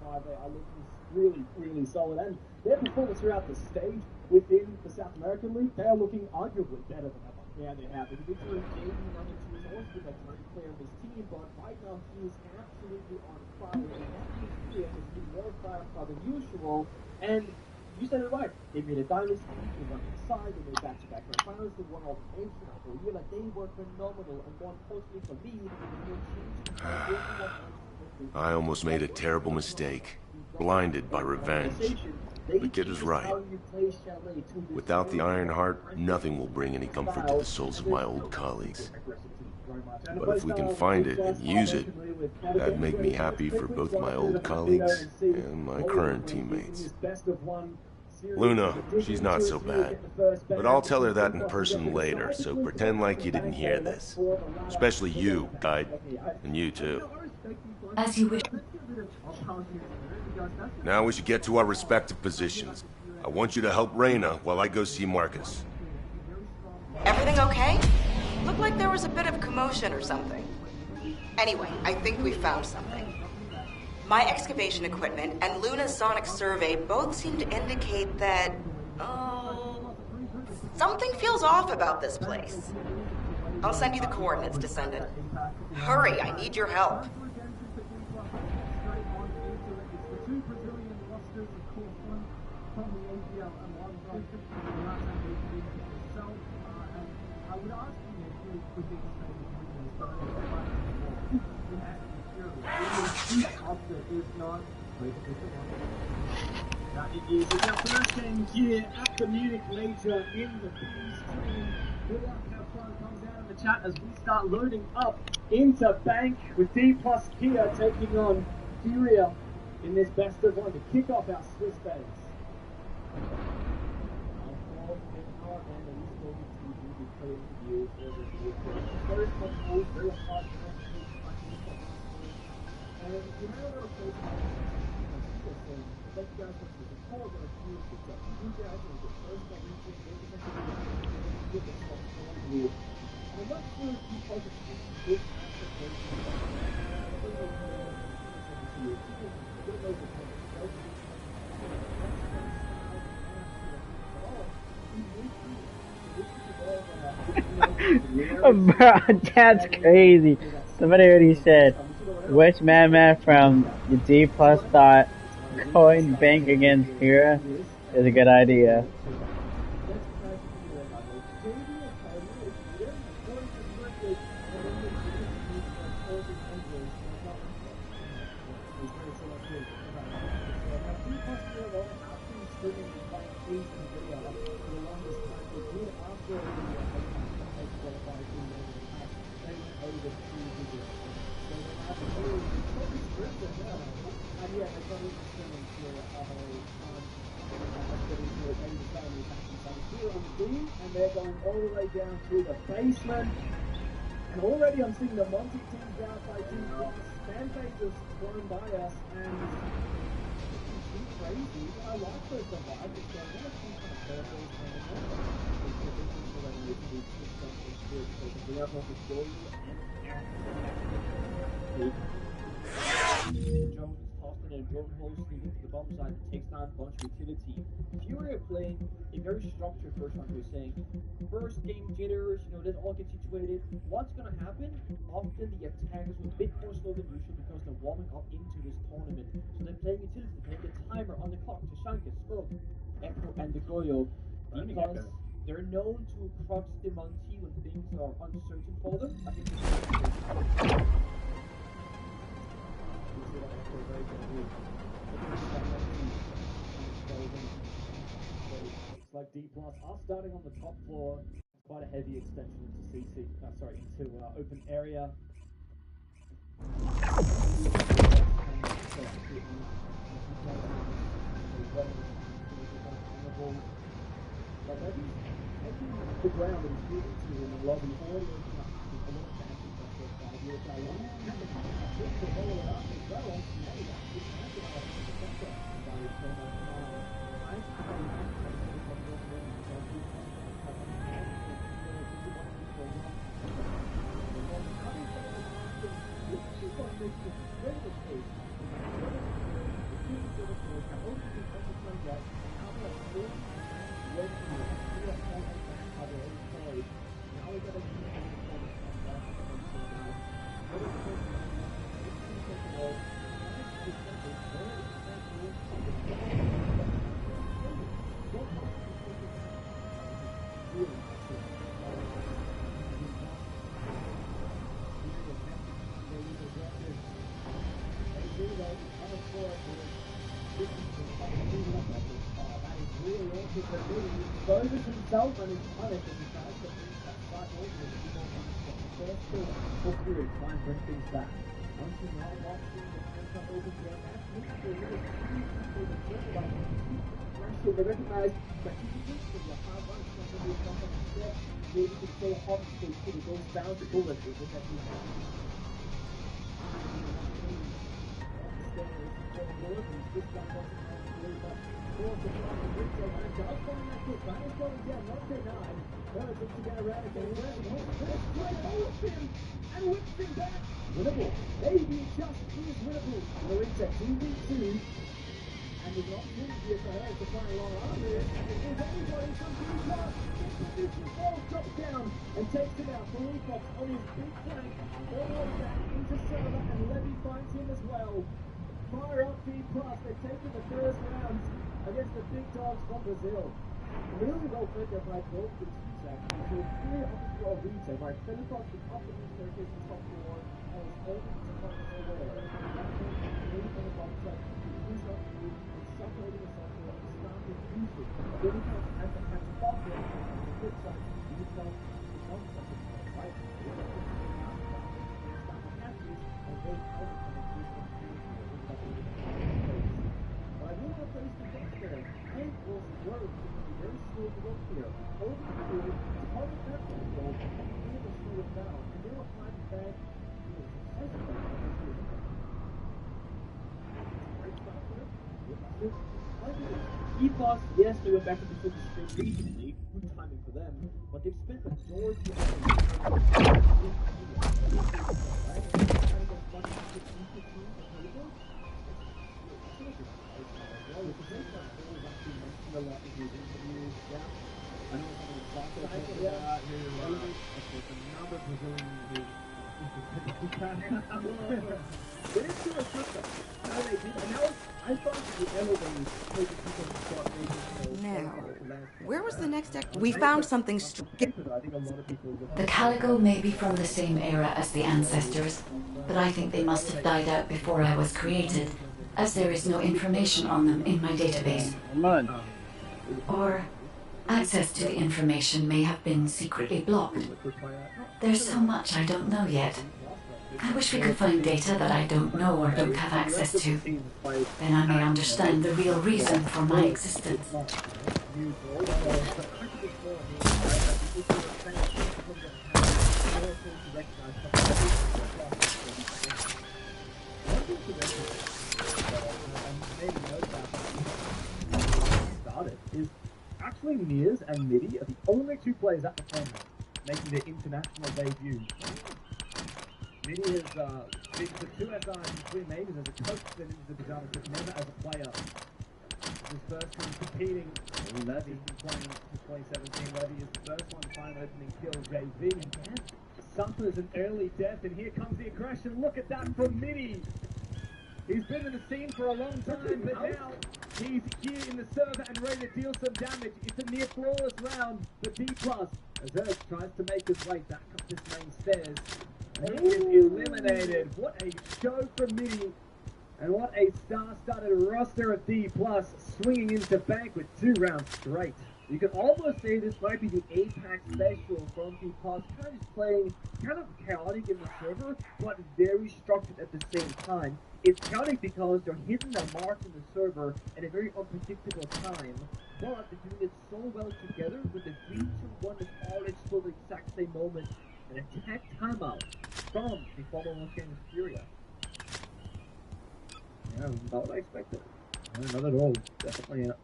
2025. They are looking really, really solid. And their performance throughout the stage within the South American League, they are looking arguably better than ever. Yeah, they have. The victory game number 2 is always been very clear of this team, but right now he is absolutely on fire. And that means he has been more firepower than usual. And you said it right. They made a dynasty, they won inside, they made back-to-back grand finals, they won all the games for the year. Like, they were phenomenal, and more importantly for me, I almost made a terrible mistake. Blinded by revenge. The kid is right. Without the Iron Heart, nothing will bring any comfort to the souls of my old colleagues. But if we can find it and use it, that'd make me happy for both my old colleagues and my current teammates. Luna, she's not so bad. But I'll tell her that in person later, so pretend like you didn't hear this. Especially you, Guide. And you too. As you wish. Now we should get to our respective positions. I want you to help Reyna while I go see Marcus. Everything okay? Looked like there was a bit of commotion or something. Anyway, I think we found something. My excavation equipment and Luna's sonic survey both seem to indicate that... something feels off about this place. I'll send you the coordinates, Descendant. Hurry, I need your help. Now it is our first game here at the Munich Major in the B-Stream. Good luck, have fun, comes out in the chat as we start loading up into Bank with D plus Kia taking on Furia in this best of one to kick off our Swiss base. Bro, that's crazy. Somebody already said, which madman from the D plus thought going Bank against Hera is a good idea. And they're going all the way down to the basement. And already I'm seeing the Monty teams out by D+. Fanfare just thrown by us, and it's crazy. I like those stuff. I just don't know if kind of purples and Jones tossed in a drone hole sneak into the bomb side and takes down a bunch of utility. Fury are playing a very structured first round. You're saying first game jitters, let's all get situated. What's gonna happen? Often the attackers were a bit more slow than usual because they're warming up into this tournament. So they're playing utility, they're playing the timer on the clock to Shanka, Smoke, Echo, and the Goyo. Because they're known to crux the Monty when things are uncertain for them. I think it's like D+. Are starting on the top floor. It's quite a heavy extension into open area. The ground is moving to in the lobby already opening up a lot of chances for 5 years. Exposure to himself and his punish as he tries to bring that slight over it. First kill for Fury, try and bring things back. Once you're not locked in, the turns up over the end. That's literally a really key for the circle by Rashford. They recognize that you can reach them, your hard run, it's not going to be a jump on the step. Maybe you can stay hot so you can go down to bullet with that defense. Winnable. Maybe just is winnable. We're into 2v2. And there's not easier for her to find long armor. And if there's anybody from D-Plus, this ball drops down and takes it out. Bully Fox on his big flank. All the way back into server, and Levy finds him as well. Fire up D-Plus. They've taken the first rounds against the big dogs from Brazil. Really well played there by both the teams actually. So it's clear off the floor of retail. Right, Fennefox is up the staircase to top floor. And it's open to top floor. Really on the bottom side. He's up to you. It's separating the center. It's starting to use it. Then he comes at the bottom. On the flip side, he comes to the bottom side. Right? He's up to the start to catch this. And then out and it's just a but I will go face to face there. Hank was worried. Very slow to go here. Over the field, target that football, and be able to slow it down. And they were fighting back. He was successful. Great stop there. E-Plus, yes, they went back to the focus straight recently. Good timing for them. But they've spent the majority of Now, where was the next we found something The Caligo may be from the same era as the ancestors, but I think they must have died out before I was created, as there is no information on them in my database. Or access to the information may have been secretly blocked. There's so much I don't know yet. I wish we could find data that I don't know or don't have access to. Then I may understand the real reason for my existence. Is actually Mears and Midi are the only two players at the tournament making their international debut. Midi has been to 2 SIs and 3 majors as a coach then into the Pajamas, but never as a player. His first time competing, Levy has been playing since 2017. Levy is the first one to find an opening kill. JV again suffers an early death, and here comes the aggression. Look at that from Midi. He's been in the scene for a long time, but now he's here in the server and ready to deal some damage. It's a near flawless round for D+. As Urge tries to make his way back up this main stairs. He is eliminated. What a show from Midi. And what a star-studded roster of D+, swinging into Banquet 2 rounds straight. You can almost say this might be the Apex special from D+, kind of just playing kind of chaotic in the server, but very structured at the same time. It's chaotic because they're hitting their marks in the server at a very unpredictable time, but they're doing it so well together with the 3-2-1 that's all explode at the exact same moment. An attack timeout from the former World Champions Furia. Yeah, not what I expected. No, not at all. Definitely a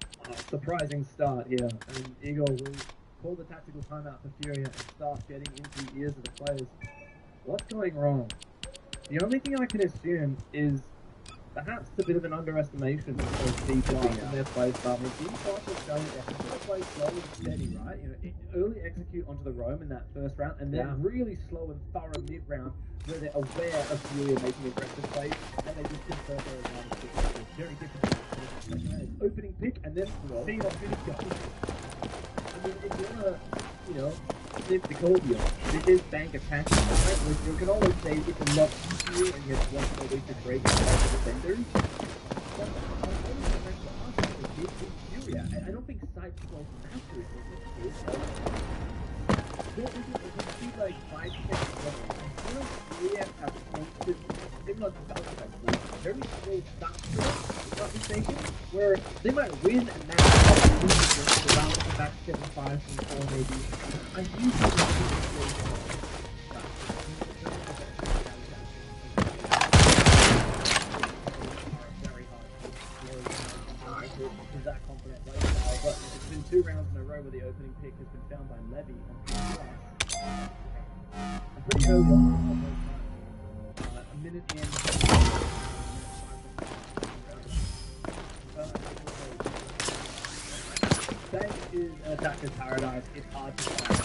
surprising start here. And Eagle will call the tactical timeout for Furia and start getting into the ears of the players. What's going wrong? The only thing I can assume is perhaps a bit of an underestimation of D+ and their play style. D+ is going to play slow and steady, right? You know, early execute onto the roam in that first round, and then really slow and thorough mid-round, where they're aware of Furia making aggressive plays, and they just convert their advantage. Very different. Opening pick, and then see what finish goes. I mean, if you want to, you know, is the Corbion. This is bank attachment, right? Which you can always say it's a lot easier and you have one more way to break the defenders. I don't think Sight will master it. It would be like 5 seconds level. I feel like Furia has constant, similar to Southside, very slow stop, if I'm not mistaken, where they might win and now lose the round to back 7-5 from 4 maybe. I usually that confident right now, but it's been 2 rounds in a row where the opening pick has been found by Levy on pretty early on, a minute in. That is an attacker's paradise. It's hard to find.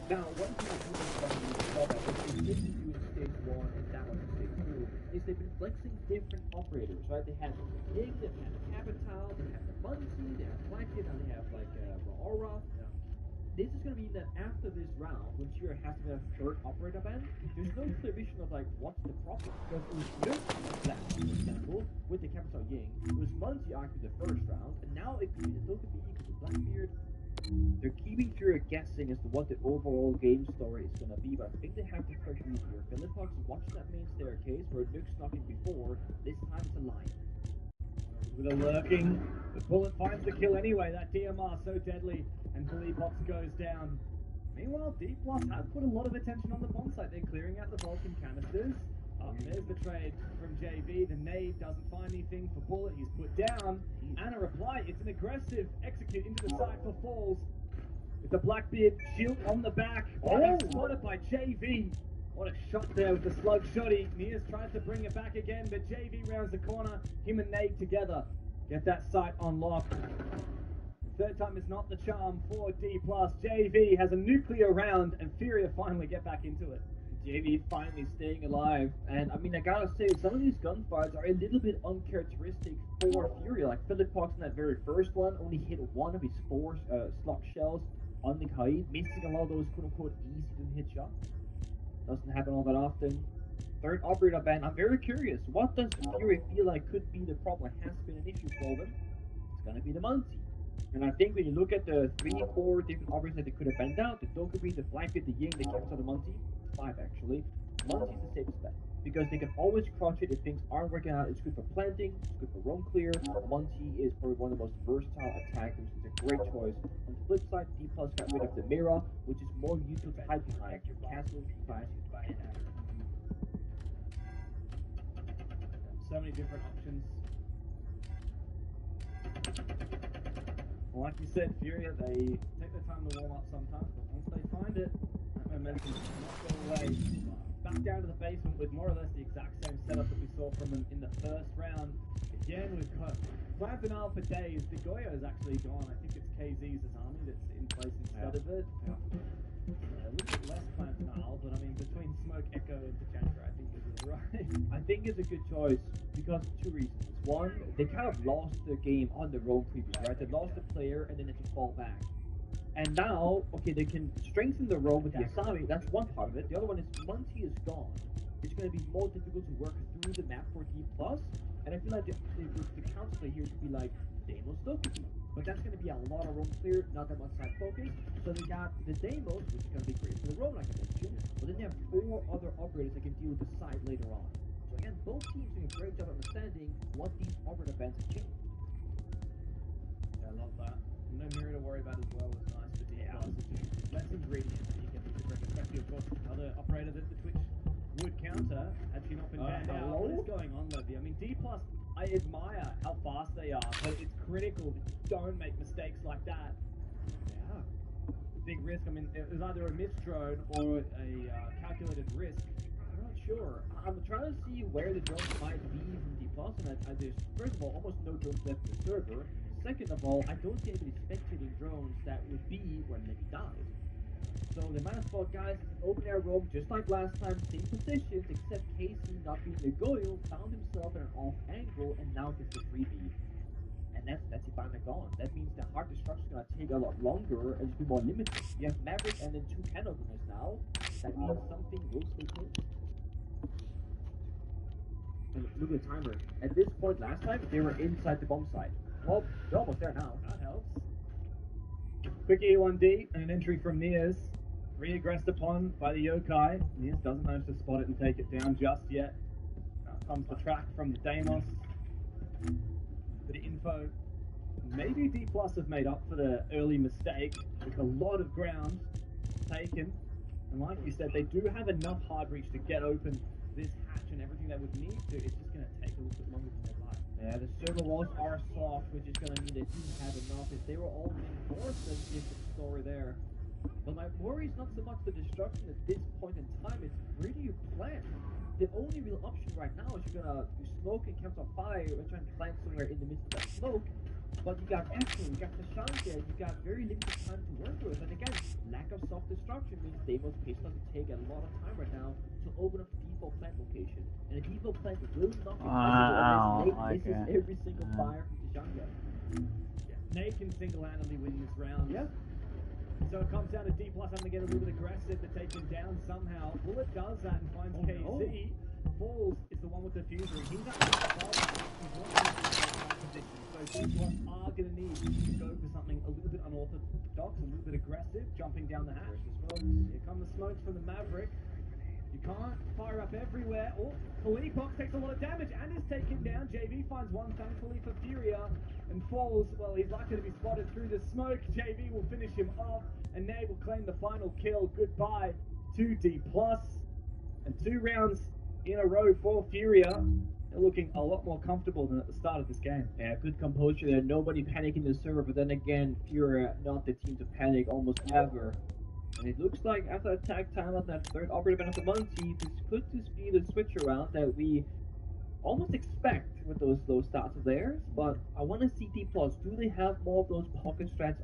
Now, one thing that's really funny is this is in stage 1 and that one in stage 2, is they've been flexing different operators, right? They had King, they had Capital, they have the Muncie, they have Blackhead, and they have like Aura. Yeah. This is going to mean that after this round, when Shira has to have a 3rd operator ban, there's no clear vision of like what's the problem. Because it was Nuke, for example, with the Capital Ying, it was Muncie argued the 1st round, and now it could be the Togepi, it could be Blackbeard. They're keeping Furia guessing as to what the overall game story is going to be, but I think they have to push easier. Philippox watched that main staircase where Nuke snuck in before. This time it's a line. With a lurking, the bullet finds the kill anyway. That DMR so deadly, and Philippox goes down. Meanwhile, D+ have put a lot of attention on the bomb site. They're clearing out the Vulcan canisters. There's the trade from JV. The nade doesn't find anything for Bullet. He's put down. And a reply. It's an aggressive execute into the side for Falls. With the Blackbeard shield on the back. Oh, that's spotted by JV. What a shot there with the slug shotty. Nias tries to bring it back again, but JV rounds the corner. Him and Nade together get that site on lock. Third time is not the charm for D+. JV has a nuclear round, and Furia finally get back into it. JV finally staying alive, and I mean, I gotta say, some of these gunfights are a little bit uncharacteristic for Furia. Like Philippox in that very first one only hit 1 of his 4 slug shells on the Kaid, missing a lot of those quote-unquote easy to hit shots. Doesn't happen all that often. 3rd operator ban, I'm very curious, what does Furia feel like could be the problem? It has been an issue for them. It's gonna be the Muncie. And I think when you look at the 3-4 different operators that they could have banned out, the Togepi, the Blackbeard, the Ying, the Capital, the Muncie, 5 actually. Muncie's the safest bet, because they can always crotch it if things aren't working out. It's good for planting, it's good for roam clear. Muncie is probably one of the most versatile attackers. It's a great choice. On the flip side, D+ got rid of the Mira, which is more useful to hide behind your castle, class, so many different options. Well, like you said, Furia, they take their time to warm up sometimes, but once they find it, that momentum does not go away. Back down to the basement with more or less the exact same setup that we saw from them in the 1st round. Again, we've got planned denial for days. The Goyo is actually gone. I think it's KZ's army that's in place instead of it. A little bit less planned denial, but I mean, between Smoke, Echo, and Tachanka, I think this is right. I think it's a good choice because of 2 reasons. One, they kind of lost the game on the road preview, right? They lost the player and then they had to fall back. And now, okay, they can strengthen the road with the Asami, that's one part of it. The other one is Muncie is gone. It's going to be more difficult to work through the map for D+, and I feel like the counterplay here could be like Deimos Togepi. But that's going to be a lot of roam clear, not that much side focus. So they got the Deimos, which is going to be great for the roam, like I mentioned, but then they have 4 other operators that can deal with the side later on. So again, both teams doing a great job understanding what these operator events have changed. Yeah, I love that. No Mira to worry about as well was nice, but yeah, less ingredients that you can bring, especially of course other operator that the Twitch would counter had she not been banned out. What is going on, Levy? I mean, D+, I admire how fast they are, but it's critical that you don't make mistakes like that. Yeah. It's a big risk. I mean, it was either a missed drone or a calculated risk. I'm not sure. I'm trying to see where the drones might be from D+, and there's, first of all, almost no drones left in the server. Second of all, I don't see anybody spectating drones that would be when Levy died. So the amount of spot guys, open air roam, just like last time, same positions, except Casey, not being a goyle, found himself in an off angle and now gets the freebie. And that's Ivana gone. That means the hard destruction is gonna take a lot longer and just be more limited. You have Maverick and then 2 can openers now. That means something will stay close. And look at the timer. At this point last time, they were inside the bomb site. Well, they're almost there now. That helps. Quick E1D and an entry from Nias. Re-aggressed upon by the Yokai. Nias doesn't manage to spot it and take it down just yet. Now comes the track from the Deimos. Bit of info. Maybe D Plus have made up for the early mistake with a lot of ground taken. And like you said, they do have enough hard reach to get open this hatch and everything they would need to. It's just going to take a little bit longer than they'd like. Yeah, the server walls are soft, which is going to mean they didn't have enough. If they were all reinforced, then it's a different story there. But my worry is not so much the destruction at this point in time, it's where do you plant? The only real option right now is you smoke and camp on fire and try and plant somewhere in the midst of that smoke. But you got Echo, you got Tashanka, you got very limited time to work with. And again, lack of soft destruction means they must basically take a lot of time right now to open up the default plant location. And a default plant will not be possible unless Nate misses every single fire from Tashanka. Yeah. Nate can single-handedly win this round. Yeah. So it comes down to D Plus having to get a little bit aggressive to take him down somehow. Bullet does that and finds KZ. Falls is the one with the fuser. He's at the position. So D Plus are going to need to go for something a little bit unorthodox, a little bit aggressive, jumping down the hatch as well. Here come the smokes from the Maverick. You can't fire up everywhere. Oh, Philippox takes a lot of damage and is taken down. JV finds one, thankfully, for Furia. And Falls, well, he's likely to be spotted through the smoke. JV will finish him off. And Nate will claim the final kill. Goodbye to D+. And 2 rounds in a row for Furia. They're looking a lot more comfortable than at the start of this game. Yeah, good composure there. Nobody panicking the server. But then again, Furia not the team to panic almost ever. And it looks like after that tag time on that third operative event of the Monty, this could just be the switch around that we almost expect with those low stats of theirs. But I want to see D+. Do they have more of those pocket strats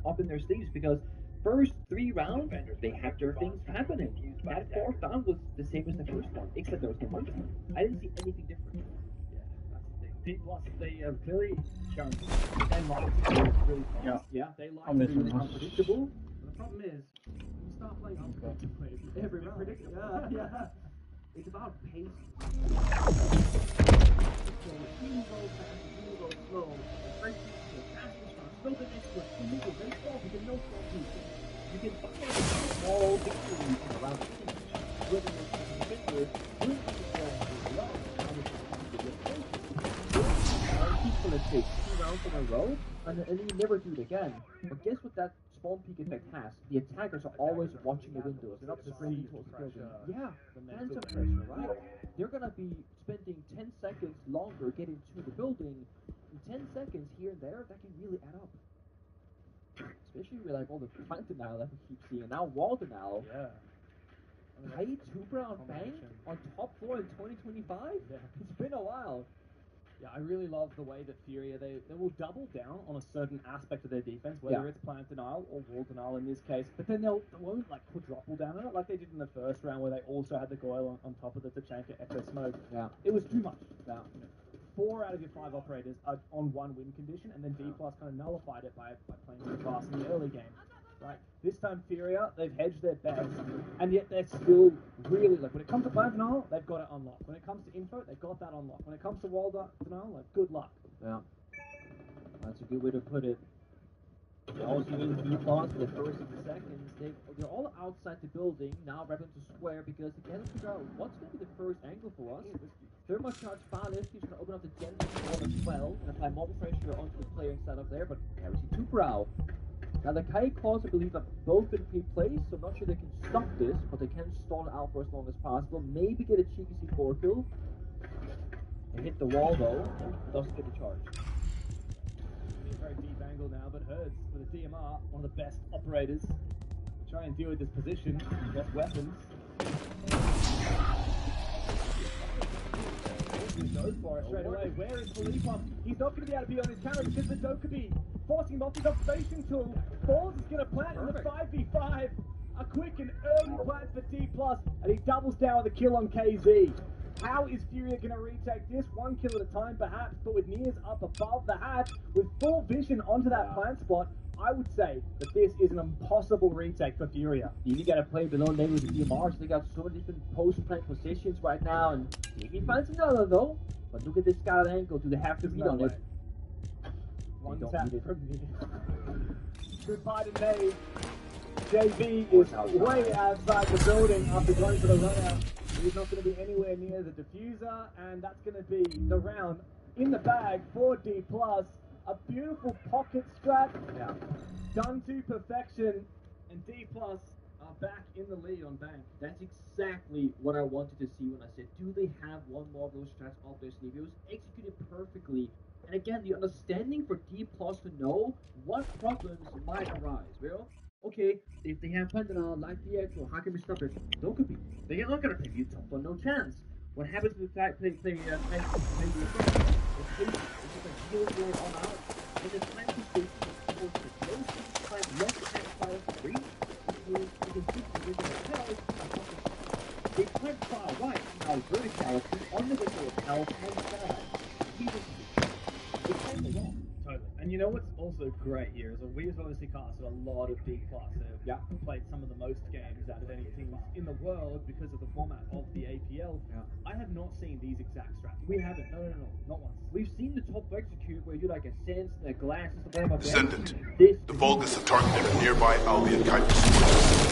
up in their sleeves? Because first 3 rounds, they had their things happening. That 4th round was the same as the first one, except there was no Monty. I didn't see anything different. Yeah, that's the thing. D+, they have clearly shown they like to be really fast. Yeah, they like to be really unpredictable. The problem is, you start playing unpredictably every round. Yeah. It's about pace. So you go fast, you go slow. First you go fast, slow the next one. You go very slow, you can no slow people. You can find small victories in around 10. Whether it's a victory, doing it as well. People that take 2 rounds in a row, and then you never do it again. But guess what that spawn peak effect has? The attackers are always watching the windows. They're not just really close to building. Yeah, phantom pressure, right? They're gonna be spending 10 seconds longer getting to the building. In 10 seconds here and there, that can really add up. Especially with like all the plant denial that we keep seeing. Now wall denial. Yeah. Hey, Tubra on Bang on top 4 in 2025? Yeah. It's been a while. Yeah, I really love the way that Furia, they will double down on a certain aspect of their defense, whether it's plant denial or wall denial in this case, but then they won't like quadruple down on it like they did in the first round where they also had the Goyle on top of the Tachanka Echo Smoke. Yeah. It was too much. Yeah. 4 out of your 5 operators are on 1 win condition, and then D+ kind of nullified it by playing really fast in the early game. Right, this time Furia, they've hedged their bets, and yet they're still really, like, when it comes to plant denial, they've got it unlocked. When it comes to info, they've got that unlocked. When it comes to wall denial, like, good luck. Yeah, that's a good way to put it. Also in D+ for the first and the seconds, they're all outside the building, now wrapping to square, because they can't figure out what's going to be the first angle for us. Thermocharge far left, he's going to open up the Genesis wall as well, and apply more pressure onto the player inside of there, but carries it to Brow. Now the Kai claws, I believe, have both been pre-placed, so I'm not sure they can stop this, but they can stall it out for as long as possible. Maybe get a cheeky C4 kill. And hit the wall though, doesn't get the charge. A very deep angle now, but Herds with a DMR, one of the best operators. Try and deal with this position, best weapons. Goes for it straight away. Where is Philippox? He's not going to be able to be on his camera because the Dokubi forcing him off his observation tool. Falls is going to plant in the 5v5. A quick and early plant for D+, and he doubles down with a kill on KZ. How is Furia going to retake this? One kill at a time, perhaps, but with Niers up above the hatch, with full vision onto that plant spot, I would say that this is an impossible retake for Furia. You gotta play below lane with the DMRs. They got so many different post-plant positions right now, and maybe finds another though. But look at this scout angle. Do they have to beat on it? One tap from Niers. Goodbye to Nade. JV is way outside the building after going for the run out. He's not going to be anywhere near the diffuser, and that's going to be the round in the bag for D+. A beautiful pocket strat, done to perfection, and D+ are back in the lead on Bank. That's exactly what I wanted to see when I said, do they have one more of those strats off their sleeve? It was executed perfectly. And again, the understanding for D+ to know what problems might arise. Well, okay, if they have Pandana, like the actual, how can we stop it? Don't compete. They are not going to play you top one, no chance. What happens if they play the heal going on out, and the time to stay supposed to close, time left and fire free, you can see the original health, they plant far right, now verticality on the window of health and fire. They played the wrong. Totally. And you know what's also great here is that we've obviously casted a lot of D+. Have played some of the most games out of any teams in the world because of the format of the APL. I have not seen these exact strats. We haven't. No, not once. We've seen the top execute where you do like a sense and a glass and stuff like that. Descendant. The Vulgus have targeted a nearby Albion Kuiper source.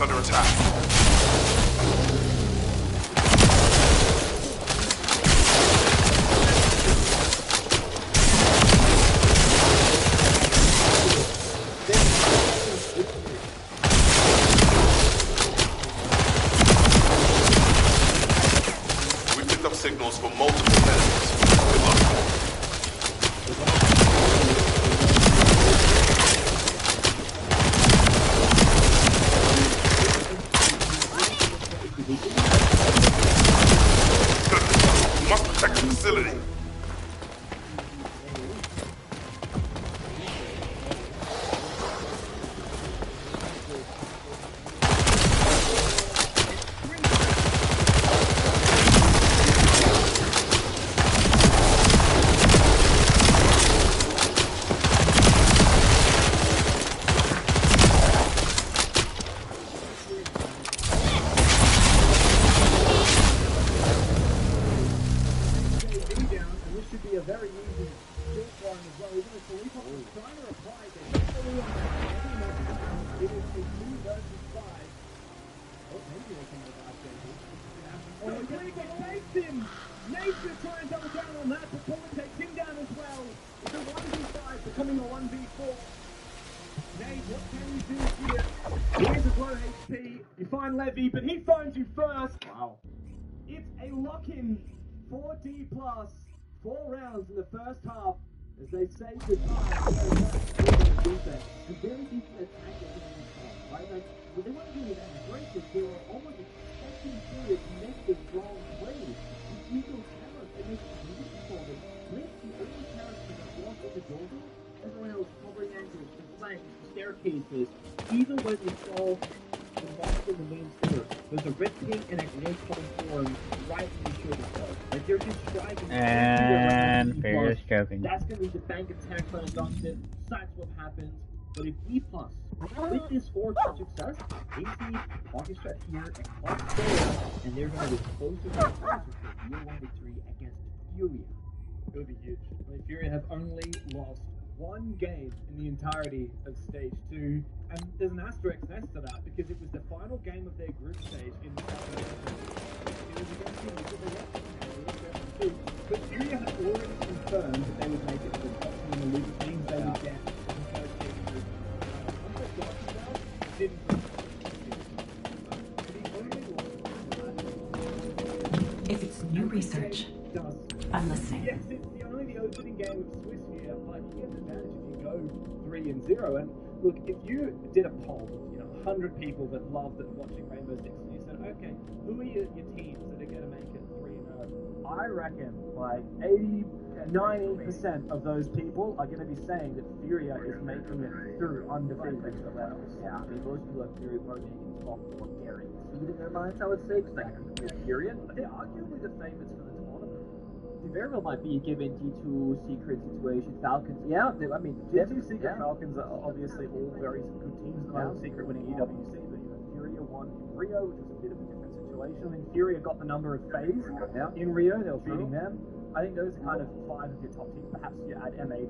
Under attack. We picked up signals from multiple enemies. Good luck. We must protect the facility. Levy, but he finds you first. Wow. It's a lock-in for D+. 4 rounds in the first half as they say goodbye to defense. A very decent attack at the right? Like, what they want to do with that aggressive, they were almost expecting Furia to make the wrong play. You see those cameras, they make it beautiful for them. Blink the only character that walks in the doorway, everyone else covering angles, the flanks, the staircases. Even when they saw the monster in the main stairs, there's a red ping and a grenade coming forward right in the shoulder part. Like they're just striking. And Furious joking. That's gonna be the bank attack by Dunstan. Sideswap happens. But if E+, with this forward success, they see Pocket Strat here and Pocket there, and they're gonna be closer and closer to a year 1 victory against Furia. It would be huge. I mean, Furia have only lost 1 game in the entirety of Stage 2, and there's an asterisk next to that because it was the final game of their group stage in the It was against the but Furia had already confirmed that they would New research. I'm listening. Yes, it's the opening game of Swiss here, but you get an advantage if you go 3-0. And look, if you did a poll, 100 people that loved watching Rainbow Six, and you said, okay, who are your teams that are going to make it 3-0? I reckon like 90% of those people are going to be saying that Furia is making it through undefeated to the levels. Yeah, I mean, most people have Furia probably making top 4 guaranteed in their minds, I would say, because they can compete Furia. They're arguably the favorites for the tournament. They very well might be given G2 Secret situation. Falcons, yeah, I mean, G2 Secret Falcons are obviously all very good teams at the moment. Secret winning EWC, but Furia won in Rio, which was a bit of a different situation. I mean, Furia got the number of FaZe in Rio, they were beating them. I think those are kind of 5 of your top teams. Perhaps you add M80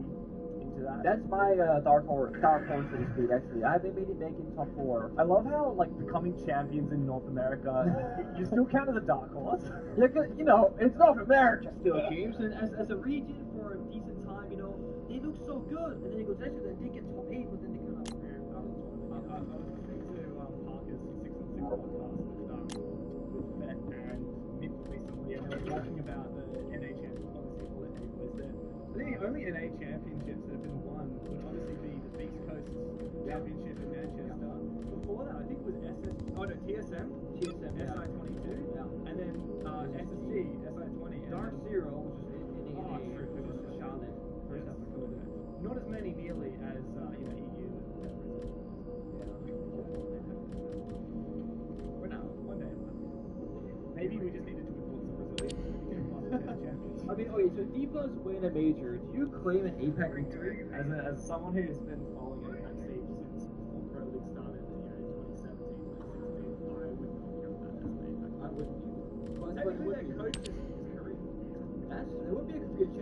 into that. That's my dark horse, so to speak, actually. I have M80 making top 4. I love how, like, becoming champions in North America, you still count as a dark horse. It's North America still, James, and as a region for a decent time, they look so good, and then it goes actually, they get top 8, but then they kind of... I was listening to Parker's 6 on 6 podcast with Fett and Mick recently, and they were talking about the NA champions, obviously all NA boys there. I think the only NA championships that have been won would obviously be the Beast Coast Championship in Manchester. Before that, I think it was TSM, SI22, and then SSC, SI20. Dark Zero, which is in true, it was Charlotte, South Dakota. Not as many nearly as EU. But no, one day. Maybe we just needed to import some Brazilians. I mean, okay, so D-Plus win a major. Do you claim an APAC victory? As someone who's been following APAC Siege since before Pro League started in 2017, 2016, I would not count that as an APAC. I wouldn't either. Technically, their coach is Korean. It would be a Korean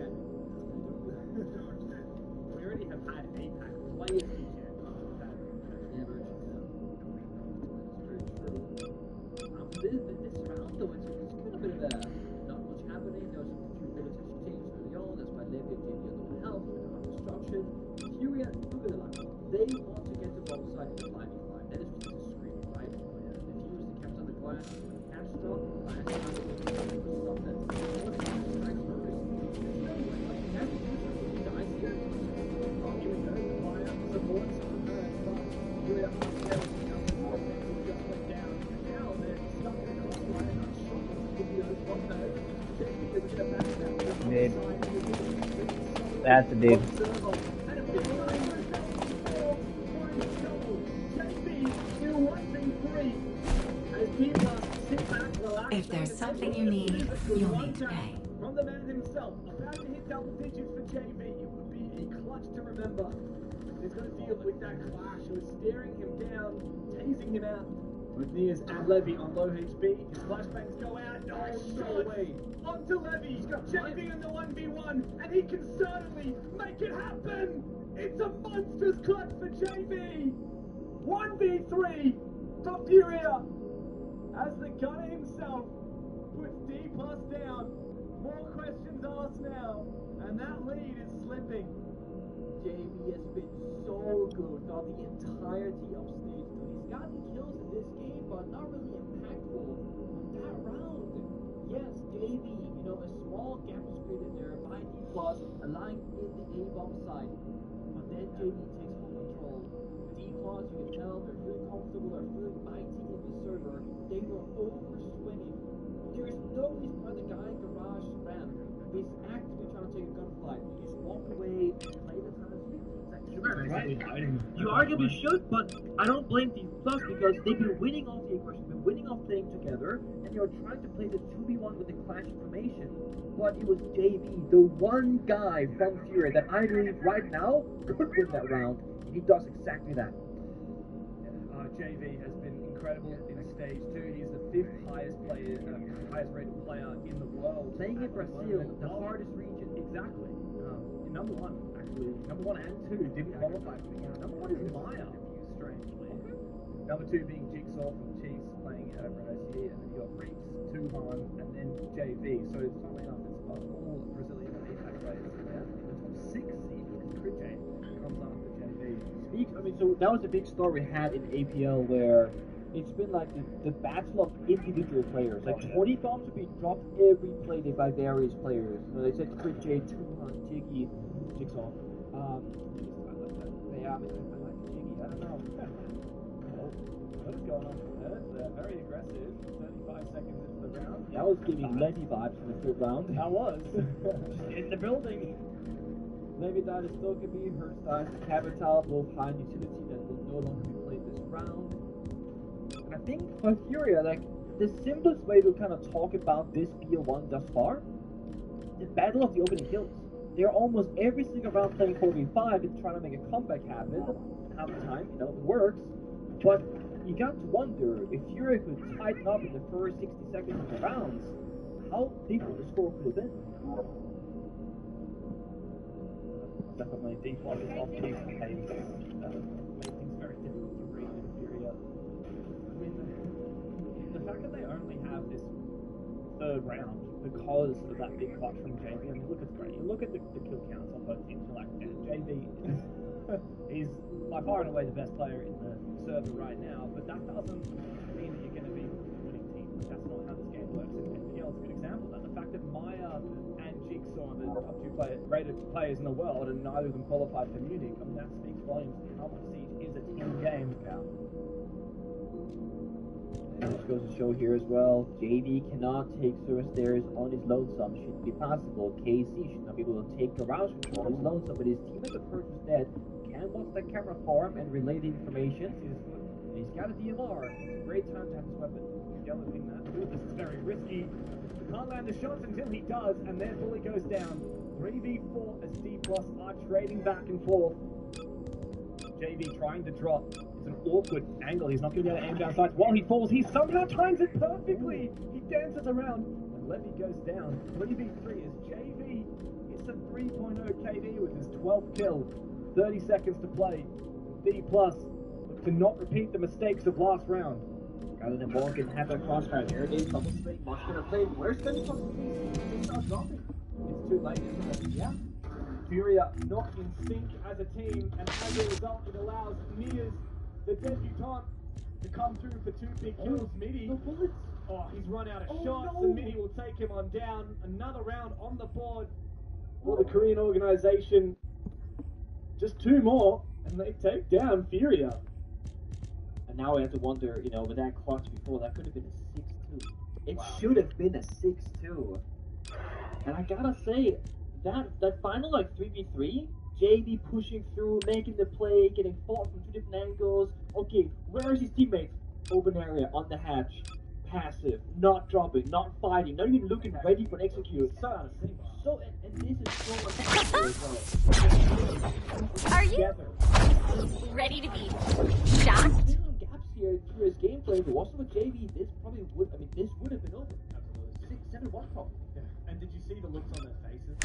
champion. We already have had APAC players be champions. Never. That's very true. This round, though, it's kind of a bit of a not much happening. There was a few bullets exchanged early on. That's why Levy and JB are low health, destruction. Furia, look at the line. They want to get to both sides in the 5v5. That is just a screen, right? The Fuse, the caps on the glass, catch stuff, last time, stuff that's strike first. Dude. That's a dude. If there's something you need, you'll need to pay. From the man himself, about to hit double digits for JB, it would be a clutch to remember. He's going to deal with that clash. He was staring him down, tasing him out. With Nias and Levy on low HP, his flashbangs go out. Nice shot onto Levy. JB in the 1v1, and he can certainly make it happen. It's a monstrous clutch for JB. 1v3 for Furia. As the gunner himself puts D+ down. More questions asked now, and that lead is slipping. JB has been so good throughout the entirety of stage 2. He's gotten kills in this game, but not really impactful. That round, yes, JB, a small gap was created there by D+, allowing in the A-bomb side. But then JB takes full control. D+, you can tell, they're feeling comfortable, they're feeling mighty in the server. They were over-swinging. There is no reason why the guy in Garage ran. He's actively trying to take a gunfight. He just walked away, play the time. Right. You arguably should, but I don't blame D+ because they've been winning off the aggression, been winning off playing together, and you're trying to play the 2v1 with the clash formation. But it was JB, the one guy from Furia that I believe right now could win that round, and he does exactly that. JB has been incredible in stage 2. He's the 5th highest rated player in the world. Playing in Brazil, the hardest region. Exactly. Number 1, actually. Number 1 and 2 didn't qualify for the Number 1 is Maya, strangely. Number 2 being Jigsaw from Chiefs playing over OCE, and then you got Reeks, Tuhan, and then JB. So it's funnily enough, it's all Brazilian and APAC players in the top 6 even. Critch comes after JB. So that was a big story we had in APL where it's been like the battle of individual players. Like 20 bombs have been dropped every play by various players. You know, they said Crit J, Tuhan, Jiggy, Jigsaw. They are, I like Jiggy, I don't know. What is going on? That's very aggressive. 35 seconds into the round. That was giving Levy vibes in the third round. That was. Just in the building. Levy died is still can be hurt dies. Capital, both high utility that will no longer be played this round. And I think for Furia, like, the simplest way to kind of talk about this BO1 thus far, the battle of the opening kills. They're almost every single round playing 4v5 and trying to make a comeback happen. Half the time, you know, it works. But you got to wonder, if Furia could tighten up in the first 60 seconds of the rounds, how different the score could have been. Definitely default is off case behaves. Makes things very difficult to read in Furia. I mean, the fact that they only have this third round because of that big clutch from JV, I mean, look, it's great. You look at the kill counts on both teams, like, JV is by far and away the best player in the server right now, but that doesn't mean that you're going to be winning team. That's not how this game works. And PL is a good example of that. The fact that Maya and Jigsaw are the top two rated players in the world, and neither of them qualified for Munich, I mean, that speaks volumes to how much Siege is a team game. And this goes to show here as well, JV cannot take service stairs on his lonesome, shouldn't be possible. KC should not be able to take garage control on his lonesome, but his teammate the Purge is dead. Can watch the camera for him and relay the information. He's got a DMR. It's a great time to have this weapon. Galloping that. Ooh, this is very risky. Can't land the shots until he does, and their bully goes down. 3v4 as D+ are trading back and forth. JV trying to drop. It's an awkward angle. He's not going to be able to aim down sights. While he falls, he somehow times it perfectly. He dances around, and Levy goes down. 3v3 as JV hits a 3.0 KD with his 12th kill. 30 seconds to play. D+ look to not repeat the mistakes of last round. Rather than walk and have a crossfire. There it is, double straight, much gonna play. Where's the It's not dropping. It's too late, isn't it? Yeah. Furia not in sync as a team, and as a result, it allows Nias, the debutante, to come through for 2 big kills. Midi, oh, he's run out of shots, and Midi will take him on down. Another round on the board for the Korean organization. Just 2 more, and they take down Furia. And now we have to wonder, you know, with that clutch before, that could have been a 6-2. It should have been a 6-2. And I gotta say, that final, like, 3v3, JV pushing through, making the play, getting fought from 2 different angles. Okay, where is his teammate? Open area, on the hatch. Passive, not dropping, not fighting, not even looking ready for an execute. So out of sync. So, and this is so much. Are you ready to be shocked? Gaps here through his gameplay, but also with JV, this probably would, I mean, this would have been over. Absolutely. 6-7-1 probably. Yeah. And did you see the looks on their faces?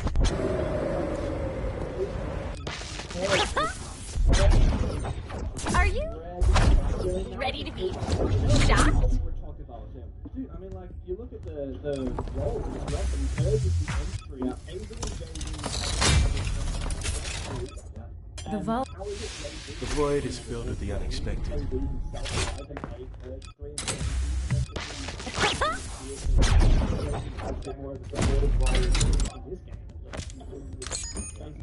Are you ready to be shocked? Dude, I mean, like, you look at the role of this weapon, there's the entry. The void is filled with the unexpected.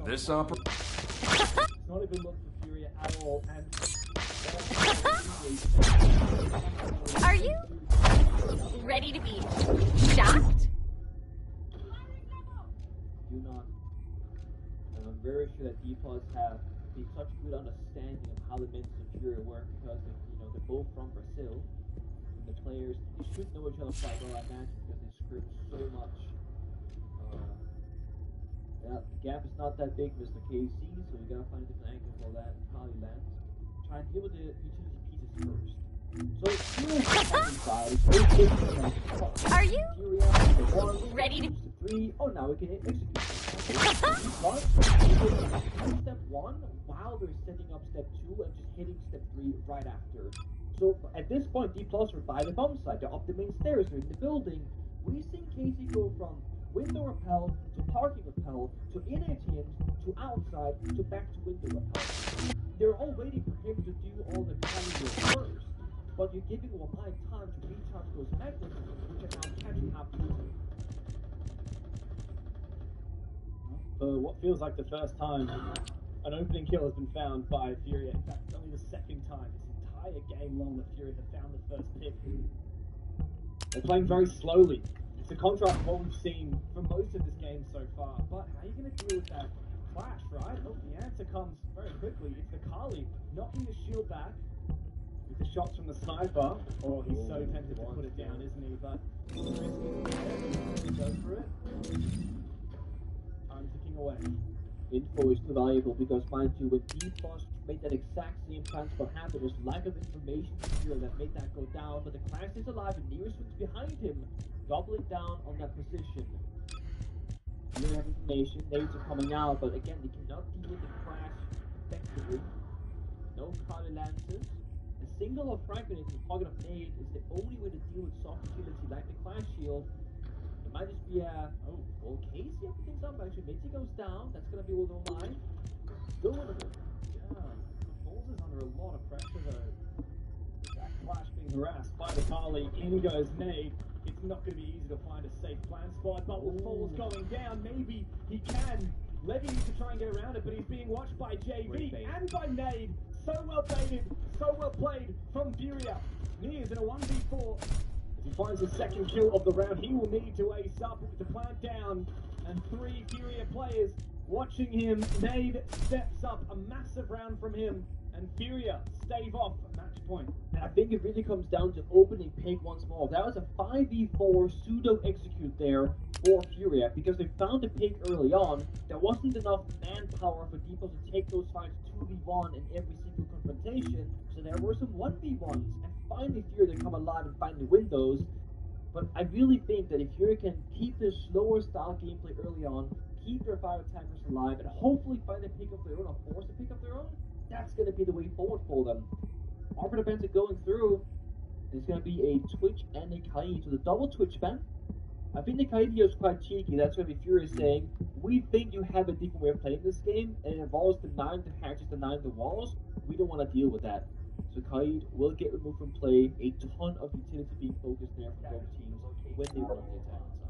This opera. It's not even look for Furia at all, and are you ready to be shocked? Do not. And I'm very sure that D+ have such a good understanding of how the Men's and Furia work because of, you know, they're both from Brazil. And the players, they should know each other quite well, I imagine, because they script so much. Yeah, the gap is not that big, Mr. KC, so you gotta find a different angle for that. Kali lands. Try and deal with the utility pieces first. So, are you ready to 3? Oh, now we can execute. Step 1 while they're setting up step 2 and just hitting step 3 right after. So at this point, D+ are by the bomb site. They're up the main stairs. They're in the building. We've seen Casey go from window rappel to parking rappel to in ATMs to outside to back to window rappel. They're all waiting for him to do all the cutting work first. but you're giving Wamai time to recharge those mechanisms, which are now catching up to him. For what feels like the first time, an opening kill has been found by Furia. In fact, it's only the second time this entire game long that Furia have found the first pick. They're playing very slowly. It's a contrast of what we've seen for most of this game so far. But how are you going to deal with that flash, right? Oh, the answer comes very quickly. It's the Kali knocking the shield back with the shots from the sniper. Oh, he's so tempted to put it down, isn't he? But go for it. Time ticking away. Info is too valuable because, mind you, when D-Boss made that exact same transfer happen, there was lack of information here that made that go down, but the Clash is alive and Near swings behind him, doubling down on that position. You have information, nades are coming out, but again, they cannot deal with the Clash effectively. No Kali Lances. A single of Fragment in the pocket of Nade is the only way to deal with soft utility like the Clash Shield. It might just be a, oh, well, Casey up things up, actually. Mitzi goes down, that's gonna be with Online. Still winnable. Yeah, Falls is under a lot of pressure though. That Clash being harassed by the Kali, in goes Nade. It's not gonna be easy to find a safe plan spot, but with Falls going down, maybe he can. Levy needs to try and get around it, but he's being watched by JV and by Nade. So well baited, so well played from Furia. Near's in a 1v4. He finds his second kill of the round. He will need to ace up with the plant down. And 3 Furia players watching him. Nade steps up. A massive round from him. And Furia stave off match point. And I think it really comes down to opening pick once more. That was a 5v4 pseudo execute there for Furia. Because they found the pick early on. There wasn't enough manpower for Depot to take those fights 2v1 in every single confrontation. So there were some 1v1s. And finally Furia to come alive and find the windows. But I really think that if Furia can keep their slower style gameplay early on, keep their 5 attackers alive, and hopefully find a pick of their own or force a pick of their own, that's going to be the way forward for them. Arbiter Bans are going through. It's going to be a Twitch and a Kaid. So the double Twitch ban. I think the Kaid here is quite cheeky. That's why the Fury is saying, we think you have a different way of playing this game, and it involves denying the hatches, denying the walls. We don't want to deal with that. So Kaid will get removed from play. A ton of utility being focused there from both teams when they run the attack side.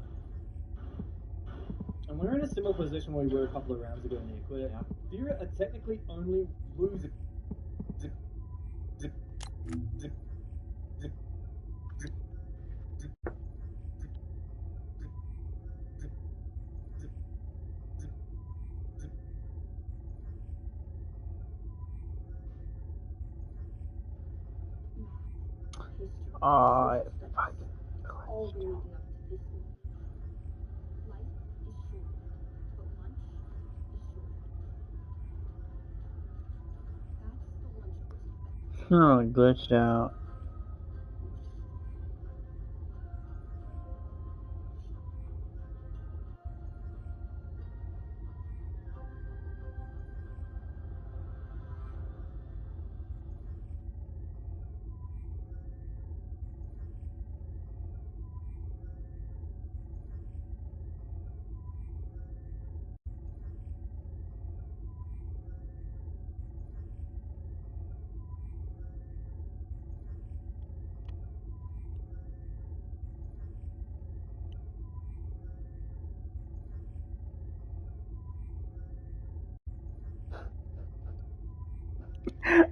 And we're in a similar position where we were a couple of rounds ago in the Equator. Yeah. Furia are technically only losing. Oh, glitched out.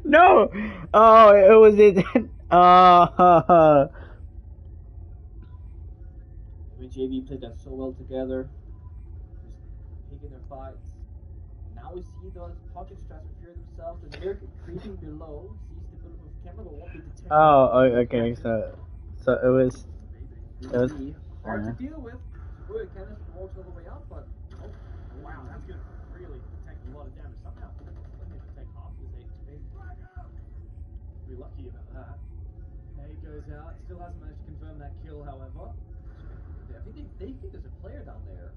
No! Oh, it was it. I mean, JV played that so well together. Just picking their fights. Now we see those pocket strats for Fury themselves. The Merc creeping below. Sees the bit of camera, but won't be detected. Oh, okay. So it was. Hard to deal with. Fury kind of walks all the way up, but oh wow, that's gonna really take a lot of damage. Somehow, let me take half of his HP. Pretty lucky about that. Nade goes out. Still hasn't managed to confirm that kill, however. I think they think there's a player down there.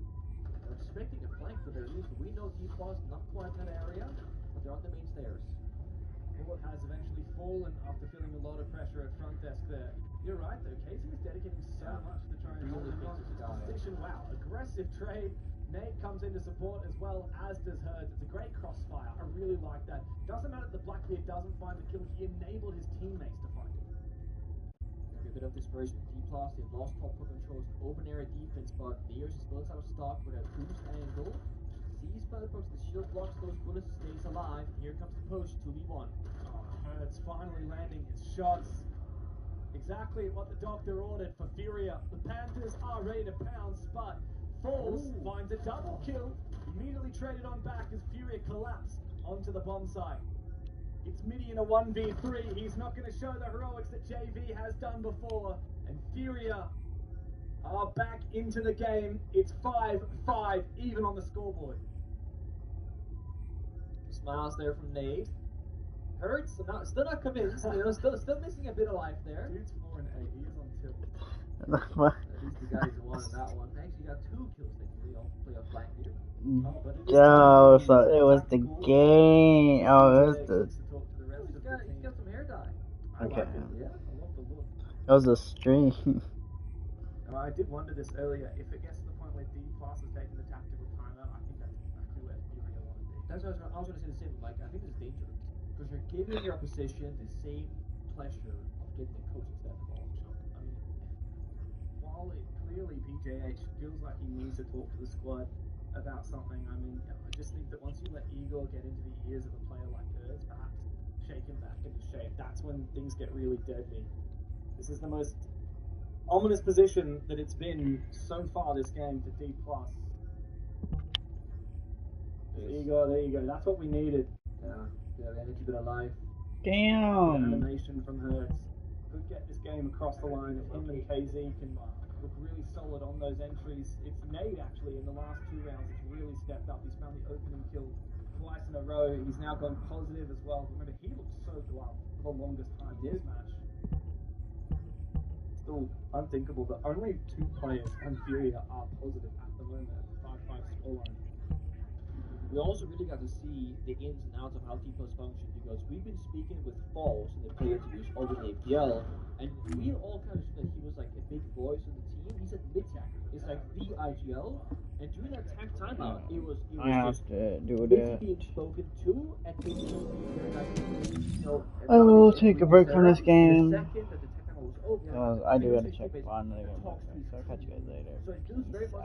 They're expecting a flank for their least. We know D-Boss not quite in that area, but they're on the main stairs. Bullet has eventually fallen after feeling a lot of pressure at front desk there. You're right though, Casey is dedicating so much to try and hold him on to his position. Wow, aggressive trade. Nate comes in to support as well, as does Herds. It's a great crossfire. I really like that. Doesn't matter that the Blackbeard doesn't find the kill. He enabled his teammates to find it. bit of desperation with D-Plus. They've lost top control to open area defense, but Nears is built out of stock with a boost angle. Sees Firefox, the shield blocks those bullets, stays alive. Here comes the push, 2v1. Hurts finally landing his shots. Exactly what the doctor ordered for Furia. The Panthers are ready to pounce, but Falls finds a double kill. Immediately traded on back as Furia collapsed onto the bomb site. It's Midi in a 1v3. He's not going to show the heroics that JV has done before. And Furia are back into the game. It's 5-5, even on the scoreboard. Smiles there from Nade. Hurts, still not convinced. You know, still missing a bit of life there. Dude's 4 and 8. He is on tilt. At least the guys who won that one. They actually got 2 kills. They can play a flank here. Oh, so it was the game. Oh, it was the. He's got some hair dye. Okay. Yeah, I love the look. It was a stream. I did wonder this earlier. If it gets to the point where D+ is taking the tactical timeout, I think that's exactly where Furia want to be. That's what I was going to say the same. Like, I think it's dangerous. Because you're giving your opposition the same pleasure of getting the coaching staff involved. I mean, while it clearly PJH feels like he needs to talk to the squad about something, I mean, I just think that once you let Igor get into the ears of a player like hers, perhaps shake him back into shape, that's when things get really deadly. This is the most ominous position that it's been so far this game for D+. Igor, there you go. That's what we needed. Yeah, the energy bit of life. Damn. Animation from Hurts could get this game across the line. If him and KZ can look really solid on those entries. It's Nade actually in the last 2 rounds. It's really stepped up. He's found the opening kill twice in a row. He's now gone positive as well. Remember, he looked so well for the longest time in this match. Still unthinkable that only 2 players on Furia are positive at the moment at the 5-5 scoreline. We also really got to see the ins and outs of how D+ function, because we've been speaking with Falls in the player interviews over in APL, and we all kind of assumed that he was like a big voice of the team. He's at mid-tack. It's like the IGL, and during that timeout, it was just being spoken to, and I will take a break from this game. I do gotta check on the so I'll catch you guys later. So it feels very much